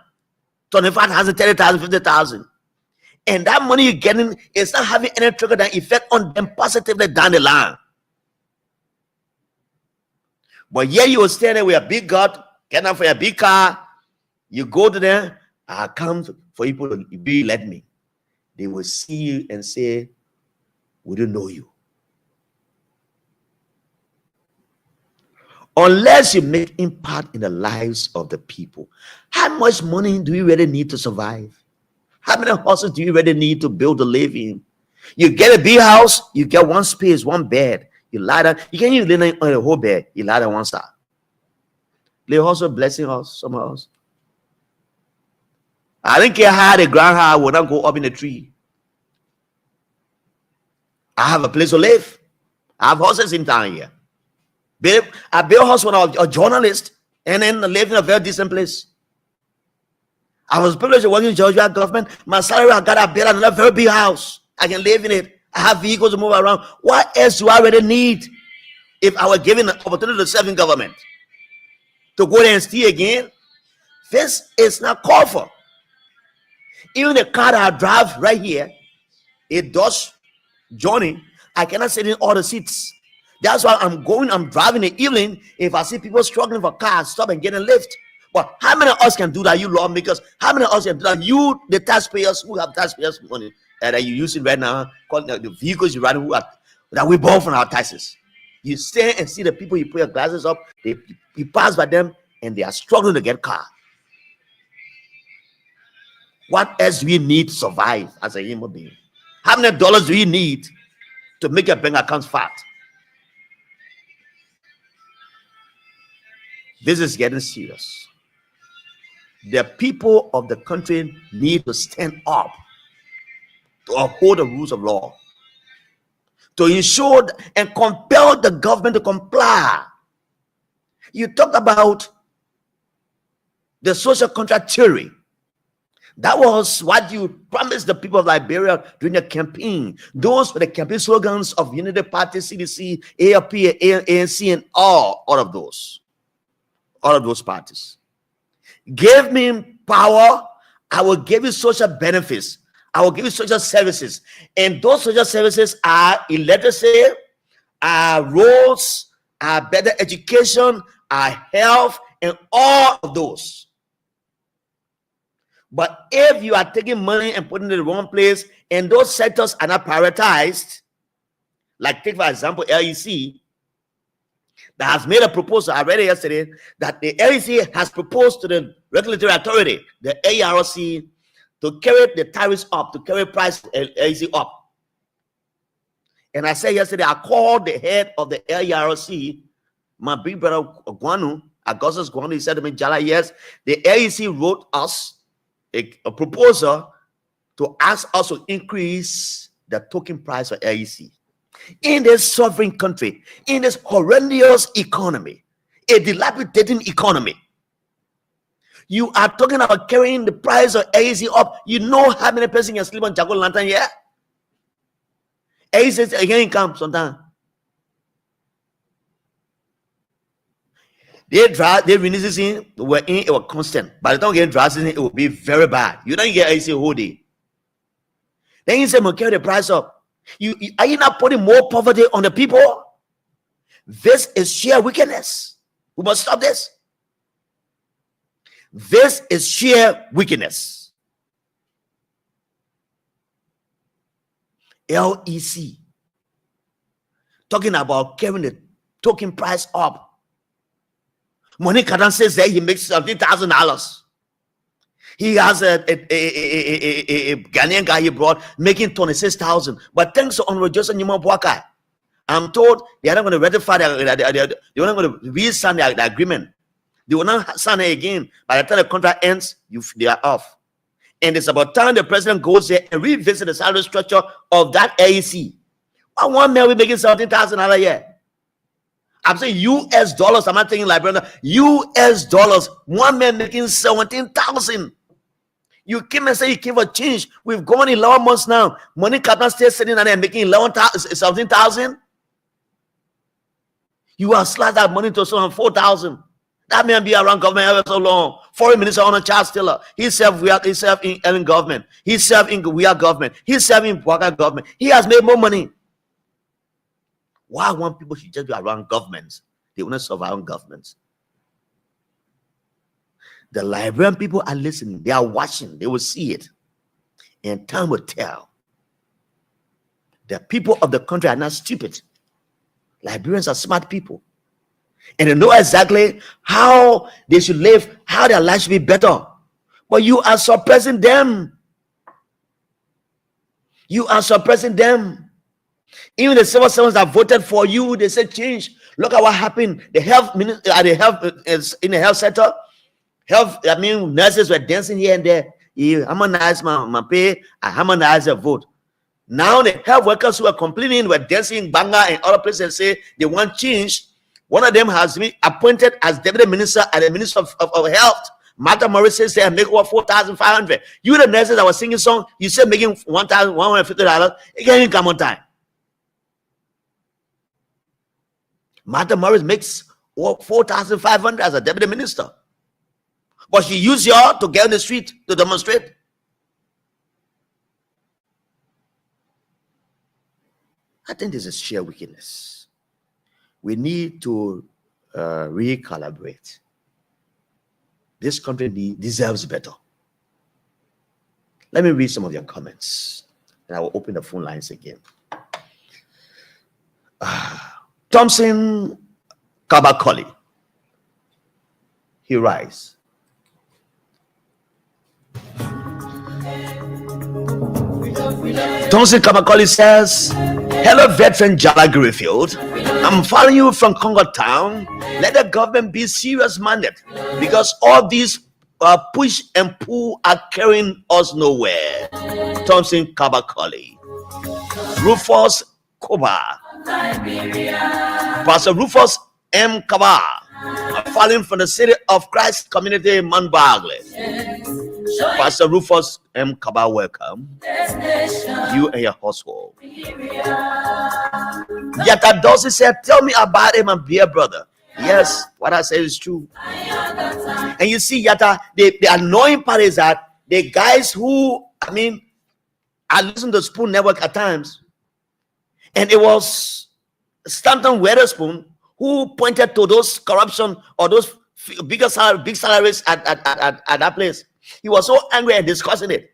25,000, 30,000, 50,000. And that money you're getting is not having any trigger down effect on them positively down the line. But here you will stay there with a big God, get out for a big car. You go to them, I come for people to be let me. They will see you and say, we don't know you. Unless you make impact in the lives of the people. How much money do you really need to survive? How many houses do you really need to build to live in? You get a big house, you get one space, one bed. You lie down. You can't even lay on the whole bed. You lie down one side. They also blessing us, some house. I don't care how the ground high will not go up in the tree. I have a place to live. I have houses in town here. I built a house when I was a journalist and then lived in a very decent place. I was privileged to work in the Georgia government. My salary, I got a build another very big house. I can live in it. I have vehicles to move around. What else do I really need if I were given an opportunity to serve in government? To go there and steal again? This is not called for. Even the car that I drive right here, it does journey. I cannot sit in all the seats. That's why I'm driving in the evening. If I see people struggling for cars, stop and get a lift. But how many of us can do that? You lawmakers, how many of us can do that? You, the taxpayers who have taxpayers' money that you're using right now, the vehicles you're riding that we borrow from our taxes. You stay and see the people, you put your glasses up, you pass by them, and they are struggling to get a car. What else do we need to survive as a human being? How many dollars do you need to make your bank account fat? This is getting serious. The people of the country need to stand up to uphold the rules of law, to ensure and compel the government to comply. You talked about the social contract theory. That was what you promised the people of Liberia during the campaign. Those were the campaign slogans of Unity Party, CDC, ALP, ANC, and all of those parties. Give me power, I will give you social benefits. I will give you social services. And those social services are illiteracy, are roads, are better education, are health, and all of those. But if you are taking money and putting it in the wrong place, and those sectors are not prioritized, like take for example LEC, that has made a proposal, I read it yesterday, that the LEC has proposed to the regulatory authority, the ARC, to carry the tariffs up, to carry price LEC up. And I said yesterday, I called the head of the ARC, my big brother Guanu, Augustus Guanu. He said to me, Jala, yes, the LEC wrote us a proposal to ask us to increase the token price for LEC. In this sovereign country, in this horrendous economy, a dilapidating economy, you are talking about carrying the price of LEC up. You know how many persons can sleep on Jago Lantern here? LEC says again come sometime. They rainy season were in, it was constant. By the time we get dry season, it will be very bad. You don't get LEC whole day. Then you say, "I'm carry the price up." Are you not putting more poverty on the people? This is sheer wickedness. We must stop this. This is sheer wickedness. LEC talking about carrying the token price up. Money Kadan says that he makes $17,000. He has a Ghanaian guy he brought making 26,000. But thanks to Honorable Joseph Newman Boakai, I'm told they are not going to ratify they're not going to re-sign the agreement. They will not sign it again. By the time the contract ends, they are off. And it's about time the president goes there and revisit the salary structure of that LEC. One man will be making $17,000 a year. I'm saying US dollars. I'm not thinking Liberia. US dollars. One man making 17,000. You came and say you came for change. We've gone 11 months now. Money Captain still sitting there and making 17,000. You have slashed that money to someone 4,000. That man be around government ever so long. Foreign minister on a child stealer. He served in government. He served in we are government. He served in Waka government. He has made more money. Why one people should just be around governments? They want to serve our own governments. The Liberian people are listening. They are watching. They will see it. And time will tell. The people of the country are not stupid. Liberians are smart people. And they know exactly how they should live, how their life should be better. But you are suppressing them. You are suppressing them. Even the civil servants that voted for you, they said change. Look at what happened. The health minister, in the health sector, nurses were dancing here and there. You harmonize my pay, I harmonize the vote. Now the health workers who are complaining were dancing in Banga and other places and say they want change. One of them has been appointed as deputy minister at the Minister of Health. Martha Morris says they make over 4,500. You the nurses that were singing song, you said making $1,150. It can't even come on time. Martha Morris makes 4,500 as a deputy minister. But she used y'all to get on the street to demonstrate. I think this is sheer wickedness. We need to recalibrate. This country deserves better. Let me read some of your comments, and I will open the phone lines again. Thompson Kabakoli, he writes, Thompson Kabakoli says, hello, veteran Jala Greenfield. I'm following you from Congo Town. Let the government be serious-minded because all these push and pull are carrying us nowhere. Thompson Kabakoli. Rufus Koba. Pastor Rufus M. Kaba. Following from the City of Christ Community, Manbagle. Pastor Rufus M. Kaba, welcome. You and your household. Yata Dawson said, tell me about him, my dear brother. Yes, what I said is true. And you see, Yata, the annoying part is that the guys who, I listen to Spoon Network at times, and it was Stanton Weatherspoon who pointed to those corruption or those big salaries at that place. He was so angry and discussing it.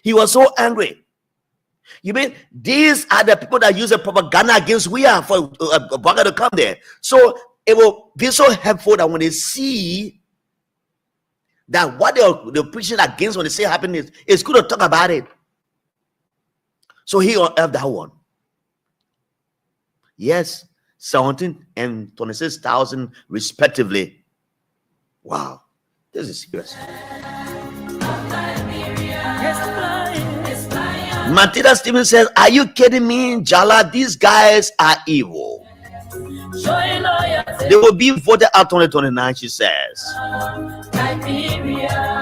He was so angry. You mean these are the people that use the propaganda against we are for Banga to come there? So it will be so helpful that when they see that what they're preaching against when they say happiness, it's good to talk about it. So he will have that one. Yes, 17 and 26,000 respectively. Wow, this is serious. Matilda Stevens says, are you kidding me, Jala? These guys are evil. They will be voted out 2029, she says.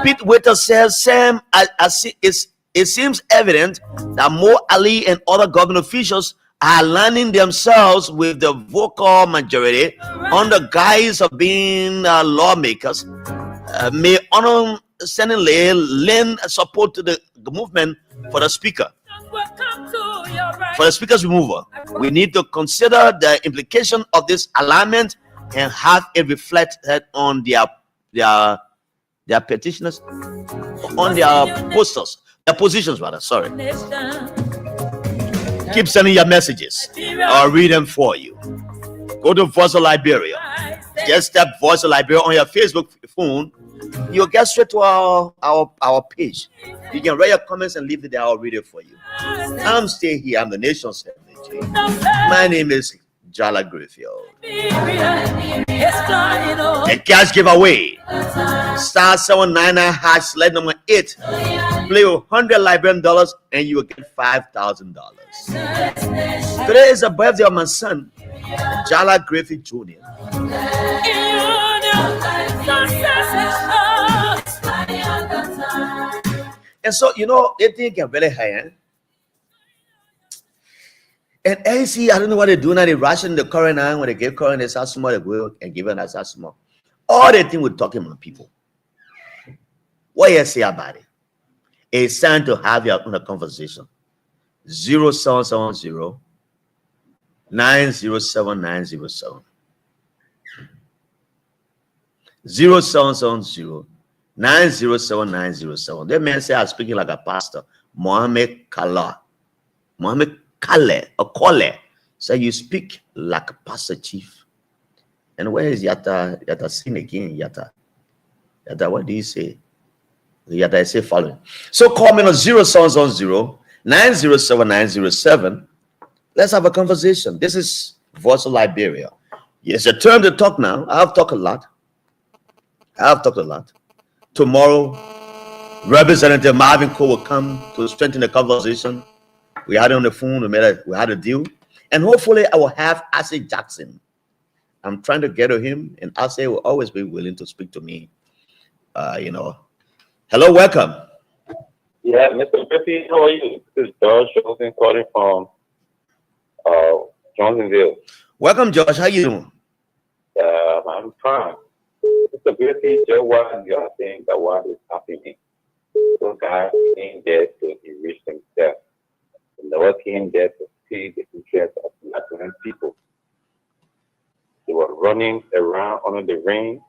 Pete Witter says, Sam, it seems evident that Mo Ali and other government officials are aligning themselves with the vocal majority on the guise of being lawmakers. May understandingly lend support to the movement for the speaker. For the speaker's removal, we need to consider the implication of this alignment and have it reflected on their petitioners, on their posters, their positions rather. Sorry. Keep sending your messages. I'll read them for you. Go to Voice of Liberia. Just tap Voice of Liberia on your Facebook phone. You'll get straight to our page. You can write your comments and leave it there. I'll read it for you. I'm staying here. I'm the nation's secretary. My name is Jala Greenfield. A cash giveaway. Star 799 hash slide number 8. Play with $100 Liberian and you will get $5,000. Today is the birthday of my son, Jala Greenfield Jr. And so, they think you're very high. And AC, I don't know what they're doing now. They're rushing the coroner. When they give coroner Sassimo, they go and give an Sassimo. All they think we're talking about people. What you say about it? It's time to have your own conversation. 0770 907 0770 907 907. That man say I'm speaking like a pastor. Mohammed Kala. Mohammed Kale or Kole. So you speak like a pastor chief. And where is Yatta? Yatta seen again, Yatta. Yatta, what do you say? Yatta, I say following. So call me on 0770 907 907. Let's have a conversation. This is Voice of Liberia. It's a turn to talk now. I've talked a lot. Tomorrow, Representative Marvin Cole will come to strengthen the conversation. We had it on the phone. We had a deal. And hopefully, I will have Ashley Jackson. I'm trying to get to him, and Ashley will always be willing to speak to me. Hello, welcome. Yeah, Mr. Griffey, how are you? This is George Johnson calling from Johnsonville. Welcome, George. How you doing? I'm fine. Mr. Griffey, just what you are saying that what is happening. Those guys came there to enrich themselves. They never came there to see the interests of Nigerian people. They were running around under the rain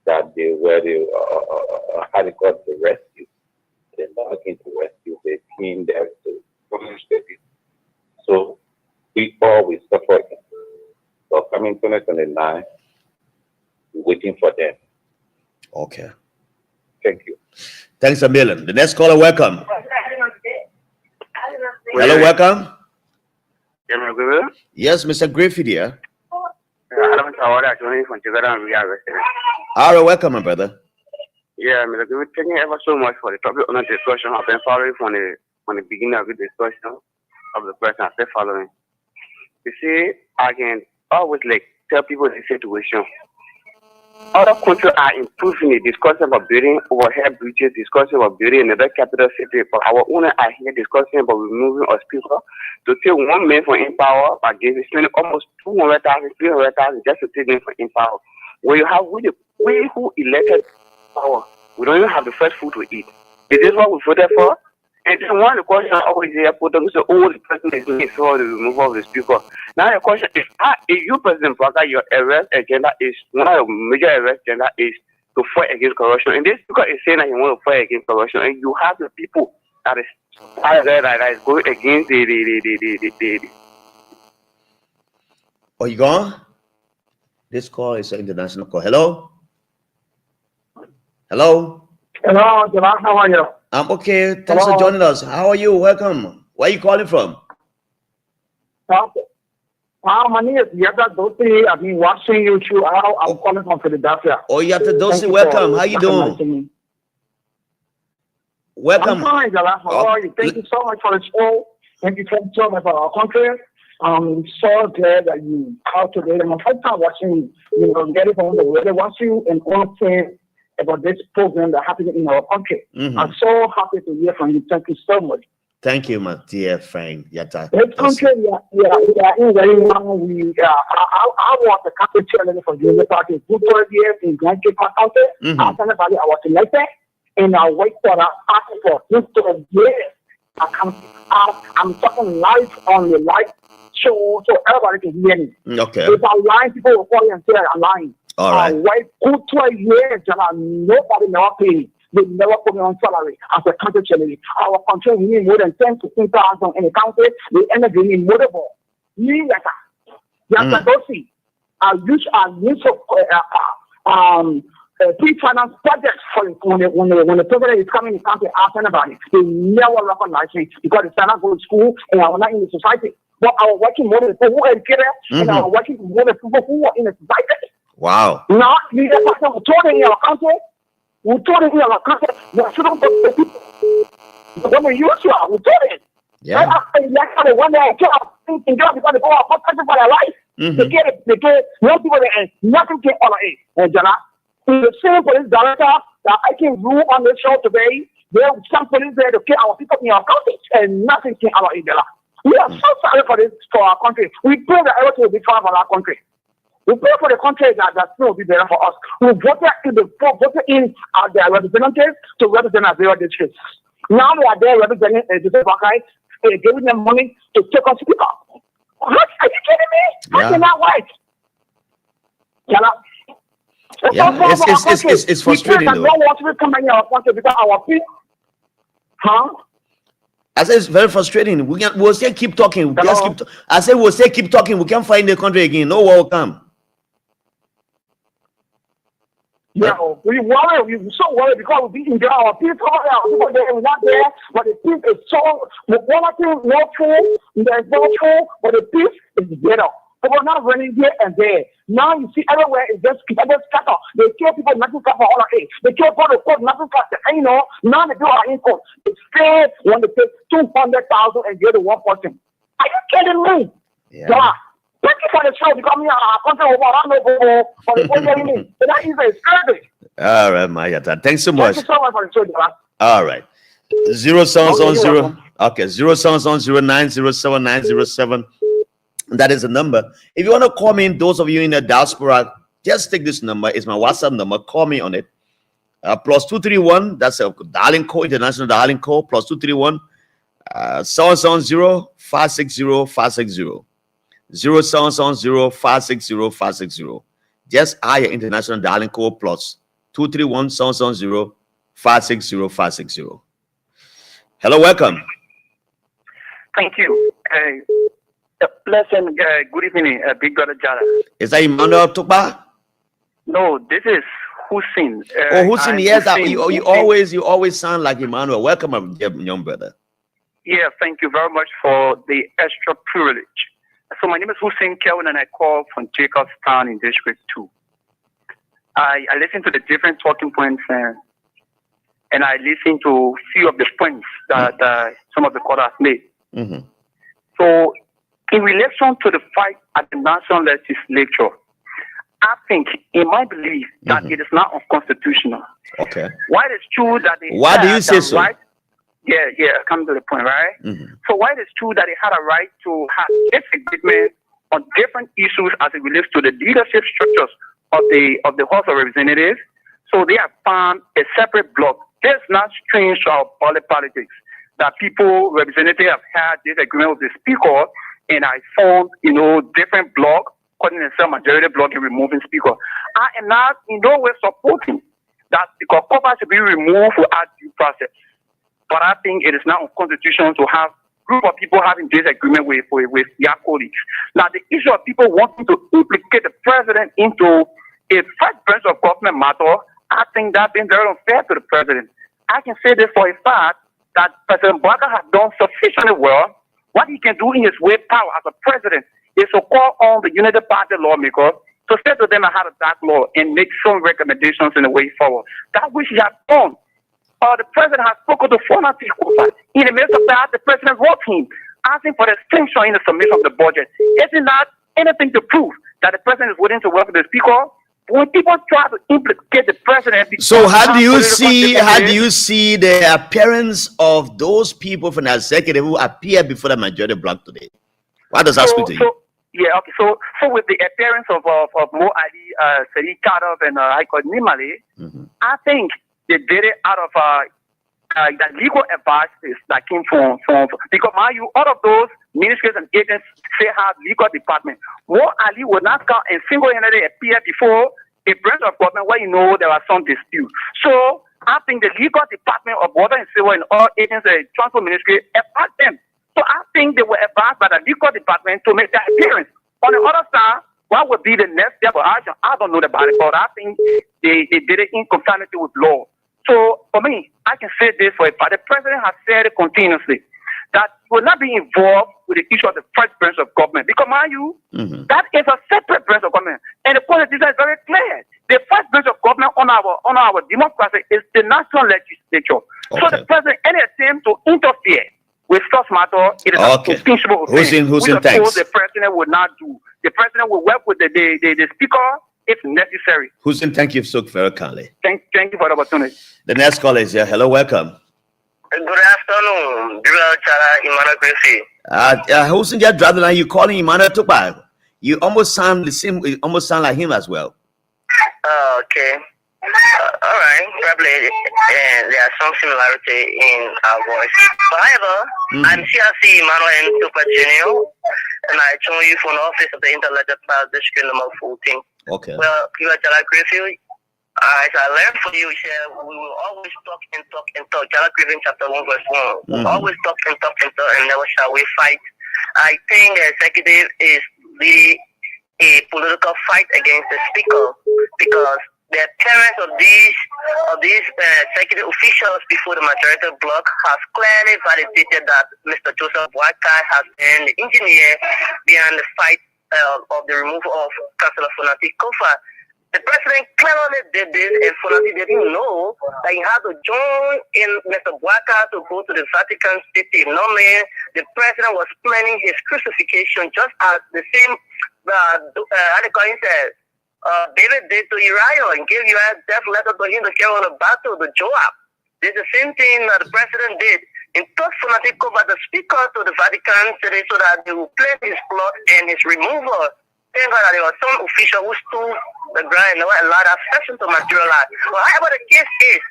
that they were how they got the rescue. They never came to rescue. They came there to punish the people. So we all will suffer. So coming 2029, we're waiting for them. Okay. Thank you. Thanks a million. The next caller, welcome. Hello, welcome. Yes, Mr. Griffith here. All right, welcome, my brother. Yeah, Mr. Griffith, thank you ever so much for the topic on the discussion. I've been following from the beginning of the discussion of the person I've been following. You see, I can always tell people the situation. Other countries are improving it, discussing about building overhead bridges, discussing about building another capital city. But our owners are here discussing about removing a speaker to take one man from Empower by spending almost 200,000, 300,000 just to take them from Empower. When you have we who elected power, we don't even have the first food to eat. Is this what we voted for? And then one of the questions I always hear put up is, the person is doing for the removal of the speaker. Now the question is, if you, President Parker, your arrest agenda is, one of your major arrest agenda is to fight against corruption. And this speaker is saying that he wants to fight against corruption. And you have the people that is going against the. Oh, you gone? This call is an international call. Hello? Hello, Jamal, how are you? I'm okay. Thanks for joining us. How are you? Welcome. Where are you calling from? My name is Yata Dosi. I've been watching you through. I'm calling from Philadelphia. Oh, Yata Dosi, welcome. How you doing? Welcome. I'm fine, Jamal. How are you? Thank you so much for the show. Thank you so much for our country. I'm so glad that you called today. My first time watching you, get it from the way they watch you and understand about this program that happened in our country. I'm so happy to hear from you. Thank you so much. Thank you, my dear friend. Yata. This country, we are in very long. I want the country chairman for the Unity Party. Good 12 years in Grand Cape County. After I was elected, and I wait for that party for this 12 years. I'm talking live on the live show so everybody can hear me. Okay. If I'm lying, people will call you and say I'm lying. All right. Wait good 12 years, and nobody never paid. They never put me on salary as a country chairman. Our country we need more than 10 to 15,000 in the country. We end up being motivable. Yes, Dosi. I use pre-finance projects for when the president is coming to the country, ask anybody. They never recognize me because they cannot go to school and I'm not in the society. But I was working more than people who are educated and I was working more than people who are in the society. Wow. Now, we told in our country, we told in our country, we shouldn't put the people. When we used to, we told it. Yeah. That's one day I came because they go out for their life. They get young people and nothing can honor it. And the same police director that I can rule on the show today, there are some police there to kill our people in our country and nothing can honor it. We are so sorry for our country. We pray that everything will be fine for our country. We pray for the country that will be better for us. We voted in their representatives to represent our various districts. Now they are there representing the Bakai, giving them money to take us to pick up. What? Are you kidding me? Yeah. That's not right. It's frustrating though. We don't want to come in our country because our people. Huh? I said it's very frustrating. We'll say keep talking. I said we'll say keep talking. We can't find the country again. No war will come. Yeah, we worry. We're so worried because we enjoy our people. Our people are not there, but the peace is so. The quality not full. There's no full, but the peace is better. People are not running here and there. Now you see everywhere is just scatter. They kill people, nothing for all of it. They kill people, nothing for the now they do our income. They still want to take 200,000 and get to one person. Are you kidding me? Yeah. Thank you for the show because our country over. I don't know for that is crazy. All right, Mayata. Thanks so much. Thank you so much for the show, Jala. All right. 0 sounds on 0. Okay, 0 sounds on 0907907907. That is the number. If you want to call me, those of you in the diaspora, just take this number. It's my WhatsApp number. Call me on it. +231. That's a dialing code, international dialing code. +231 770 560 560. 0 560 560. Just higher international dialing code +231 770 560 560. Hello, welcome. Thank you. Pleasant good evening, Big Brother Jara. Is that Emmanuel Tukba? No, this is Hussein. Hussein, yes. Hussein. You always sound like Emmanuel. Welcome, young brother. Yeah, thank you very much for the extra privilege. So my name is Hussein Kelvin, and I call from Jacobstown in District 2. I listen to the different talking points, and I listen to a few of the points that some of the callers made. Mm-hmm. So in relation to the fight at the National Legislature, I think, in my belief, that it is not unconstitutional. Okay. While it's true that they why do you say so? Right, yeah, come to the point, right? Mm-hmm. So while it's true that they had a right to have disagreement on different issues as it relates to the leadership structures of the House of Representatives, so they have found a separate block. It's not strange to our politics that representatives have had disagreement with the speaker, and I found, different block, calling themselves majority block and removing speaker. I am not in no way supporting that because cover should be removed without due process. But I think it is not unconstitutional to have a group of people having disagreement with their colleagues. Now, the issue of people wanting to implicate the president into a first branch of government matter, I think that's been very unfair to the president. I can say this for a fact that President Barack has done sufficiently well. What he can do in his way power as a president is to call on the Unity Party lawmakers to say to them how to back law and make some recommendations in the way forward. That which he has done. The president has spoken to former people. In the midst of that, the president wrote him asking for the extension in the submission of the budget. Is it not anything to prove that the president is willing to work with the speaker? When people try to implicate the president, so how do you see the appearance of those people from the executive who appear before the majority bloc today? What does that speak to you? Yeah, okay. So with the appearance of Mo Ali, Sadiq Kadab, and Nimale, I think they did it out of the legal advice that came from because all of those ministries and agents say have legal department. Mo Ali would not come and single-handedly appear before a branch of government where there was some dispute. So I think the legal department of water and civil and all agents and transport ministry advised them. So I think they were advised by the legal department to make that appearance. On the other side, what would be the next step of action? I don't know about it, but I think they did it in conformity with law. So for me, I can say this for a fact. The president has said it continuously that will not be involved with the issue of the first branch of government. Because that is a separate branch of government. And the Constitution is very clear. The first branch of government on our democracy is the national legislature. Okay. So the president, any attempt to interfere with such matter, it is a impeachable offense. Hussein, thanks. The president would not do. The president will work with the speaker if necessary. Hussein, thank you so very kindly. Thank you for the opportunity. The next caller is here. Hello, welcome. Good afternoon, Emmanuel Kwesi. Who's just driving and you calling Emmanuel Tupac? You almost sound the same. You almost sound like him as well. Okay. All right. Probably there are some similarity in our voice. But however, I'm CRC Emmanuel Tupac Jr. and I join you from the office of the Interledger Class District number 14. Okay. Well, you are Jala Griffith. As I learned from you, we will always talk and talk and talk. Jala Griffith chapter 1 verse 1. We'll always talk and talk and talk and never shall we fight. I think the executive is really a political fight against the speaker because the appearance of these executive officials before the majority bloc has clearly validated that Mr. Joseph Boakai has been the engineer behind the fight of the removal of Councillor Fonati Kofa. The president clearly did this, and Fonati didn't know that he had to join in Mr. Boakai to go to the Vatican City. Normally, the president was planning his crucifixion just as the same, David did to Uriah and gave Uriah a death letter to him to carry on the battle to Joab. This is the same thing that the president did. And took Fonati Kofa, the speaker, to the Vatican City so that they would plan his plot and his removal. Thank God that there was some official who stood the ground and never allowed that session to materialize. Well, however the case is,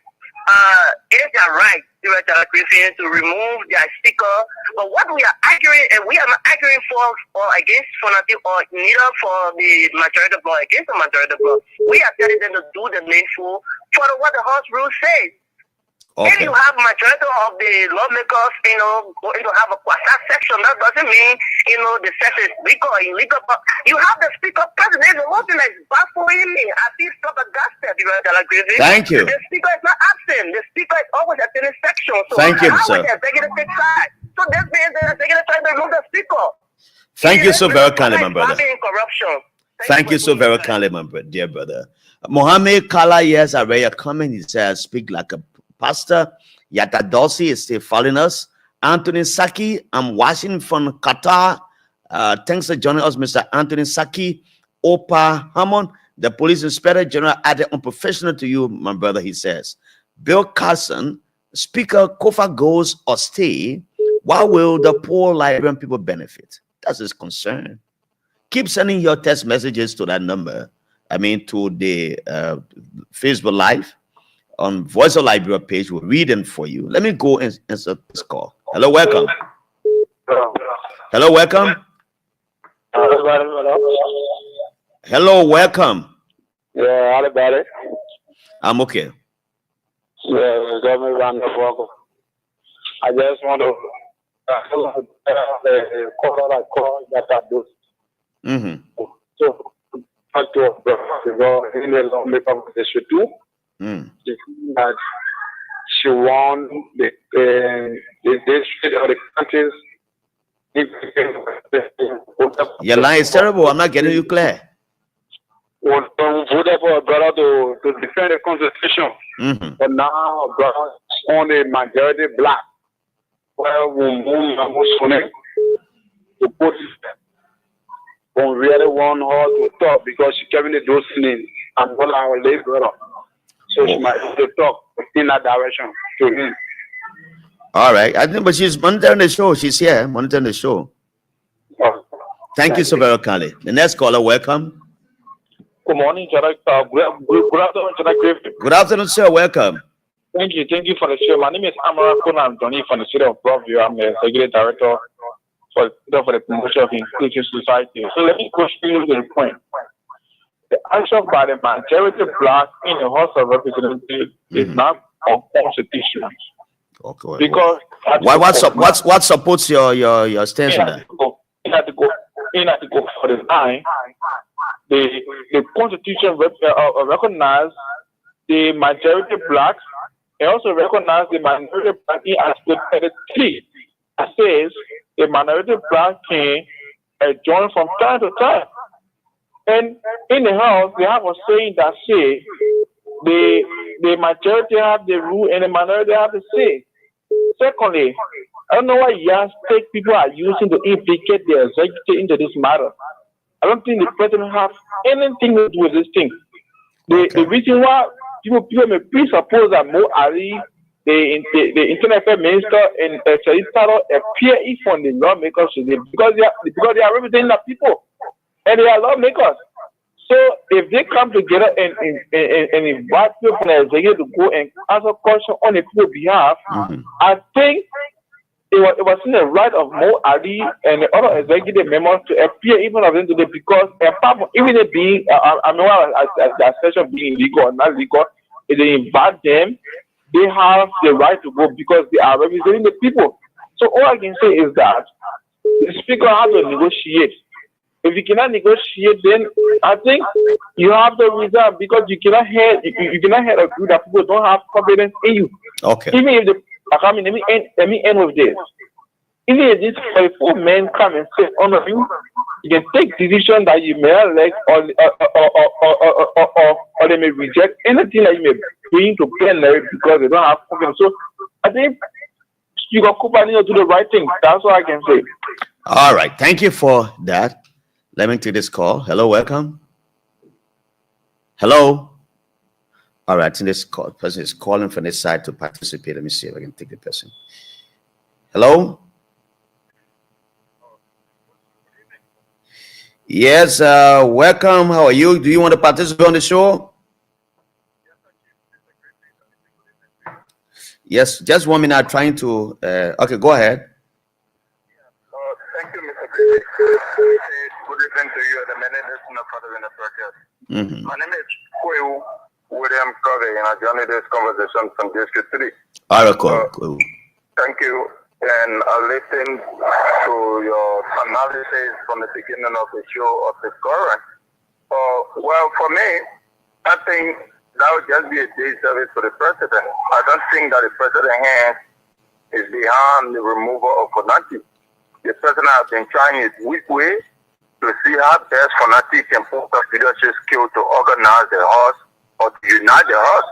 it is their right, the Christians, to remove their speaker. But what we are arguing, and we are not arguing for or against Fonati or neither for the majority bloc against the majority bloc. We are telling them to do the needful for what the House rule says. Okay. If you have majority of the lawmakers, going to have a quasi section, that doesn't mean, the session is legal or illegal. But you have the speaker president. The one thing that is baffling me, I feel flabbergasted. Thank you. The speaker is not absent. The speaker is always at the section. So thank you, sir. The executive takes side. So this means the executive trying to remove the speaker. Thank you so very kindly, my brother. Corruption. Thank you so very kindly, my dear brother. Mohammed Kala, yes, I read your comment. He says, speak like a pastor. Yata Dossi is still following us. Anthony Saki, I'm watching from Qatar. Thanks for joining us, Mr. Anthony Saki. Opa Hammond, the police inspector general, added unprofessional to you, my brother, he says. Bill Carson, Speaker Kofa goes or stay. Why will the poor Liberian people benefit? That's his concern. Keep sending your text messages to that number. To the Facebook Live. On Voice of Liberia page, we'll read them for you. Let me go and answer this call. Hello, welcome. Hello, welcome. Hello, welcome. Yeah, everybody. I'm okay. Yeah, welcome. I just want to call that. So, talk to us, bro. In the lawmaker position too. That she won the district or the countries. Your line is terrible. I'm not getting you clear. Voted for a brother to defend the constitution. But now brother on a majority black. Well, to put on really want her to talk because she kept the those things and all our late brother. So she might have to talk in that direction to him. All right. I think, but she's monitoring the show. She's here monitoring the show. Thank you so very kindly. The next caller, welcome. Good morning, good afternoon, Griffith. Good afternoon, sir. Welcome. Thank you for the show. My name is Amara Kuna. I'm Johnny from the city of Broadview. I'm the executive director for the promotion of inclusive society. So let me go straight to the point. The action by the majority black in the House of Representatives is not unconstitutional. Okay. Because what supports your stance on that? In Article 49, the Constitution recognizes the majority blacks and also recognize the minority black in Article 33. That says the minority black can join from time to time. And in the House, they have a saying that say the majority have the rule and the minority have the say. Secondly, I don't know why yardstick people are using to implicate the executive into this matter. I don't think the president has anything to do with this thing. The reason why people may presuppose that Mo Ali the Internet Affairs Minister and Solicitor appear from the lawmakers today because they are representing the people and they are lawmakers. So if they come together and invite people from the executive to go and answer questions on the people's behalf, I think it was in the right of Mo Ali and the other executive members to appear in front of them today because apart from even it being, I know the session being legal or not legal, if they invite them, they have the right to go because they are representing the people. So all I can say is that the speaker has to negotiate. If you cannot negotiate, then I think you have to resign because you cannot hear a group that people don't have confidence in you. Okay. Even if let me end with this. Even if these 44 men come and sit under you, you can take decisions that you may not like or they may reject anything that you may bring to plenary because they don't have confidence. So I think you got to do the right thing. That's what I can say. All right. Thank you for that. Let me take this call. Hello, welcome. Hello. All right, in this call, person is calling from this side to participate. Let me see if I can take the person. Hello. Yes, welcome. How are you? Do you want to participate on the show? Yes, just 1 minute. Trying to. Okay, go ahead. Thank you, Mr. Good evening to you, the many listeners following the broadcast. My name is Koyu William Covey, and I joined this conversation from District 3. All right, cool. Thank you. And I listened to your analysis from the beginning of the show of the current. Well, for me, I think that would just be a day service for the president. I don't think that the president's hand is behind the removal of Fonati. The president has been trying his weak way to see how best Fonati can put up leadership skill to organize the House or to unite the House.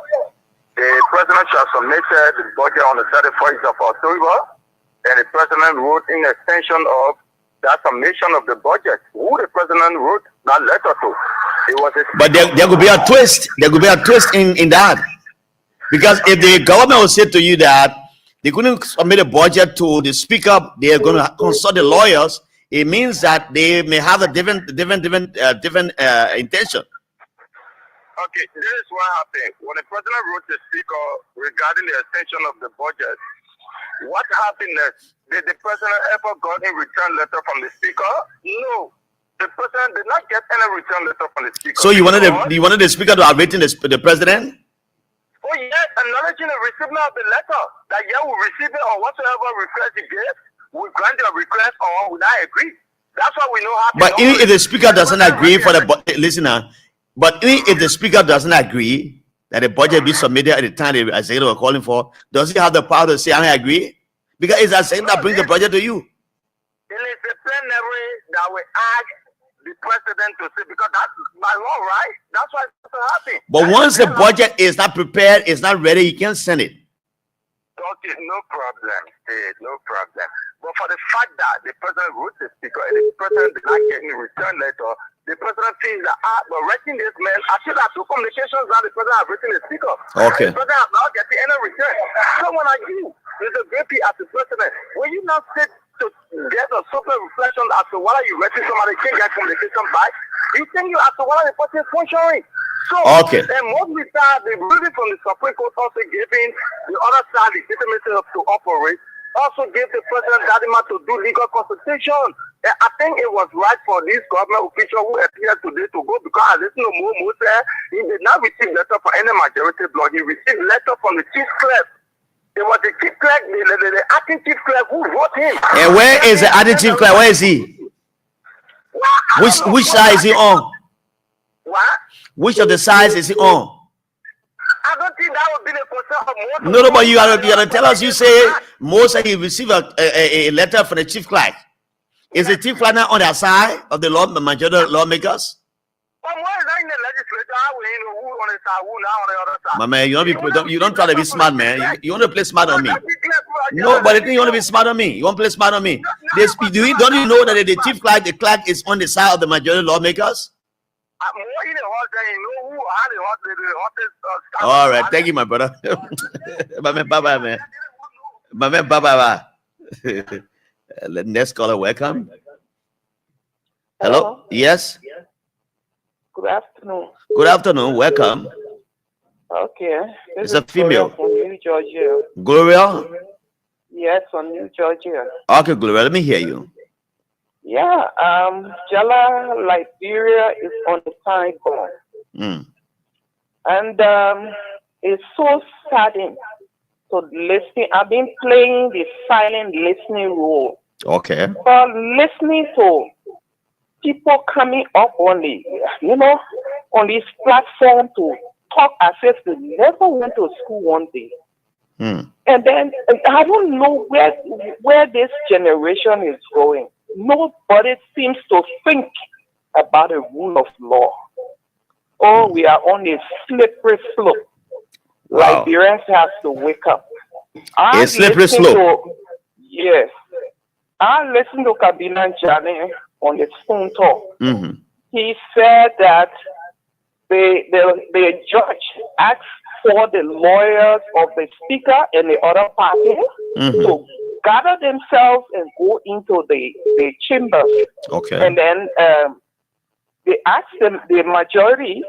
The president shall submit the budget on the 31st of October, and the president wrote in extension of that submission of the budget. Who the president wrote that letter to? It was but there could be a twist. There could be a twist in that. Because if the government will say to you that they couldn't submit a budget to the speaker, they are going to consult the lawyers, it means that they may have a different intention. Okay, this is what happened. When the president wrote the speaker regarding the extension of the budget, what happened next? Did the president ever got a return letter from the speaker? No. The president did not get any return letter from the speaker. So you wanted the speaker to have written the president? Oh yes, acknowledging the recipient of the letter. That yeah, we receive it or whatsoever request you gave, we grant your request or we not agree. That's what we know happened. But even if the speaker doesn't agree for the listener, but even if the speaker doesn't agree that the budget be submitted at the time the executive were calling for, does he have the power to say I agree? Because it's a saying that brings the budget to you. It is the plenary that we ask the president to say, because that's by law, right? That's why it's supposed to happen. But once the budget is not prepared, it's not ready, you can't send it. Okay, no problem, no problem. But for the fact that the president wrote the speaker and the president did not get any return letter, the president thinks that but writing this man, I should have two communications that the president has written the speaker. Okay. The president has not getting any return. Someone like you is a VP as the president. Will you not sit to get a super reflection as to whether you writing somebody can get communication back? You think you as to whether the person is functioning. So, okay. And most of the time, the ruling from the Supreme Court also giving the other side legitimacy to operate, also give the president that amount to do legal consultation. And I think it was right for this government official who appeared today to go, because I listened to Mo say he did not receive letter from any majority bloc. He received letter from the chief clerk. It was the chief clerk, the acting chief clerk who wrote him. And where is the acting chief clerk? Where is he? Which side is he on? What? Which of the sides is he on? I don't think that would be the concern of Mo. No, but you gotta tell us. You say Mo said he received a letter from the chief clerk. Is the chief clerk not on their side of the majority lawmakers? But Mo is not in the legislature. How will you know who on the side, who not on the other side? My man, you don't try to be smart, man. You want to play smart on me? No, but the thing you want to be smart on me. You want to play smart on me? Don't you know that the chief clerk, the clerk is on the side of the majority lawmakers? more in the hot day, you know who had the hottest. All right, thank you, my brother. Bye, man. Bye. Next caller, welcome. Hello? Yes? Good afternoon. Good afternoon, welcome. Okay. It's a female. From New Georgia. Gloria? Yes, from New Georgia. Okay, Gloria, let me hear you. Yeah, Jala, Liberia is on the sideboard. And it's so saddening to listen. I've been playing the silent listening role. Okay. But listening to people coming up on the, on this platform to talk as if they never went to school one day. And then I don't know where this generation is going. Nobody seems to think about the rule of law. Oh, we are on a slippery slope. Wow. Liberians have to wake up. A slippery slope. Yes. I listened to Kabila Jane on his phone talk. He said that the judge asked for the lawyers of the speaker and the other party to gather themselves and go into the chambers. Okay. And then they asked them, the majority,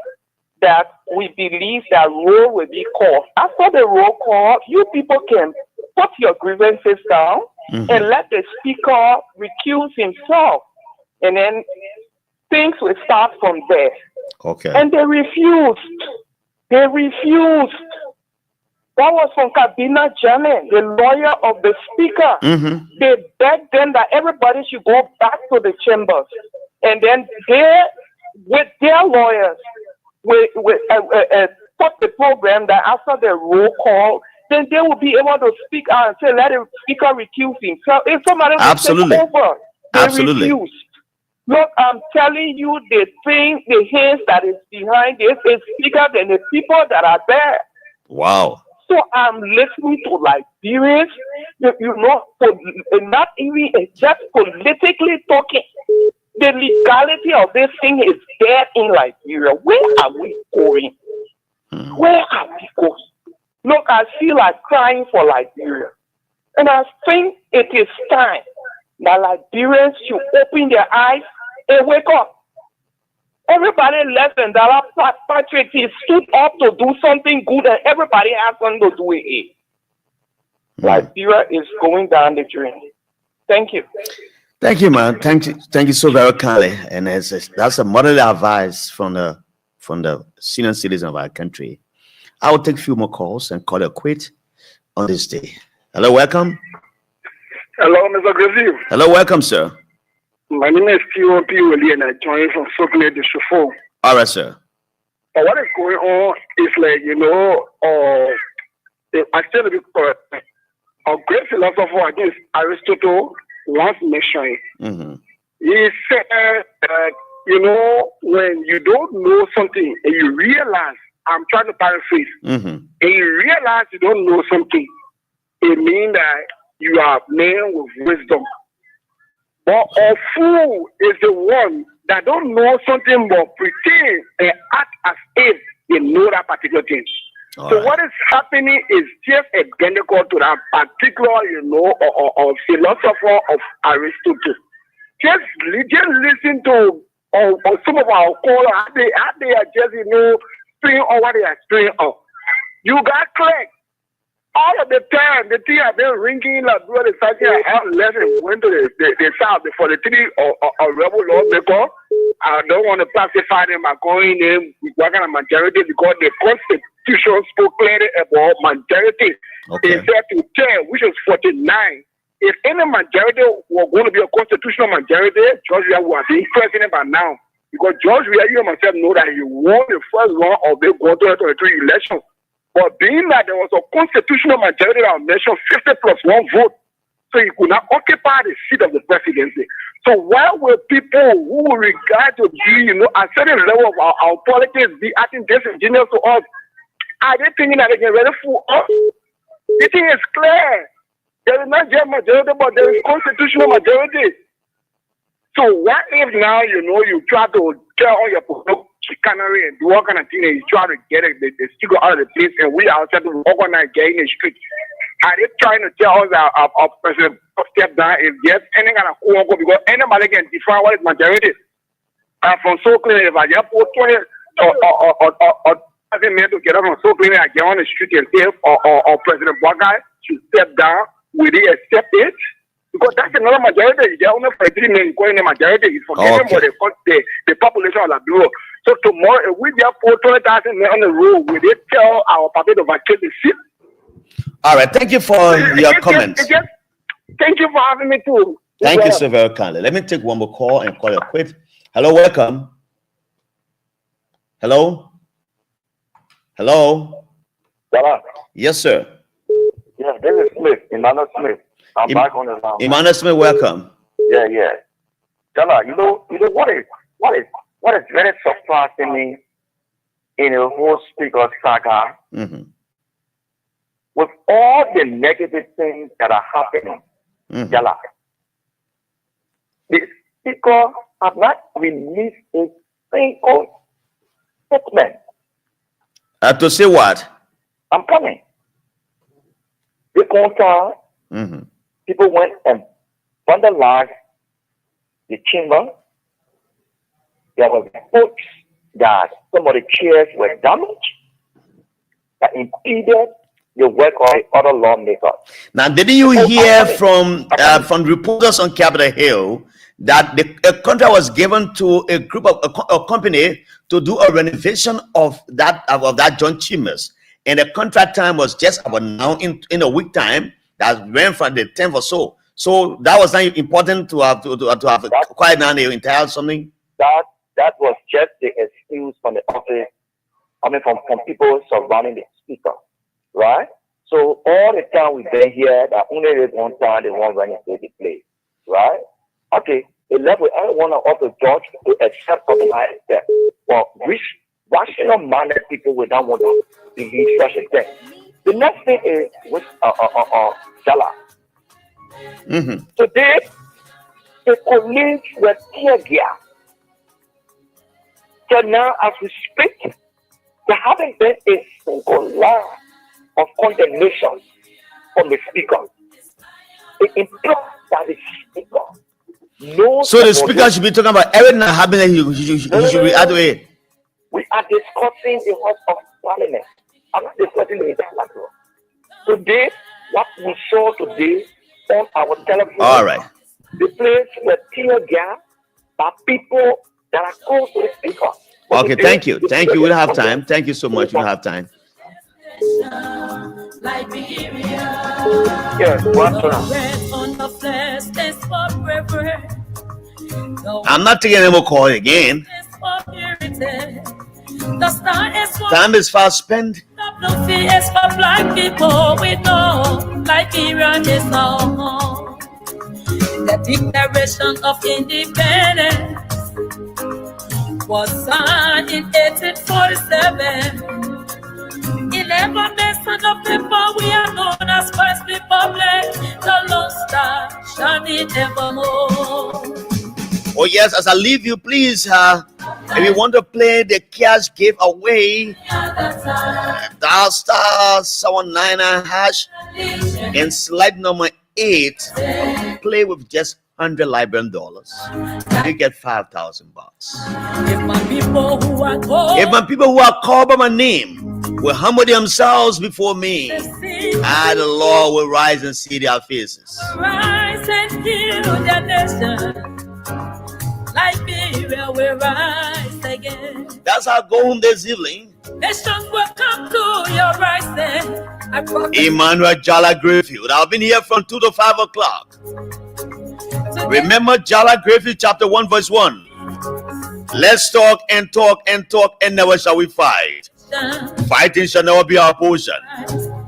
that we believe that roll will be called. After the roll call, you people can put your grievances down and let the speaker recuse himself. And then things will start from there. Okay. And they refused. They refused. That was from Kabina Jane, the lawyer of the speaker. They begged them that everybody should go back to the chambers. And then they, with their lawyers, put the program that after the roll call, then they will be able to speak out and say, let the speaker recuse himself. If somebody will take over, they refused. Look, I'm telling you, the hands that is behind this is bigger than the people that are there. Wow. So I'm listening to Liberians, not even just politically talking. The legality of this thing is there in Liberia. Where are we going? Where are we going? Look, I feel like crying for Liberia. And I think it is time that Liberians should open their eyes and wake up. Everybody less than Dala Patrick, he stood up to do something good and everybody has something to do with it. Liberia is going down the drain. Thank you. Thank you, man. Thank you so very kindly. And that's a motherly advice from the senior citizens of our country. I will take a few more calls and call it quit on this day. Hello, welcome. Hello, Mr. Grizzly. Hello, welcome, sir. My name is P.O.P. Willie and I join from Sokne de Chauffeur. All right, sir. But what is going on is I still be correct. A great philosopher against Aristotle once mentioned. He said that, when you don't know something and you realize, I'm trying to paraphrase, and you realize you don't know something, it means that you are a man with wisdom. But a fool is the one that don't know something but pretend and act as if they know that particular thing. So what is happening is just identical to that particular, or philosopher of Aristotle. Just listen to some of our callers, how they are just, string on what they are string on. You got correct. All of the time, the thing have been ringing like brother Sachi. I have left and went to the south for the three or rebel lawmaker. I don't want to classify them as going in with what kind of majority because the Constitution spoke clearly about majority. It said to 10, which is 49. If any majority were going to be a constitutional majority, George Weah would have been president by now. Because George Weah, you myself know that he won the first one of the 2023 elections. But being that there was a constitutional majority that mentioned 50 plus 1 vote, so he could not occupy the seat of the presidency. So why will people who regard to be, a certain level of our politics be acting disingenuous to us? Are they thinking that they can really fool us? The thing is clear. There is not just majority, but there is constitutional majority. So what if now, you try to tell all your chicanery and do all kind of things. And you try to get it, the sticker out of the place, and we ourselves organize getting the street. Are they trying to tell us our president step down if yes, any kind of quote because anybody can define what is majority? And from so clear, if I just put 20 or men together from so clear, I get on the street and say, or President Boakai should step down, will they accept it? Because that's another majority. They only for 3 men calling the majority is for the population of Liberia. So tomorrow, if we just put 20,000 men on the road, will they tell our party to vacate the seat? All right, thank you for your comments. Thank you for having me too. Thank you so very kindly. Let me take one more call and call you quit. Hello, welcome. Hello? Hello? Hello? Yes, sir. Yeah, this is Smith, Emmanuel Smith. I'm back on the line. Emmanuel Smith, welcome. Yeah. Jala, you know what is very surprising me in the whole speaker saga? With all the negative things that are happening, Jala, the speaker have not released a single statement. To say what? I'm coming. The contract, people went and vandalized the chamber. There was reports that some of the chairs were damaged that impeded the work of the other lawmakers. Now, didn't you hear from reporters on Capitol Hill that a contract was given to a group of a company to do a renovation of that joint chambers, and the contract time was just about now in a week time. That went from the 10th or so. So that was not important to have quiet down the entire something. That was just the excuse from the office. I mean, from people surrounding the speaker, right? So all the time we've been here, that only this one time they won't run into the place, right? Okay, they left with every one of the judge to accept something like that. Well, rational-minded people would not want to believe such a thing. The next thing is with Jala. Today, the police were tear gas. So now, as we speak, there haven't been a single line of condemnation from the speaker. It implies that the speaker knows. So the speaker should be talking about everything that happened. He should react to it. We are discussing the House of Parliament. I'm not discussing the entire matter. Today, what we saw today on our television. All right. The place were tear gas by people that are close to the speaker. Okay, thank you. Thank you. We don't have time. Thank you so much. We don't have time. Yes, I'm not taking any more call again. Time is fast spent. WC is for black people. We know Liberia is our home. The Declaration of Independence was signed in 1847. 11 nations of people, we are known as First Republic. The Lone Star shining evermore. Oh yes, as I leave you, please, if you want to play the cash giveaway, dial *799# and slide number 8. Play with just $100 Liberian dollars. You get $5,000. If my people who are called by my name will humble themselves before me, I, the Lord, will rise and see their faces. Rise and heal their nation. Liberia will rise again. That's our go home this evening. Nations will come to your rising. Emmanuel Jala Grayfield. I've been here from 2 to 5 o'clock. Remember Jala Grayfield chapter 1 verse 1. Let's talk and talk and talk, and never shall we fight. Fighting shall never be our portion.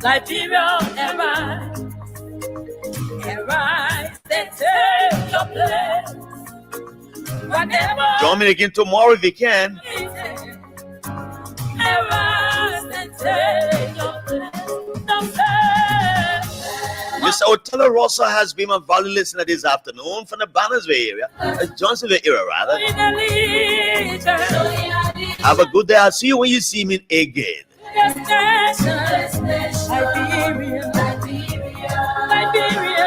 Liberia, arise. Arise and take your place. Join me again tomorrow if you can. Mr. Othello Rossa has been my value listener this afternoon from the Bannersville area, Johnsonville area rather. Have a good day. I'll see you when you see me again. Liberia, Liberia,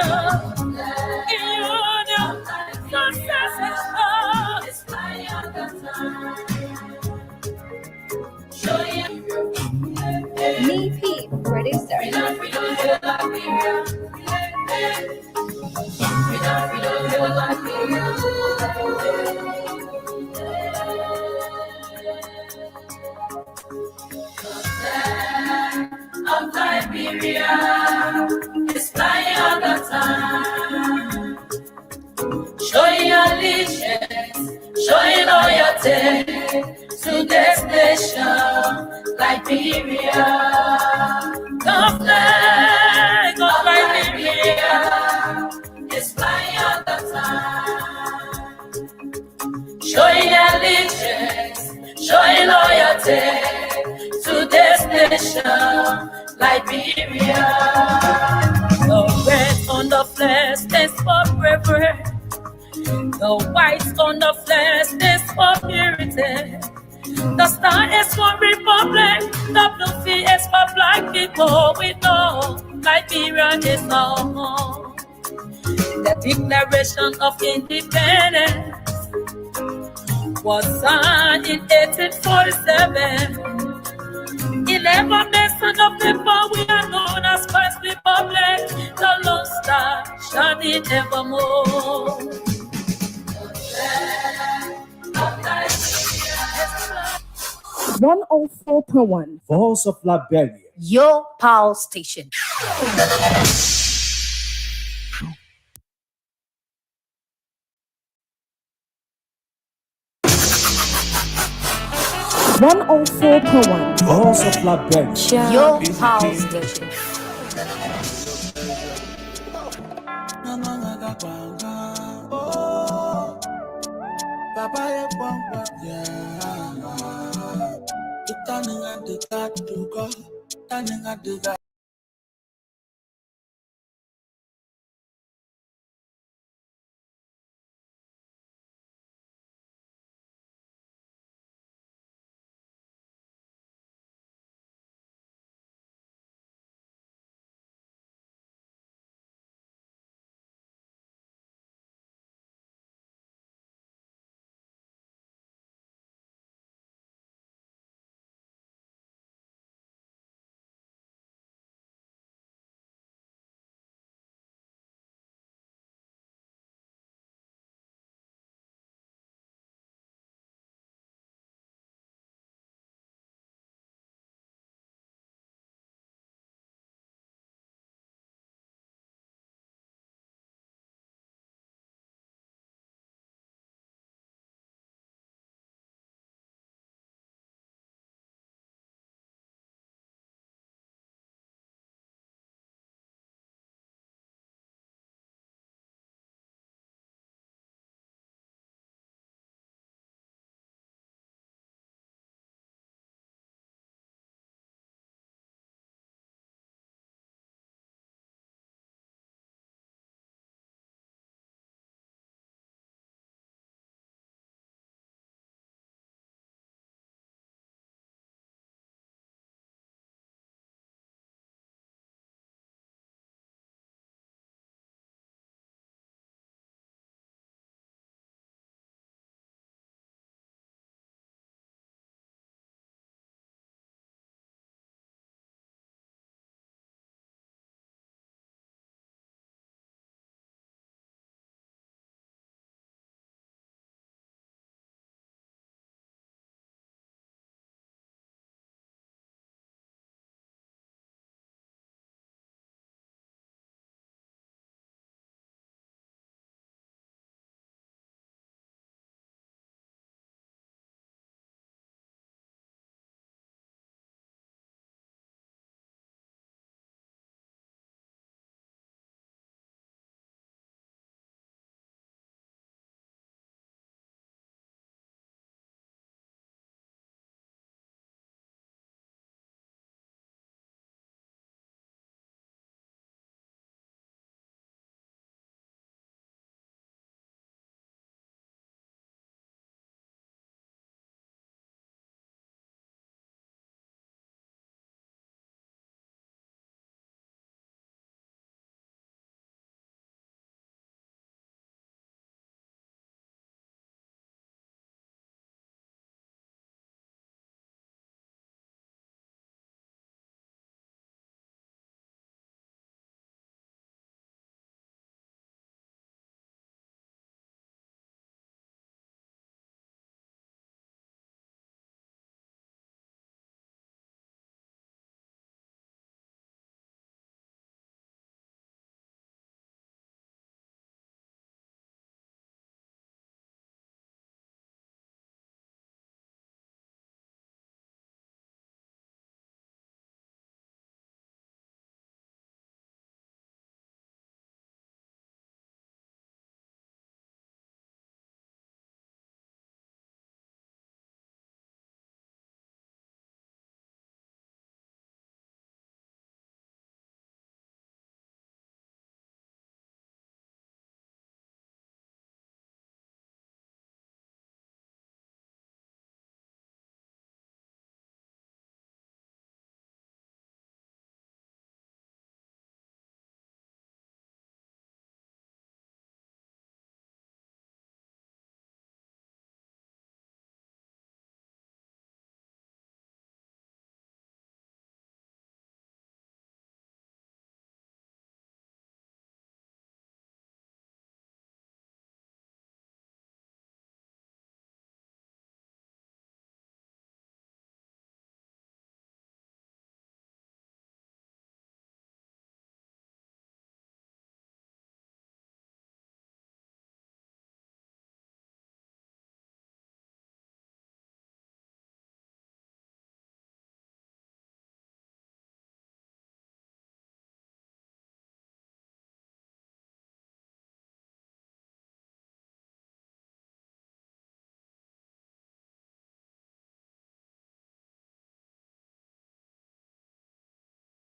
Me P, producer. Of Liberia, it's flying all the time. Showing allegiance, showing loyalty to this nation, Liberia. The flag of Liberia is flying all the time. Showing allegiance, showing loyalty to this nation, Liberia. The red on the flag is forever. The white on the flag is for purity. The star is for republic. The blue fee is for black people. We know Liberia is our home. The Declaration of Independence was signed in 1847. 11 nations of people, we are known as First Republic. The Lone Star shining evermore. 104.1 Voice of Liberia. Your power station. Voice of Liberia. Your power station. Papa